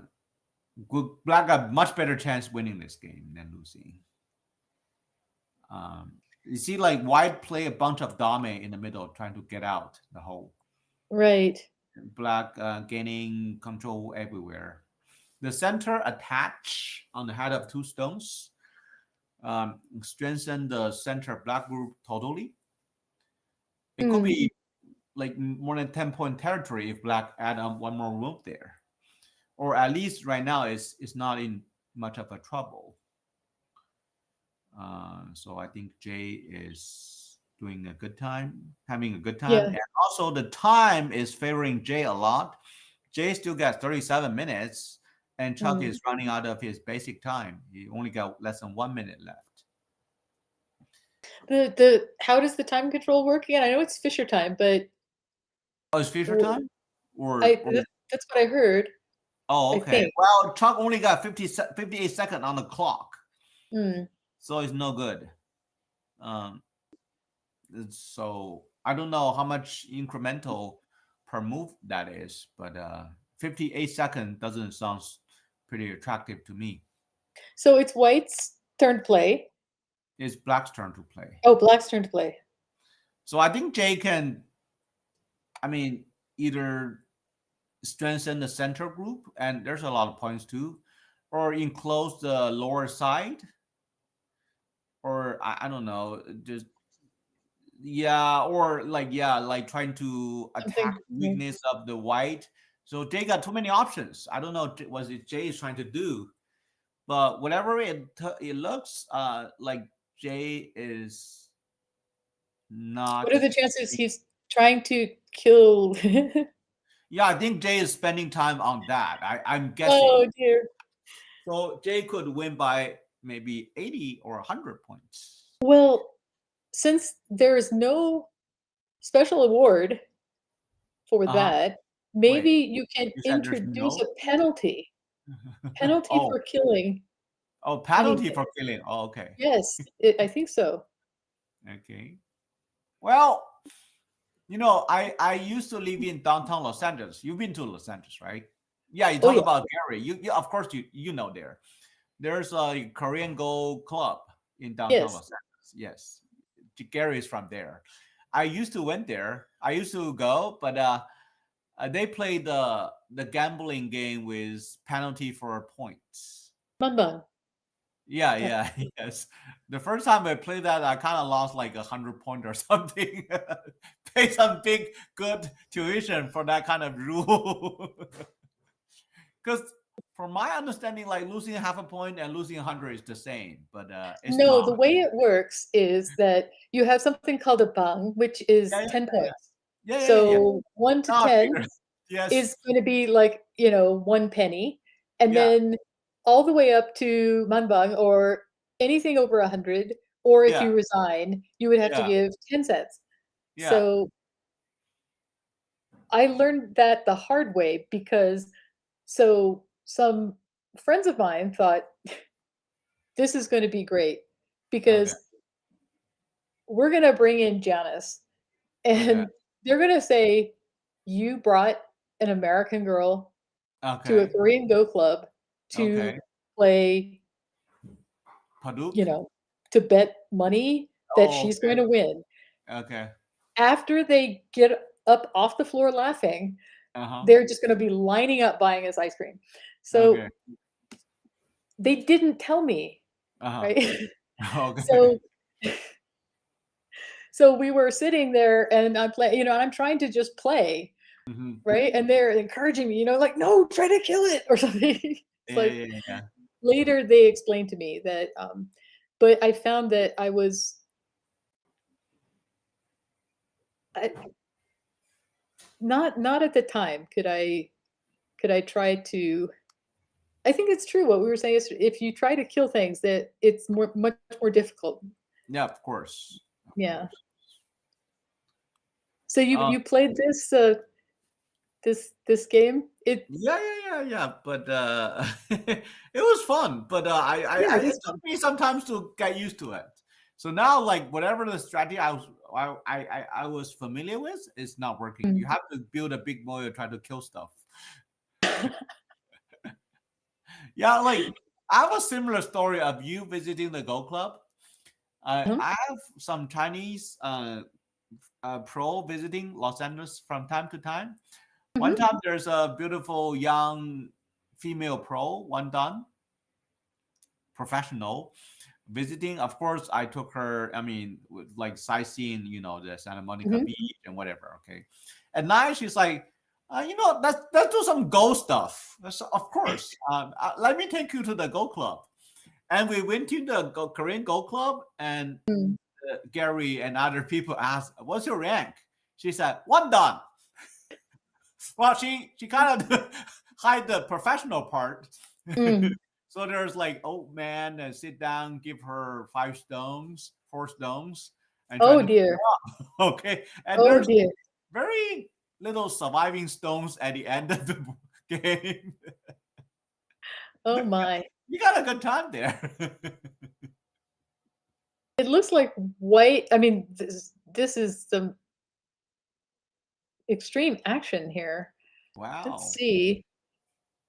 [SPEAKER 1] black got much better chance winning this game than losing. You see, like white play a bunch of dame in the middle, trying to get out the hole.
[SPEAKER 2] Right.
[SPEAKER 1] Black gaining control everywhere. The center attach on the head of two stones strengthen the center black group totally. It could
[SPEAKER 2] Mm.
[SPEAKER 1] be like more than 10-point territory if black add one more move there. Or at least right now it's not in much of a trouble. So I think Jay is doing a good time, having a good time.
[SPEAKER 2] Yeah.
[SPEAKER 1] And also the time is favoring Jay a lot. Jay still got 37 minutes, and Chuck
[SPEAKER 2] Mm.
[SPEAKER 1] is running out of his basic time. He only got less than 1 minute left.
[SPEAKER 2] The how does the time control work again? I know it's Fisher time, but
[SPEAKER 1] Oh, it's future
[SPEAKER 2] W
[SPEAKER 1] time?
[SPEAKER 2] I
[SPEAKER 1] Or
[SPEAKER 2] that's what I heard,
[SPEAKER 1] oh,
[SPEAKER 2] I
[SPEAKER 1] okay.
[SPEAKER 2] think.
[SPEAKER 1] Well, Chuck only got 58 seconds on the clock,
[SPEAKER 2] Mm.
[SPEAKER 1] so it's no good. Um, so I don't know how much incremental per move that is, but 58 seconds doesn't sound pretty attractive to me.
[SPEAKER 2] So it's White's turn to play.
[SPEAKER 1] It's Black's turn to play.
[SPEAKER 2] Oh, Black's turn to play.
[SPEAKER 1] So I think Jay can, I mean, either strengthen the center group, and there's a lot of points too, or enclose the lower side, or I don't know, just yeah, or like yeah, like trying to attack
[SPEAKER 2] Something mhm.
[SPEAKER 1] weakness of the white. So Jay got too many options. I don't know what it Jay is trying to do, but whatever it looks like Jay is
[SPEAKER 2] What are
[SPEAKER 1] not.
[SPEAKER 2] the chances he's trying to kill
[SPEAKER 1] Yeah, I think Jay is spending time on that. I'm guessing.
[SPEAKER 2] Oh, dear.
[SPEAKER 1] So Jay could win by maybe 80 or 100 points.
[SPEAKER 2] Well, since there is no special award for
[SPEAKER 1] Uh-huh.
[SPEAKER 2] that, maybe
[SPEAKER 1] Wait,
[SPEAKER 2] you can
[SPEAKER 1] you said there's
[SPEAKER 2] introduce
[SPEAKER 1] no?
[SPEAKER 2] a penalty
[SPEAKER 1] Oh,
[SPEAKER 2] for killing
[SPEAKER 1] oh, penalty
[SPEAKER 2] anything.
[SPEAKER 1] for killing. Oh, okay.
[SPEAKER 2] Yes, I think so.
[SPEAKER 1] Okay. Well, I used to live in downtown Los Angeles. You've been to Los Angeles, right? Yeah, you
[SPEAKER 2] Oh,
[SPEAKER 1] talk
[SPEAKER 2] yeah.
[SPEAKER 1] about Gary. You of course you know there. There's a Korean Go club in downtown
[SPEAKER 2] Yes.
[SPEAKER 1] Los Angeles. Yes. Gary is from there. I used to went there. I used to go, but they play the gambling game with penalty for points.
[SPEAKER 2] Manbang.
[SPEAKER 1] Yeah,
[SPEAKER 2] Yeah.
[SPEAKER 1] yeah, yes. The first time I played that, I kind of lost like 100 points or something. Pay some big good tuition for that kind of rule. Because from my understanding, like losing half a point and losing 100 is the same, but it's
[SPEAKER 2] No,
[SPEAKER 1] not.
[SPEAKER 2] the way it works is that you have something called a bang, which is
[SPEAKER 1] Yeah, yeah,
[SPEAKER 2] 10
[SPEAKER 1] yeah, yeah,
[SPEAKER 2] points.
[SPEAKER 1] yeah, yeah, yeah, yeah.
[SPEAKER 2] So 1 to
[SPEAKER 1] Now I
[SPEAKER 2] 10
[SPEAKER 1] figure.
[SPEAKER 2] is
[SPEAKER 1] Yes.
[SPEAKER 2] gonna be like, 1 penny, and
[SPEAKER 1] Yeah,
[SPEAKER 2] then all the way up to manbang or anything over 100, or if
[SPEAKER 1] yeah,
[SPEAKER 2] you resign, you would have to
[SPEAKER 1] yeah,
[SPEAKER 2] give 10 cents.
[SPEAKER 1] yeah.
[SPEAKER 2] So I learned that the hard way because some friends of mine thought, "This is gonna be great
[SPEAKER 1] Okay,
[SPEAKER 2] because we're gonna bring in Janice,
[SPEAKER 1] okay,
[SPEAKER 2] and they're gonna say, 'You brought an American girl to a
[SPEAKER 1] okay,
[SPEAKER 2] Korean Go club to
[SPEAKER 1] okay.
[SPEAKER 2] play, you
[SPEAKER 1] Paduk.
[SPEAKER 2] know, to bet money that
[SPEAKER 1] Oh,
[SPEAKER 2] she's going to win.'"
[SPEAKER 1] okay, okay.
[SPEAKER 2] After they get up off the floor laughing,
[SPEAKER 1] Uh huh.
[SPEAKER 2] they're just gonna be lining up buying us ice cream. So,
[SPEAKER 1] Okay.
[SPEAKER 2] they didn't tell me,
[SPEAKER 1] Uh
[SPEAKER 2] right?
[SPEAKER 1] huh. Okay.
[SPEAKER 2] So so we were sitting there and and I'm trying to just play,
[SPEAKER 1] Hmm.
[SPEAKER 2] right? And they're encouraging me, like, "No, try to kill it," or something. It's
[SPEAKER 1] Yeah,
[SPEAKER 2] like
[SPEAKER 1] yeah, yeah.
[SPEAKER 2] later they explained to me that, but I found that I not at the time could I try to I think it's true what we were saying yesterday. If you try to kill things, that it's much more difficult.
[SPEAKER 1] Yeah, of course, of
[SPEAKER 2] Yeah.
[SPEAKER 1] course.
[SPEAKER 2] So
[SPEAKER 1] Uh,
[SPEAKER 2] you played this game?
[SPEAKER 1] yeah, yeah, yeah, yeah. But it was fun. But
[SPEAKER 2] Yeah, it
[SPEAKER 1] it
[SPEAKER 2] is
[SPEAKER 1] took
[SPEAKER 2] fun.
[SPEAKER 1] me some time to get used to it. So now, like whatever the strategy I was familiar with, is not working.
[SPEAKER 2] Mm.
[SPEAKER 1] You have to build a big boy and try to kill stuff. Yeah, like I have a similar story of you visiting the Go Club.
[SPEAKER 2] Mhm,
[SPEAKER 1] I have some Chinese pro visiting Los Angeles from time to time. One
[SPEAKER 2] mhm,
[SPEAKER 1] time there's a beautiful young female pro, one done, professional, visiting. Of course, I took her, I mean, like sightseeing, the Santa Monica
[SPEAKER 2] mhm.
[SPEAKER 1] Beach and whatever. Okay. At night, she's like, let's do some go stuff. Of course. Let me take you to the Go Club. And we went to the Korean Go Club, and
[SPEAKER 2] Mm.
[SPEAKER 1] Gary and other people asked, "What's your rank?" She said, "One done." Well, she kind of hide the professional part.
[SPEAKER 2] Mm.
[SPEAKER 1] So there's like old man and sit down, give her 5 stones, 4 stones, and try
[SPEAKER 2] Oh,
[SPEAKER 1] to pick
[SPEAKER 2] dear.
[SPEAKER 1] her up. Okay, and
[SPEAKER 2] Oh,
[SPEAKER 1] there's
[SPEAKER 2] dear.
[SPEAKER 1] very. little surviving stones at the end of the game.
[SPEAKER 2] Oh my.
[SPEAKER 1] You got a good time there.
[SPEAKER 2] It looks like white. I mean, this is some extreme action here. Let's
[SPEAKER 1] Wow.
[SPEAKER 2] see.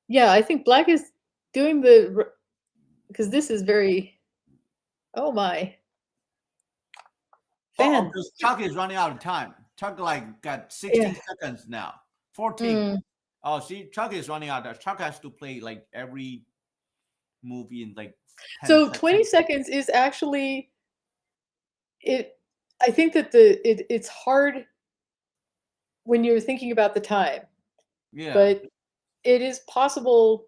[SPEAKER 2] Yeah, I think black is doing the because this is very. Oh my.
[SPEAKER 1] Oh,
[SPEAKER 2] Fan.
[SPEAKER 1] because Chuck is running out of time. Chuck like got
[SPEAKER 2] Yeah.
[SPEAKER 1] 16 seconds now. 14.
[SPEAKER 2] Mm.
[SPEAKER 1] Oh, see, Chuck is running out. Chuck has to play like every movie in like 10
[SPEAKER 2] So 20
[SPEAKER 1] seconds.
[SPEAKER 2] seconds is actually it. I think that it's hard when you're thinking about the time,
[SPEAKER 1] Yeah.
[SPEAKER 2] but it is possible.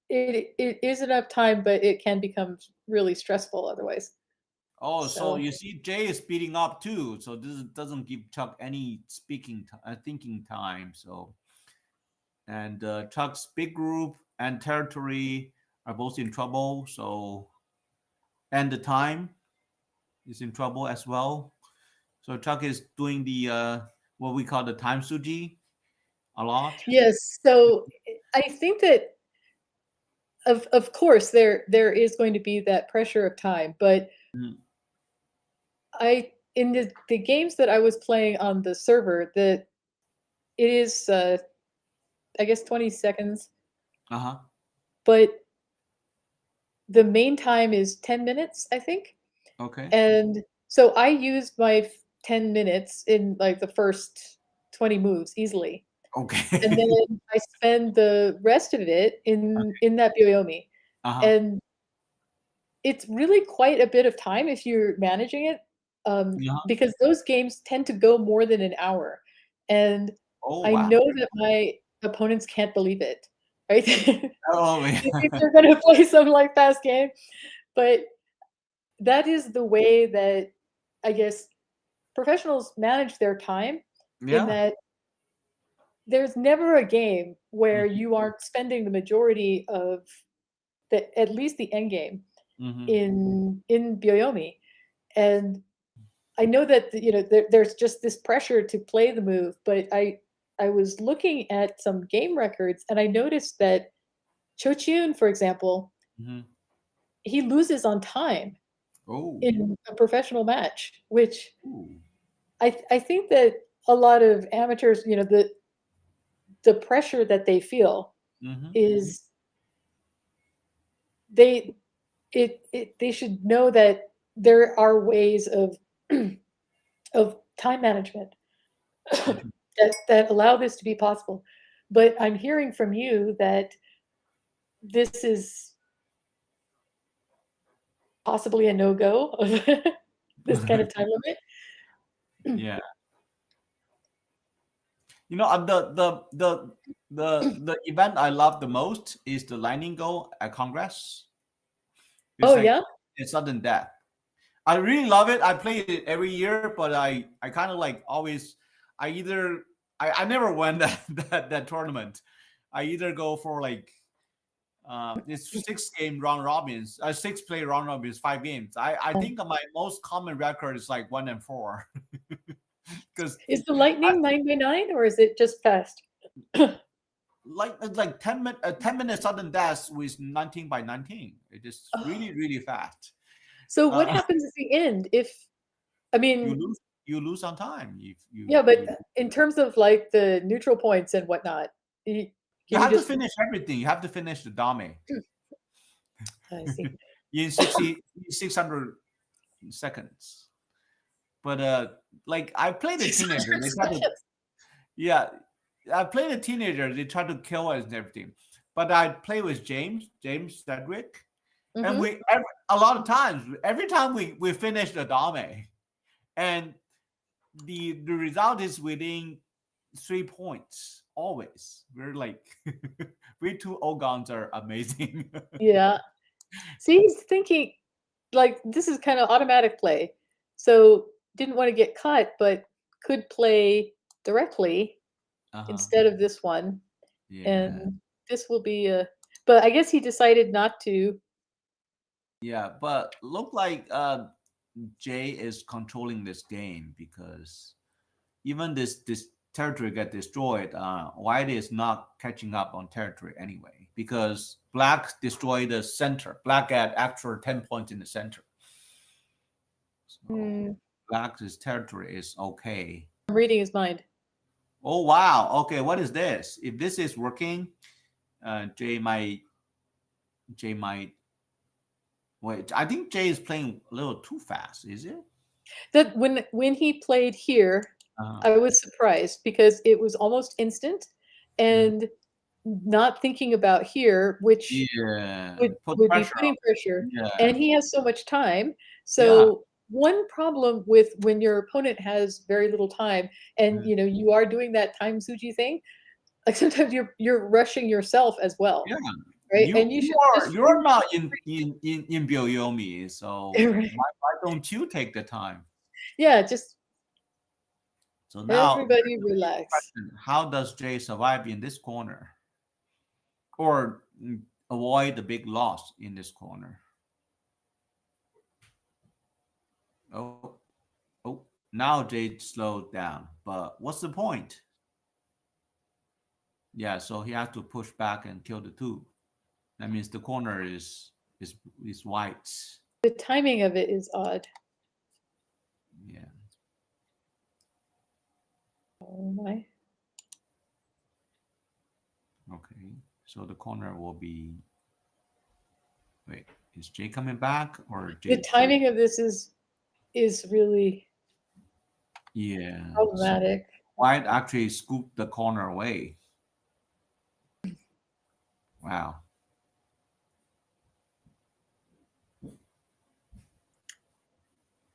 [SPEAKER 2] It is enough time, but it can become really stressful otherwise.
[SPEAKER 1] Oh, so
[SPEAKER 2] So
[SPEAKER 1] you see, Jay is speeding up too. So this doesn't give Chuck any thinking time. So and Chuck's big group and territory are both in trouble. So and the time is in trouble as well. So Chuck is doing the what we call the time suji a lot.
[SPEAKER 2] yes, so I think that of course there is going to be that pressure of time, but
[SPEAKER 1] Mm.
[SPEAKER 2] I in the games that I was playing on the server that it is I guess 20 seconds,
[SPEAKER 1] Uh-huh.
[SPEAKER 2] but the main time is 10 minutes, I think.
[SPEAKER 1] Okay.
[SPEAKER 2] And so I used my 10 minutes in like the first 20 moves easily. And
[SPEAKER 1] Okay.
[SPEAKER 2] then I spend the rest of it in that Byoyomi.
[SPEAKER 1] Uh-huh.
[SPEAKER 2] And it's really quite a bit of time if you're managing it,
[SPEAKER 1] Yeah.
[SPEAKER 2] because those games tend to go more than an hour, and
[SPEAKER 1] Oh
[SPEAKER 2] I
[SPEAKER 1] wow.
[SPEAKER 2] know that my opponents can't believe it, right?
[SPEAKER 1] Oh
[SPEAKER 2] They think
[SPEAKER 1] yeah.
[SPEAKER 2] they're gonna play some, like, fast game, but that is the way that I guess professionals manage their time in
[SPEAKER 1] Yeah.
[SPEAKER 2] that there's never a game where
[SPEAKER 1] Mhm.
[SPEAKER 2] you aren't spending the majority of the at least the end game
[SPEAKER 1] Mhm.
[SPEAKER 2] in Byoyomi, and I know that there's just this pressure to play the move, but I was looking at some game records and I noticed that Cho, for example,
[SPEAKER 1] Mhm.
[SPEAKER 2] he loses on time
[SPEAKER 1] Oh.
[SPEAKER 2] in a professional match, which
[SPEAKER 1] Ooh.
[SPEAKER 2] I think that a lot of amateurs, the pressure that they feel
[SPEAKER 1] Mhm.
[SPEAKER 2] is they they should know that there are ways of of time management
[SPEAKER 1] Mhm.
[SPEAKER 2] that allow this to be possible. But I'm hearing from you that this is possibly a no-go of this kind of time limit.
[SPEAKER 1] Yeah. You know, the event I love the most is the lightning goal at Congress. It's
[SPEAKER 2] Oh,
[SPEAKER 1] like
[SPEAKER 2] yeah?
[SPEAKER 1] it's sudden death. I really love it. I play it every year, but I kind of like always I either I never win that tournament. I either go for like it's 6 game round robins, 6 play round robins, 5 games. I think my most common record is like 1-4 because
[SPEAKER 2] Is the lightning 9 by 9 or is it just fast?
[SPEAKER 1] like it's like 10 minutes sudden death with 19 by 19. It is
[SPEAKER 2] Oh,
[SPEAKER 1] really fast.
[SPEAKER 2] so what
[SPEAKER 1] Uh,
[SPEAKER 2] happens at the end if I
[SPEAKER 1] you
[SPEAKER 2] mean,
[SPEAKER 1] lose you lose on time. If you
[SPEAKER 2] yeah, but
[SPEAKER 1] you
[SPEAKER 2] in terms of, like, the neutral points and whatnot, y
[SPEAKER 1] you
[SPEAKER 2] can you
[SPEAKER 1] have to
[SPEAKER 2] just
[SPEAKER 1] finish everything. You have to finish the dame
[SPEAKER 2] I see.
[SPEAKER 1] in 600 seconds. But like I played a teenager.
[SPEAKER 2] 600
[SPEAKER 1] They try to
[SPEAKER 2] seconds.
[SPEAKER 1] yeah, I played a teenager. They try to kill us and everything. But I play with James Cedric, and
[SPEAKER 2] Mhm.
[SPEAKER 1] a lot of times, every time we finish the dame, and the result is within 3 points always. We're like we two Ogons are amazing.
[SPEAKER 2] Yeah. See, he's thinking, like, this is kinda automatic play. So, didn't wanna get cut, but could play directly
[SPEAKER 1] Uh-huh.
[SPEAKER 2] instead of this one,
[SPEAKER 1] Yeah.
[SPEAKER 2] and this will be a but I guess he decided not to.
[SPEAKER 1] Yeah, but look like Jay is controlling this game because even this territory get destroyed, white is not catching up on territory anyway because black destroyed the center. Black had actual 10 points in the center. So
[SPEAKER 2] Hmm,
[SPEAKER 1] black's territory is okay.
[SPEAKER 2] I'm reading his mind.
[SPEAKER 1] Oh wow. Okay, what is this? If this is working, Jay might wait. I think Jay is playing a little too fast. Is it?
[SPEAKER 2] That when he played here,
[SPEAKER 1] Uh,
[SPEAKER 2] I was surprised because it was almost instant,
[SPEAKER 1] mm,
[SPEAKER 2] and not thinking about here, which
[SPEAKER 1] yeah. Put
[SPEAKER 2] would be
[SPEAKER 1] pressure
[SPEAKER 2] putting pressure,
[SPEAKER 1] on. Yeah.
[SPEAKER 2] and he has so much time.
[SPEAKER 1] Yeah.
[SPEAKER 2] So one problem with when your opponent has very little time, and
[SPEAKER 1] Mm,
[SPEAKER 2] you are doing that time Suji thing, like sometimes you're rushing yourself as well,
[SPEAKER 1] yeah.
[SPEAKER 2] right?
[SPEAKER 1] You
[SPEAKER 2] And you
[SPEAKER 1] you
[SPEAKER 2] should
[SPEAKER 1] are
[SPEAKER 2] just
[SPEAKER 1] you're not in Byoyomi, so
[SPEAKER 2] right.
[SPEAKER 1] why don't you take the time?
[SPEAKER 2] Yeah, just
[SPEAKER 1] So now
[SPEAKER 2] everybody
[SPEAKER 1] the big
[SPEAKER 2] relax.
[SPEAKER 1] question: how does Jay survive in this corner, or avoid the big loss in this corner? Oh, oh, now Jay slowed down, but what's the point? Yeah, so he has to push back and kill the two. That means the corner is is white.
[SPEAKER 2] The timing of it is odd.
[SPEAKER 1] Yeah.
[SPEAKER 2] Oh my.
[SPEAKER 1] Okay. So the corner will be. Wait, is Jay coming back or
[SPEAKER 2] The
[SPEAKER 1] Jay?
[SPEAKER 2] timing of this is really
[SPEAKER 1] Yeah. So
[SPEAKER 2] problematic.
[SPEAKER 1] white actually scooped the corner away. Wow.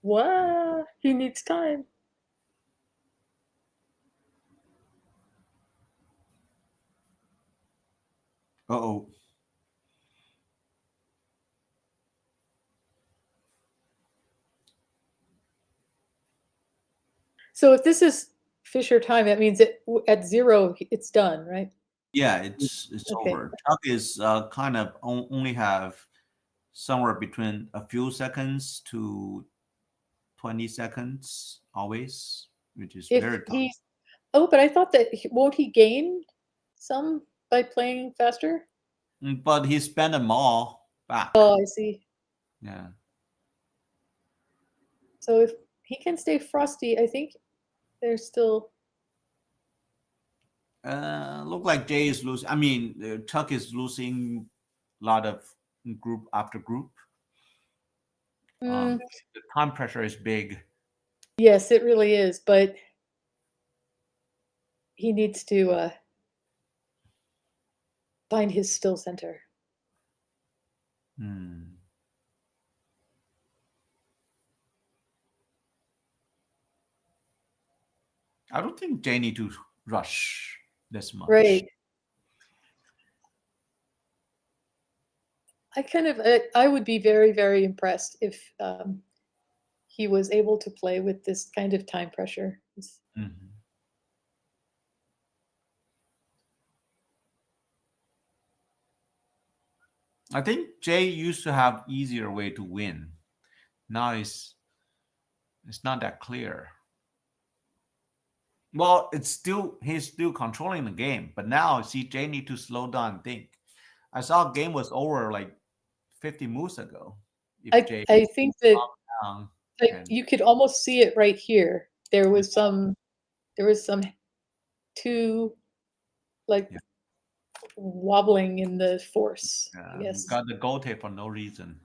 [SPEAKER 2] Wow, he needs time.
[SPEAKER 1] Uh oh.
[SPEAKER 2] So if this is Fisher time, that means at 0 it's done, right?
[SPEAKER 1] Yeah, it's
[SPEAKER 2] Okay.
[SPEAKER 1] over. Chuck is kind of only have somewhere between a few seconds to 20 seconds always, which is
[SPEAKER 2] If
[SPEAKER 1] very tough.
[SPEAKER 2] he Oh, but I thought that won't he gain some by playing faster?
[SPEAKER 1] But he spent them all back.
[SPEAKER 2] Oh, I see.
[SPEAKER 1] Yeah.
[SPEAKER 2] So if he can stay frosty, I think there's still
[SPEAKER 1] Look like Jay is losing. I mean, Chuck is losing a lot of group after group.
[SPEAKER 2] mm,
[SPEAKER 1] The time pressure is big.
[SPEAKER 2] yes, it really is, but he needs to find his still center.
[SPEAKER 1] Hmm. I don't think Jay need to rush this much.
[SPEAKER 2] Right. I would be very, very impressed if he was able to play with this kind of time pressure.
[SPEAKER 1] Mhm. I think Jay used to have easier way to win. Now it's not that clear. Well, it's still he's still controlling the game, but now see Jay need to slow down and think. I saw game was over like 50 moves ago. If Jay
[SPEAKER 2] I think that
[SPEAKER 1] calmed down
[SPEAKER 2] like
[SPEAKER 1] and
[SPEAKER 2] you could almost see it right here. There was some too like
[SPEAKER 1] yeah,
[SPEAKER 2] wobbling in the force, I guess.
[SPEAKER 1] got the goal tape for no reason.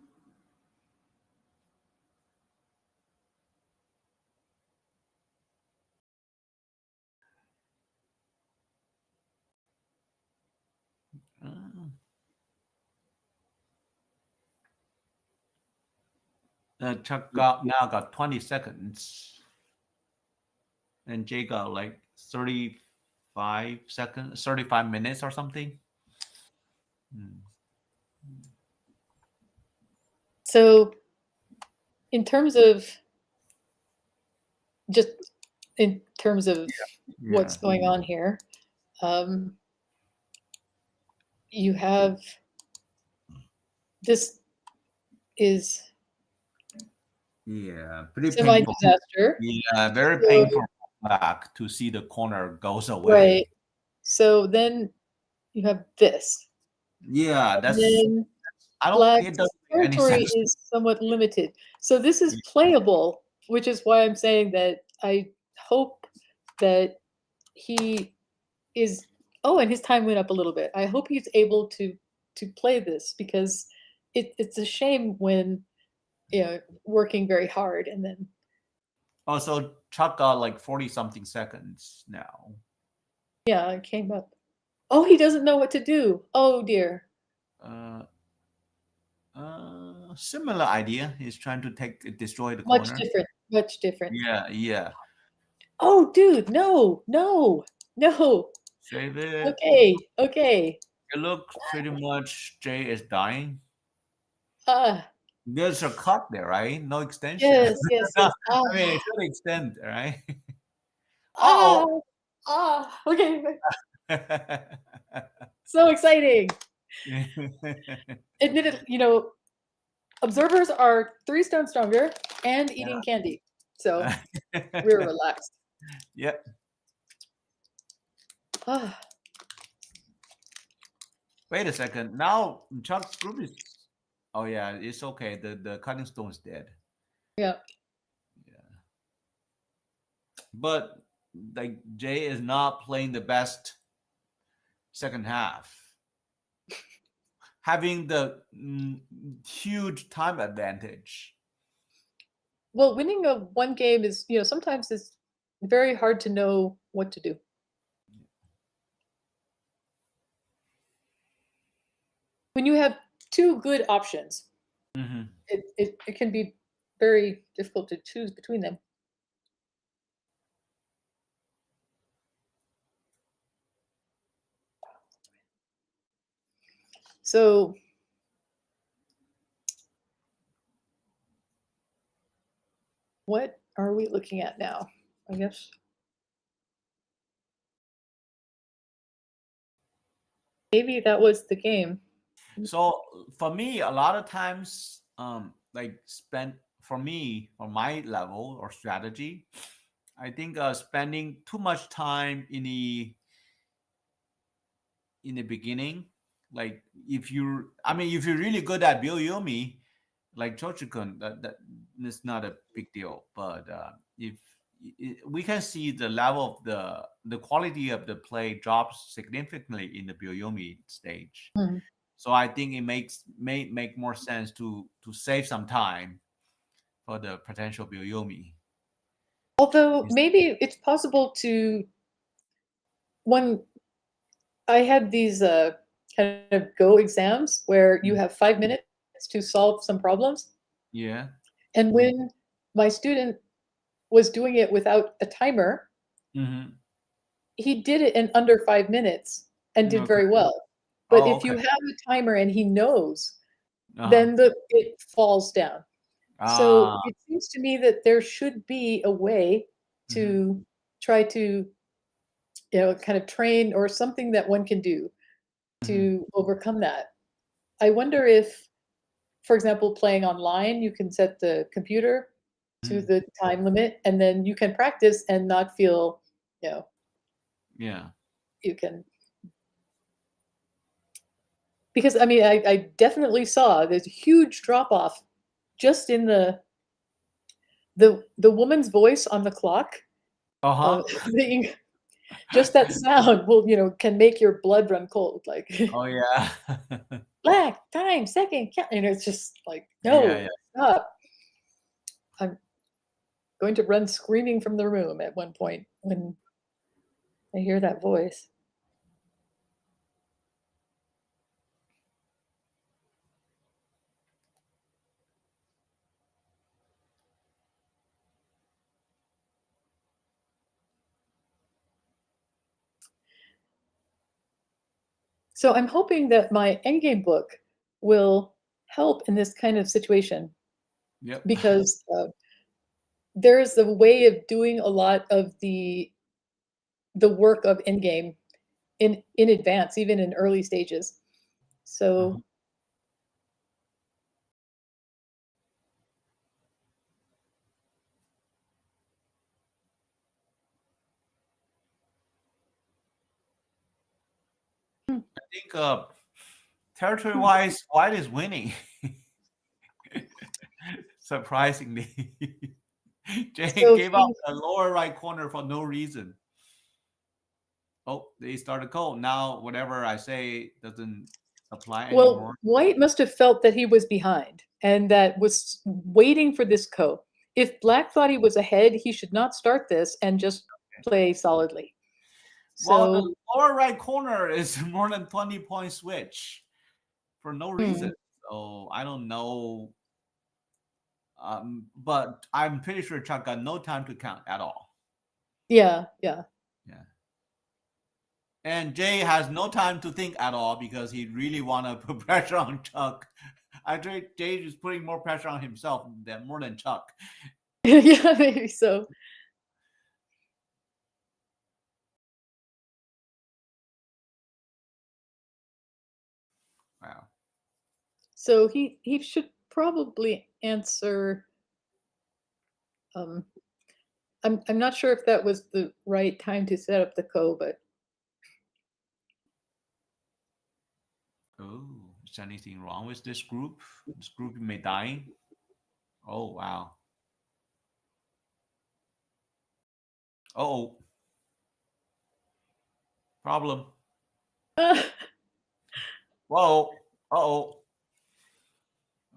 [SPEAKER 1] Uh, Chuck got now got 20 seconds, and Jay got like 35 seconds, 35 minutes or something. Hmm.
[SPEAKER 2] So in terms of just in terms of
[SPEAKER 1] Yeah.
[SPEAKER 2] what's going on here, um, you have this is
[SPEAKER 1] Yeah, pretty
[SPEAKER 2] semi
[SPEAKER 1] painful.
[SPEAKER 2] disaster.
[SPEAKER 1] Yeah, very
[SPEAKER 2] So
[SPEAKER 1] painful. back to see the corner goes
[SPEAKER 2] Right.
[SPEAKER 1] away.
[SPEAKER 2] So then you have this.
[SPEAKER 1] Yeah,
[SPEAKER 2] And
[SPEAKER 1] that's
[SPEAKER 2] then
[SPEAKER 1] I don't. It
[SPEAKER 2] black's
[SPEAKER 1] doesn't make any
[SPEAKER 2] territory
[SPEAKER 1] sense.
[SPEAKER 2] is somewhat limited. So this is playable, which is why I'm saying that I hope that he is and his time went up a little bit. I hope he's able to play this because it's a shame when working very hard and then
[SPEAKER 1] Also, Chuck got like 40 something seconds now.
[SPEAKER 2] it came up. Oh, he doesn't know what to do. Oh dear.
[SPEAKER 1] Uh, Similar idea. He's trying to destroy the
[SPEAKER 2] Much
[SPEAKER 1] corner.
[SPEAKER 2] different. Much different.
[SPEAKER 1] Yeah, yeah.
[SPEAKER 2] Oh, dude, no, no, no.
[SPEAKER 1] Save it.
[SPEAKER 2] Okay, okay.
[SPEAKER 1] It looks pretty much Jay is dying.
[SPEAKER 2] Ah,
[SPEAKER 1] There's a cut there, right? No extension.
[SPEAKER 2] yes, yes,
[SPEAKER 1] I
[SPEAKER 2] yes. Ah,
[SPEAKER 1] mean, it should extend, right?
[SPEAKER 2] ah,
[SPEAKER 1] Uh
[SPEAKER 2] okay.
[SPEAKER 1] oh.
[SPEAKER 2] So exciting. Admitted, observers are 3 stones stronger and eating candy. So we're
[SPEAKER 1] Yeah.
[SPEAKER 2] relaxed.
[SPEAKER 1] Yep.
[SPEAKER 2] Ah,
[SPEAKER 1] Wait a second. Now Chuck's group is. Oh yeah, it's okay. The cutting stone is dead.
[SPEAKER 2] yeah.
[SPEAKER 1] Yeah. But like Jay is not playing the best second half, having the huge time advantage.
[SPEAKER 2] Well, winning a one game is, sometimes it's very hard to know what to do. When you have two good options,
[SPEAKER 1] Hmm.
[SPEAKER 2] it can be very difficult to choose between them. So what are we looking at now? I guess maybe that was the game.
[SPEAKER 1] So for me, a lot of times, like spend for me for my level or strategy, I think spending too much time in the beginning, like if you, I mean, if you're really good at Byoyomi, like Chochukun, that's not a big deal. But if we can see the level of the quality of the play drops significantly in the Byoyomi stage.
[SPEAKER 2] Hmm.
[SPEAKER 1] So I think it may make more sense to save some time for the potential Byoyomi.
[SPEAKER 2] Although maybe it's possible to when I had these kind of go exams where you
[SPEAKER 1] Mm.
[SPEAKER 2] have 5 minutes to solve some problems,
[SPEAKER 1] Yeah.
[SPEAKER 2] and when my student was doing it without a timer,
[SPEAKER 1] Mm-hmm.
[SPEAKER 2] he did it in under 5 minutes and did
[SPEAKER 1] Okay.
[SPEAKER 2] very well. But
[SPEAKER 1] Oh,
[SPEAKER 2] if
[SPEAKER 1] okay.
[SPEAKER 2] you have a timer and he knows,
[SPEAKER 1] Uh-huh.
[SPEAKER 2] then it falls down. So
[SPEAKER 1] Ah.
[SPEAKER 2] it seems to me that there should be a way
[SPEAKER 1] Mm-hmm.
[SPEAKER 2] to try to, kind of train or something that one can do
[SPEAKER 1] Mm-hmm.
[SPEAKER 2] to overcome that. I wonder if, for example, playing online, you can set the computer to
[SPEAKER 1] Mm-hmm.
[SPEAKER 2] the time limit and then you can practice and not feel, you know,
[SPEAKER 1] Yeah.
[SPEAKER 2] you can because I mean I definitely saw there's a huge drop off just in the woman's voice on the clock. Uh,
[SPEAKER 1] Uh-huh.
[SPEAKER 2] being just that sound will can make your blood run cold like
[SPEAKER 1] Oh yeah.
[SPEAKER 2] black time second count, it's just like
[SPEAKER 1] Yeah,
[SPEAKER 2] no
[SPEAKER 1] yeah.
[SPEAKER 2] stop. I'm going to run screaming from the room at one point when I hear that voice. So I'm hoping that my endgame book will help in this kind of situation
[SPEAKER 1] Yep.
[SPEAKER 2] because there's a way of doing a lot of the work of endgame in advance, even in early stages.
[SPEAKER 1] Uh-huh.
[SPEAKER 2] So
[SPEAKER 1] I think territory wise, white is winning. Surprisingly. Jay
[SPEAKER 2] So
[SPEAKER 1] gave up
[SPEAKER 2] he
[SPEAKER 1] the lower right corner for no reason. Oh, they started cold. Now whatever I say doesn't apply
[SPEAKER 2] well,
[SPEAKER 1] anymore.
[SPEAKER 2] white must have felt that he was behind and that was waiting for this ko. If black thought he was ahead, he should not start this and just play solidly.
[SPEAKER 1] Well,
[SPEAKER 2] So,
[SPEAKER 1] the lower right corner is more than 20 point switch for no reason.
[SPEAKER 2] hmm,
[SPEAKER 1] So I don't know. But I'm pretty sure Chuck got no time to count at all.
[SPEAKER 2] yeah, yeah.
[SPEAKER 1] Yeah. And Jay has no time to think at all because he really want to put pressure on Chuck. I think Jay is putting more pressure on himself than more than Chuck.
[SPEAKER 2] Yeah, maybe so.
[SPEAKER 1] Wow.
[SPEAKER 2] So he should probably answer. Um, I'm not sure if that was the right time to set up the ko, but
[SPEAKER 1] Oh, is anything wrong with this group? This group may die. Oh wow. Oh, problem. Whoa. Oh.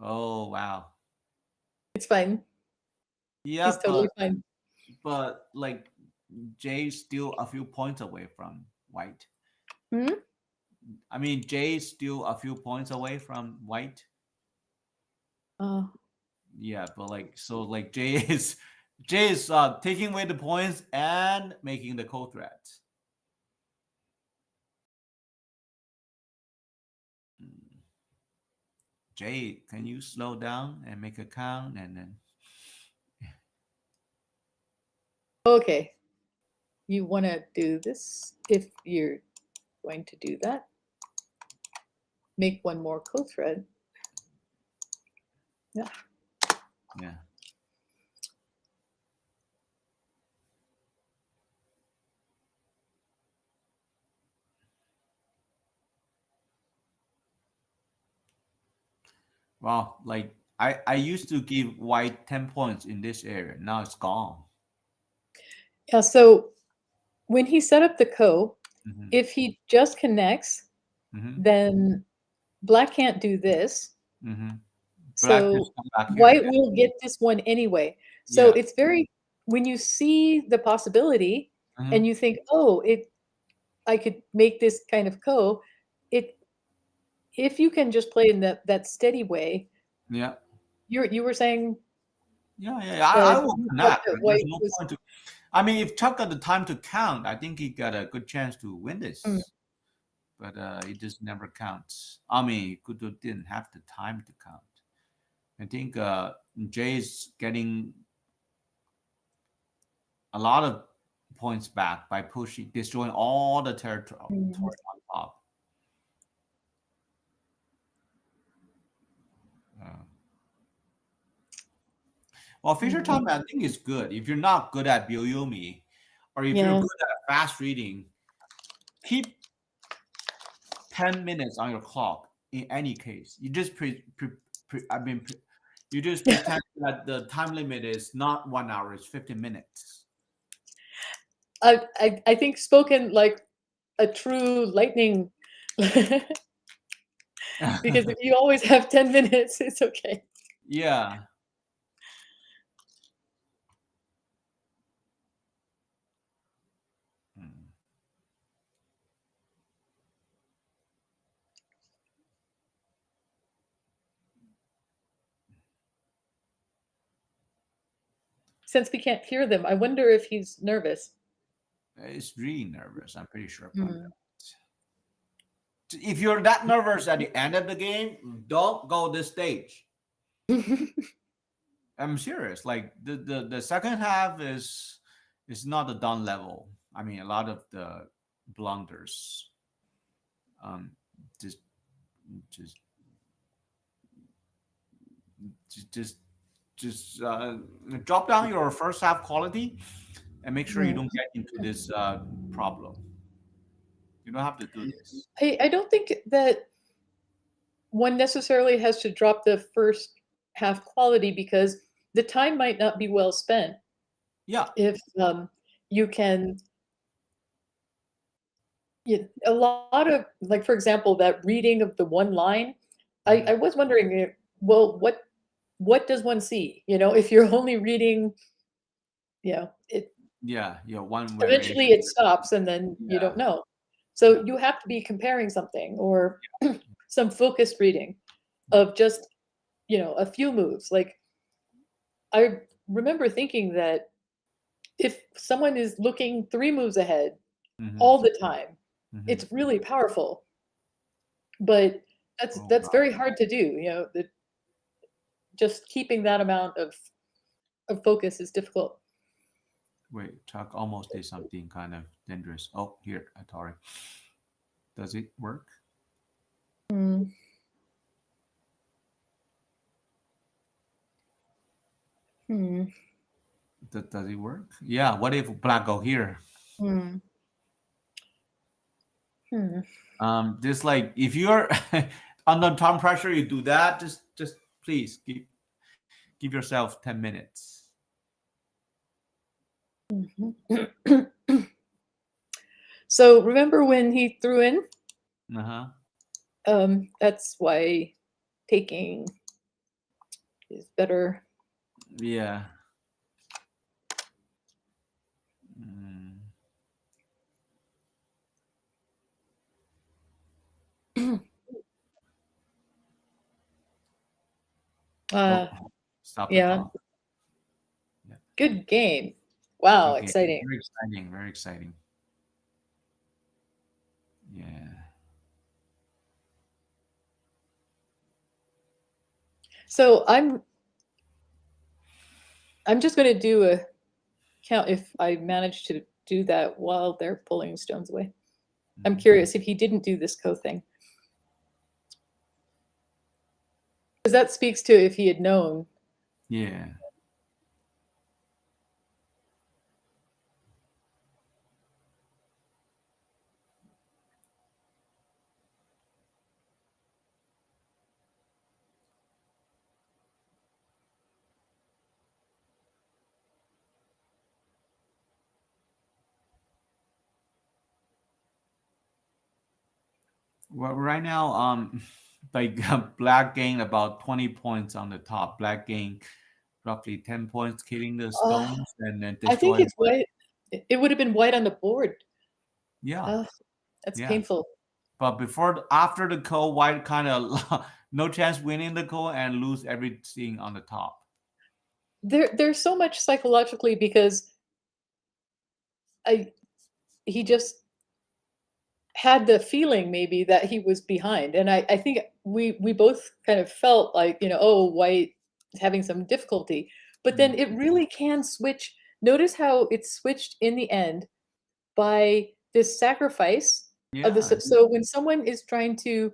[SPEAKER 1] Oh wow.
[SPEAKER 2] it's fine.
[SPEAKER 1] Yeah,
[SPEAKER 2] He's totally fine.
[SPEAKER 1] but like Jay's still a few points away from white.
[SPEAKER 2] Hmm?
[SPEAKER 1] I mean, Jay's still a few points away from white.
[SPEAKER 2] Uh,
[SPEAKER 1] Yeah, but like so, like Jay is taking away the points and making the code threats. Hmm. Jay, can you slow down and make a count and then
[SPEAKER 2] okay, you want to do this if you're going to do that. Make one more ko thread. Yeah.
[SPEAKER 1] yeah. Wow, like I used to give white 10 points in this area. Now it's gone.
[SPEAKER 2] Yeah. So when he set up the ko,
[SPEAKER 1] Hmm.
[SPEAKER 2] if he just connects,
[SPEAKER 1] Hmm.
[SPEAKER 2] then black can't do this.
[SPEAKER 1] Hmm. Black
[SPEAKER 2] So
[SPEAKER 1] just come back here.
[SPEAKER 2] white will get this one anyway. So
[SPEAKER 1] Yeah.
[SPEAKER 2] it's very when you see the possibility and
[SPEAKER 1] Hmm.
[SPEAKER 2] you think, oh, it I could make this kind of ko, it if you can just play in that steady way,
[SPEAKER 1] Yeah.
[SPEAKER 2] you were saying
[SPEAKER 1] Yeah. I will
[SPEAKER 2] you thought
[SPEAKER 1] connect.
[SPEAKER 2] that
[SPEAKER 1] Right? There's
[SPEAKER 2] white
[SPEAKER 1] no
[SPEAKER 2] was
[SPEAKER 1] point to. I mean, if Chuck got the time to count, I think he got a good chance to win
[SPEAKER 2] mm,
[SPEAKER 1] this. But it just never counts. I mean, Kudo didn't have the time to count. I think Jay's getting a lot of points back by pushing, destroying all the territory
[SPEAKER 2] mm,
[SPEAKER 1] on top. Uh, well, Fisher
[SPEAKER 2] mm,
[SPEAKER 1] time I think is good. If you're not good at Byoyomi, or if you're
[SPEAKER 2] yeah.
[SPEAKER 1] good at fast reading, keep 10 minutes on your clock in any case. You just you just pretend that the time limit is not 1 hour, it's 50 minutes.
[SPEAKER 2] I think spoken like a true lightning because if you always have 10 minutes, it's okay.
[SPEAKER 1] Yeah. Hmm.
[SPEAKER 2] Since we can't hear them, I wonder if he's nervous.
[SPEAKER 1] It's really nervous. I'm pretty sure about
[SPEAKER 2] Mm.
[SPEAKER 1] that. If you're that nervous at the end of the game, don't go this stage. I'm serious. Like the second half is not a done level. I mean, a lot of the blunders. Um, just just just just just drop down your first half quality and make sure you
[SPEAKER 2] Mm.
[SPEAKER 1] don't get into this problem. You don't have to do this.
[SPEAKER 2] I don't think that one necessarily has to drop the first half quality because the time might not be well spent
[SPEAKER 1] Yeah.
[SPEAKER 2] if you can. A lot of, like, for example, that reading of the one line. I
[SPEAKER 1] Mhm.
[SPEAKER 2] was wondering, well, what does one see? If you're only reading, it
[SPEAKER 1] Yeah, yeah, one
[SPEAKER 2] eventually
[SPEAKER 1] variation.
[SPEAKER 2] it stops and then you
[SPEAKER 1] Yeah,
[SPEAKER 2] don't know.
[SPEAKER 1] yeah.
[SPEAKER 2] So you have to be comparing something or some focused reading of just, a few moves. Like I remember thinking that if someone is looking 3 moves ahead
[SPEAKER 1] Hmm.
[SPEAKER 2] all the time,
[SPEAKER 1] Hmm.
[SPEAKER 2] it's really powerful. But that's
[SPEAKER 1] Oh
[SPEAKER 2] that's
[SPEAKER 1] God.
[SPEAKER 2] very hard to do. Just keeping that amount of focus is difficult.
[SPEAKER 1] Wait, Chuck almost did something kind of dangerous. Oh, here, Atari. Does it work?
[SPEAKER 2] Hmm. Hmm.
[SPEAKER 1] Does it work? Yeah. What if black go here?
[SPEAKER 2] Hmm. Hmm.
[SPEAKER 1] Just like if you're under time pressure, you do that. Just please give yourself 10 minutes.
[SPEAKER 2] Mhm. So remember when he threw in?
[SPEAKER 1] Uh huh.
[SPEAKER 2] That's why taking is better.
[SPEAKER 1] Yeah. Mm.
[SPEAKER 2] uh,
[SPEAKER 1] Oh, stop the
[SPEAKER 2] yeah,
[SPEAKER 1] clock. Yeah.
[SPEAKER 2] good game. Wow,
[SPEAKER 1] Good game.
[SPEAKER 2] exciting.
[SPEAKER 1] Very exciting. Very exciting. Yeah.
[SPEAKER 2] So I'm just going to do a count if I manage to do that while they're pulling stones away. I'm
[SPEAKER 1] Mhm.
[SPEAKER 2] curious if he didn't do this thing. Because that speaks to if he had known.
[SPEAKER 1] Yeah. Well, right now, like black gained about 20 points on the top. Black gained roughly 10 points killing the
[SPEAKER 2] Uh,
[SPEAKER 1] stones and then
[SPEAKER 2] I think
[SPEAKER 1] destroying
[SPEAKER 2] it's
[SPEAKER 1] white.
[SPEAKER 2] white. It would have been white on the board.
[SPEAKER 1] Yeah,
[SPEAKER 2] Uh, that's
[SPEAKER 1] yeah.
[SPEAKER 2] painful.
[SPEAKER 1] But after the call, white kind of no chance winning the call and lose everything on the top.
[SPEAKER 2] There's so much psychologically because I he just had the feeling maybe that he was behind, and I think we both kind of felt like, oh, white is having some difficulty, but then
[SPEAKER 1] Mm.
[SPEAKER 2] it really can switch. Notice how it switched in the end by this sacrifice of this.
[SPEAKER 1] Yeah,
[SPEAKER 2] So when someone is trying to,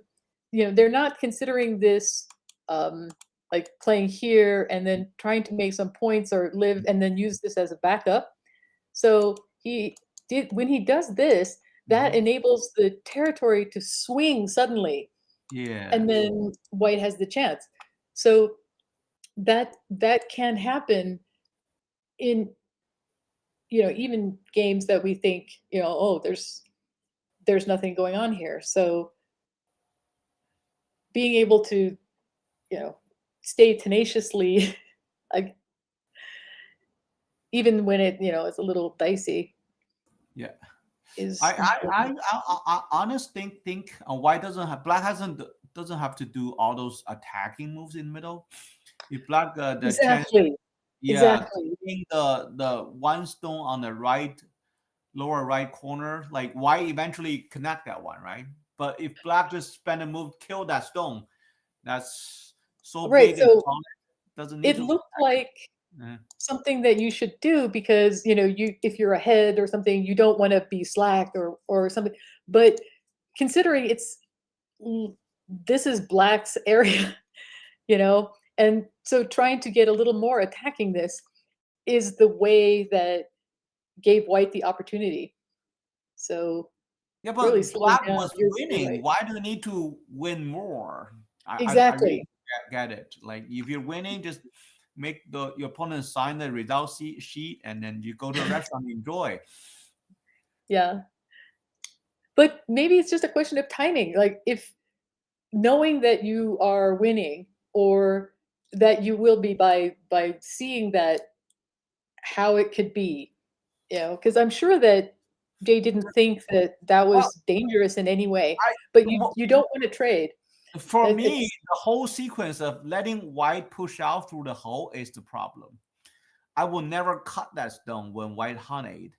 [SPEAKER 2] they're not considering this, um, like playing here and then trying to make some points or live and then use this as a backup. So he did when he does this, that
[SPEAKER 1] hmm,
[SPEAKER 2] enables the territory to swing suddenly,
[SPEAKER 1] yeah,
[SPEAKER 2] and then white has the chance. So that can happen in, even games that we think, oh, there's nothing going on here. So being able to, you know, stay tenaciously, like, even when it's a little dicey,
[SPEAKER 1] yeah.
[SPEAKER 2] is
[SPEAKER 1] I
[SPEAKER 2] important.
[SPEAKER 1] honest think white doesn't have black hasn't doesn't have to do all those attacking moves in middle. If black the chance,
[SPEAKER 2] Exactly.
[SPEAKER 1] yeah,
[SPEAKER 2] Exactly.
[SPEAKER 1] taking the one stone on the right lower right corner, like white eventually connect that one, right? But if black just spend a move kill that stone, that's so
[SPEAKER 2] Right.
[SPEAKER 1] big and
[SPEAKER 2] So
[SPEAKER 1] solid, doesn't need
[SPEAKER 2] it
[SPEAKER 1] to
[SPEAKER 2] looked
[SPEAKER 1] protect
[SPEAKER 2] like
[SPEAKER 1] it.
[SPEAKER 2] something that you should do because, if you're ahead or something, you don't want to be slack or something. But considering mm, this is black's area, and so trying to get a little more attacking this is the way that gave white the opportunity. So
[SPEAKER 1] Yeah,
[SPEAKER 2] really
[SPEAKER 1] but
[SPEAKER 2] slowing
[SPEAKER 1] black
[SPEAKER 2] down
[SPEAKER 1] was
[SPEAKER 2] your
[SPEAKER 1] winning.
[SPEAKER 2] white.
[SPEAKER 1] Why do you need to win more? I really
[SPEAKER 2] Exactly.
[SPEAKER 1] get it. Like if you're winning, just make the your opponent sign the result sheet, and then you go to a restaurant and enjoy.
[SPEAKER 2] Yeah. But maybe it's just a question of timing. Like if knowing that you are winning or that you will be by seeing that how it could be, because I'm sure that Jay didn't think that that
[SPEAKER 1] Well,
[SPEAKER 2] was dangerous in any way,
[SPEAKER 1] I
[SPEAKER 2] but
[SPEAKER 1] mo-
[SPEAKER 2] you don't want to trade.
[SPEAKER 1] for me,
[SPEAKER 2] It's
[SPEAKER 1] the whole sequence of letting white push out through the hole is the problem. I will never cut that stone when white hunted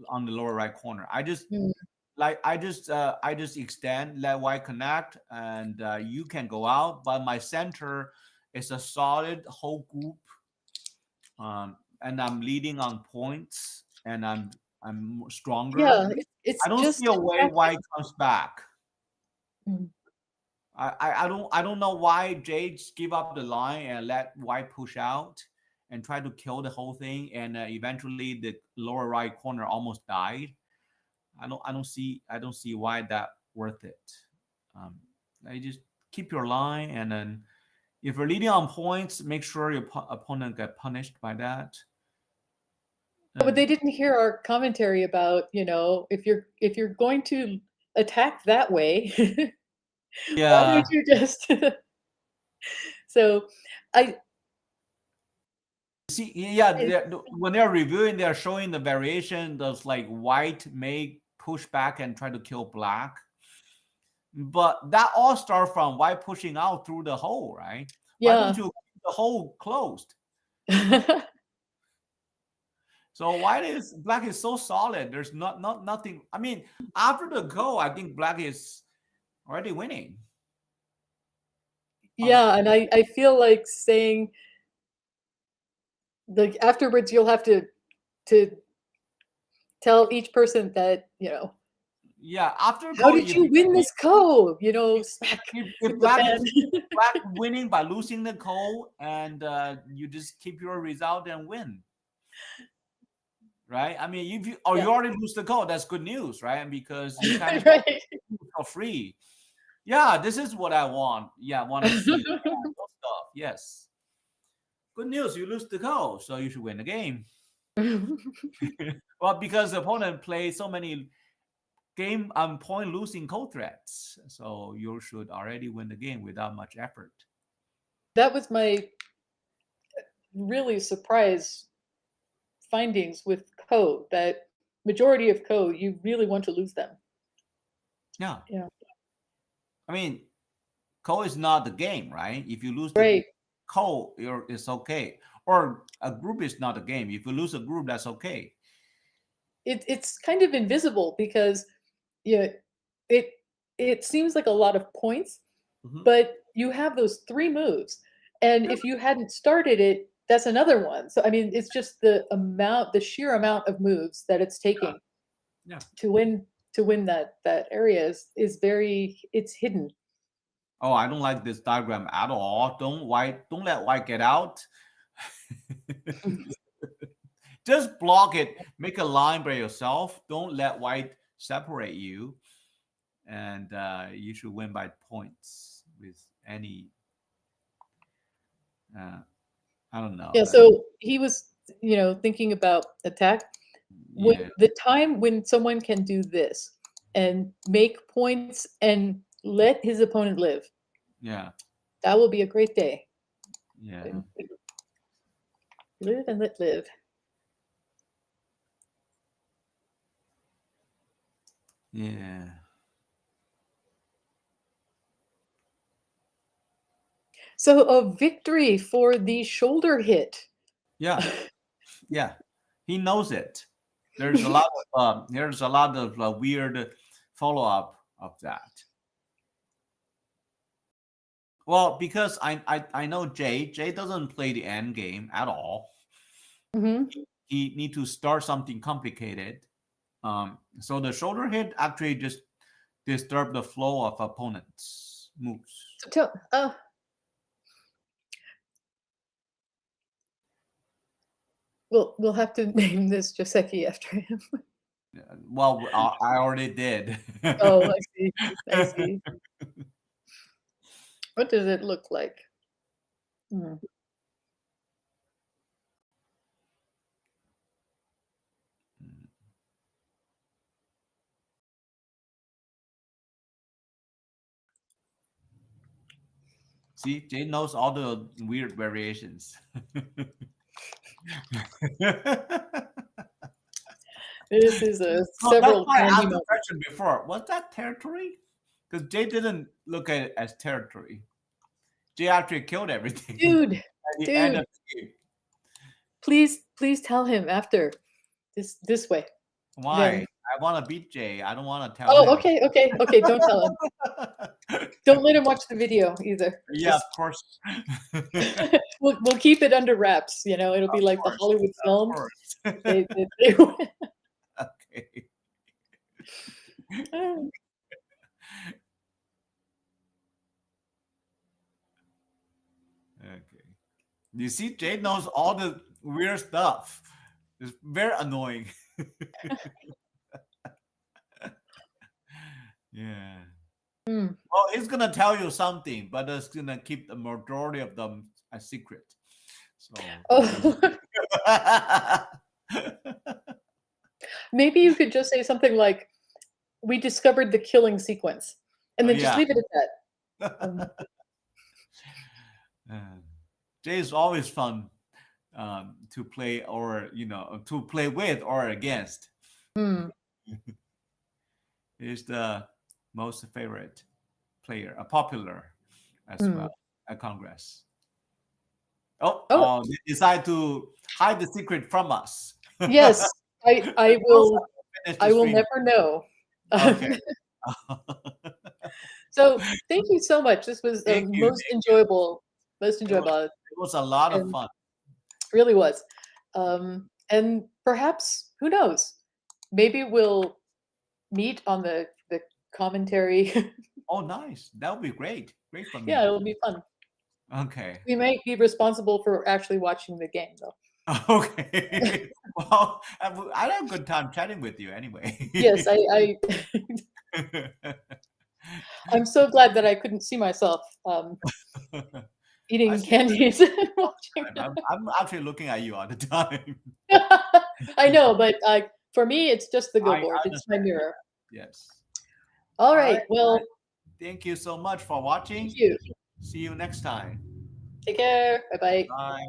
[SPEAKER 1] on the lower right corner.
[SPEAKER 2] mm,
[SPEAKER 1] I just extend, let white connect, and you can go out. But my center is a solid whole group, and I'm leading on points, and I'm stronger.
[SPEAKER 2] yeah,
[SPEAKER 1] I
[SPEAKER 2] it's
[SPEAKER 1] don't see
[SPEAKER 2] just
[SPEAKER 1] a way
[SPEAKER 2] attacking.
[SPEAKER 1] white comes back.
[SPEAKER 2] Mm.
[SPEAKER 1] I don't know why Jade give up the line and let white push out and try to kill the whole thing, and eventually the lower right corner almost died. I don't see why that worth it. Um, I just keep your line, and then if you're leading on points, make sure your opponent get punished by that.
[SPEAKER 2] But
[SPEAKER 1] And
[SPEAKER 2] they didn't hear our commentary about, if you're going to attack that way, why
[SPEAKER 1] yeah,
[SPEAKER 2] don't you just so I,
[SPEAKER 1] see, yeah,
[SPEAKER 2] I
[SPEAKER 1] when they're reviewing, they're showing the variation. Of like white may push back and try to kill black, but that all start from white pushing out through the hole, right? Why don't
[SPEAKER 2] yeah.
[SPEAKER 1] you keep the hole closed? So white is black is so solid. There's not nothing. I mean, after the go, I think black is already winning. On the
[SPEAKER 2] Yeah, and I feel like saying, like, afterwards you'll have to tell each person that,
[SPEAKER 1] yeah, after
[SPEAKER 2] "How
[SPEAKER 1] go,
[SPEAKER 2] did you win this ko?" Smack
[SPEAKER 1] if
[SPEAKER 2] with the
[SPEAKER 1] black
[SPEAKER 2] fan.
[SPEAKER 1] is black winning by losing the call, and you just keep your result and win, right? I mean, if you or
[SPEAKER 2] Yeah.
[SPEAKER 1] you already lose the call, that's good news, right? And because you kind of get
[SPEAKER 2] Right.
[SPEAKER 1] for free. Yeah, this is what I want. Yeah, want to see. Yeah, those stuff. Yes. Good news, you lose the call, so you should win the game. Well, because the opponent plays so many game point losing code threats, so you should already win the game without much effort.
[SPEAKER 2] That was my really surprise findings with ko, that majority of ko, you really want to lose them.
[SPEAKER 1] Yeah,
[SPEAKER 2] Yeah.
[SPEAKER 1] I mean, code is not the game, right? If you lose the
[SPEAKER 2] Right.
[SPEAKER 1] code, it's okay. Or a group is not a game. If you lose a group, that's okay.
[SPEAKER 2] It's kind of invisible because, yeah, it it seems like a lot of points,
[SPEAKER 1] Mhm.
[SPEAKER 2] but you have those 3 moves, and
[SPEAKER 1] Yeah,
[SPEAKER 2] if you hadn't started it, that's another one. So, I mean, it's just the sheer amount of moves that it's taking
[SPEAKER 1] yeah.
[SPEAKER 2] to win that area is very, it's hidden.
[SPEAKER 1] Oh, I don't like this diagram at all. Don't let white get out. Just block it. Make a line by yourself. Don't let white separate you, and you should win by points with any. Uh, I don't know
[SPEAKER 2] Yeah,
[SPEAKER 1] that.
[SPEAKER 2] so he was, thinking about attack. When
[SPEAKER 1] Yeah,
[SPEAKER 2] the time when someone can do this and make points and let his opponent live,
[SPEAKER 1] yeah,
[SPEAKER 2] that will be a great day.
[SPEAKER 1] yeah,
[SPEAKER 2] And live and let live.
[SPEAKER 1] yeah,
[SPEAKER 2] So a victory for the shoulder hit.
[SPEAKER 1] yeah, yeah. He knows it. There's a lot of weird follow up of that. Well, because I know Jay doesn't play the end game at all.
[SPEAKER 2] Mhm.
[SPEAKER 1] He need to start something complicated. So the shoulder hit actually just disturb the flow of opponents' moves.
[SPEAKER 2] So tell, we'll have to name this Joseki after him.
[SPEAKER 1] Well, I already did.
[SPEAKER 2] Oh, I see. I see. What does it look like? Hmm.
[SPEAKER 1] See, Jay knows all the weird variations.
[SPEAKER 2] This is a
[SPEAKER 1] No, that's
[SPEAKER 2] several
[SPEAKER 1] why I
[SPEAKER 2] candy
[SPEAKER 1] asked the
[SPEAKER 2] moments.
[SPEAKER 1] question before. Was that territory? Because Jay didn't look at it as territory. Jay actually killed everything
[SPEAKER 2] Dude,
[SPEAKER 1] at the end
[SPEAKER 2] dude,
[SPEAKER 1] of the game.
[SPEAKER 2] please tell him after. This way.
[SPEAKER 1] Why?
[SPEAKER 2] Then
[SPEAKER 1] I want to beat Jay. I don't want to tell
[SPEAKER 2] oh,
[SPEAKER 1] him.
[SPEAKER 2] okay, don't tell him. Don't let him watch the video either.
[SPEAKER 1] Yeah, of
[SPEAKER 2] Just
[SPEAKER 1] course.
[SPEAKER 2] we'll keep it under wraps, you know, it'll be
[SPEAKER 1] Of
[SPEAKER 2] like the
[SPEAKER 1] course.
[SPEAKER 2] Hollywood
[SPEAKER 1] Of
[SPEAKER 2] films.
[SPEAKER 1] course.
[SPEAKER 2] They
[SPEAKER 1] Okay. Okay. You see, Jay knows all the weird stuff. It's very annoying. Yeah.
[SPEAKER 2] Mm.
[SPEAKER 1] Well, it's gonna tell you something, but it's gonna keep the majority of them a secret. So
[SPEAKER 2] Oh, maybe you could just say something like, "We discovered the killing sequence," and then just
[SPEAKER 1] yeah.
[SPEAKER 2] leave it at that.
[SPEAKER 1] Uh, Jay is always fun to play or to play with or against.
[SPEAKER 2] Hmm.
[SPEAKER 1] He's the most favorite player, a popular as
[SPEAKER 2] Hmm.
[SPEAKER 1] well at Congress. Oh,
[SPEAKER 2] Oh,
[SPEAKER 1] they decide to hide the secret from us.
[SPEAKER 2] yes,
[SPEAKER 1] Let's go finish the
[SPEAKER 2] I will
[SPEAKER 1] stream.
[SPEAKER 2] never know.
[SPEAKER 1] Okay.
[SPEAKER 2] So, thank you so much. This was,
[SPEAKER 1] Thank you. Thank you.
[SPEAKER 2] most
[SPEAKER 1] It was
[SPEAKER 2] enjoyable,
[SPEAKER 1] it was a lot of
[SPEAKER 2] and
[SPEAKER 1] fun.
[SPEAKER 2] really was. And perhaps, who knows? Maybe we'll meet on the commentary.
[SPEAKER 1] Oh, nice. That would be great. Great for
[SPEAKER 2] Yeah,
[SPEAKER 1] me.
[SPEAKER 2] it'll be fun.
[SPEAKER 1] Okay.
[SPEAKER 2] We might be responsible for actually watching the game, though.
[SPEAKER 1] Okay. Well, I had a good time chatting with you
[SPEAKER 2] Yes,
[SPEAKER 1] anyway.
[SPEAKER 2] I'm so glad that I couldn't see myself,
[SPEAKER 1] I
[SPEAKER 2] eating
[SPEAKER 1] see you
[SPEAKER 2] candies and watching.
[SPEAKER 1] all the time. I'm actually looking at you all the time.
[SPEAKER 2] I know, but, for me, it's just the go
[SPEAKER 1] I
[SPEAKER 2] board. It's my
[SPEAKER 1] understand.
[SPEAKER 2] mirror.
[SPEAKER 1] Yes.
[SPEAKER 2] All
[SPEAKER 1] All right.
[SPEAKER 2] right, well,
[SPEAKER 1] Thank you so much for
[SPEAKER 2] thank
[SPEAKER 1] watching.
[SPEAKER 2] you.
[SPEAKER 1] See you next time.
[SPEAKER 2] Take care. Bye-bye.
[SPEAKER 1] Bye.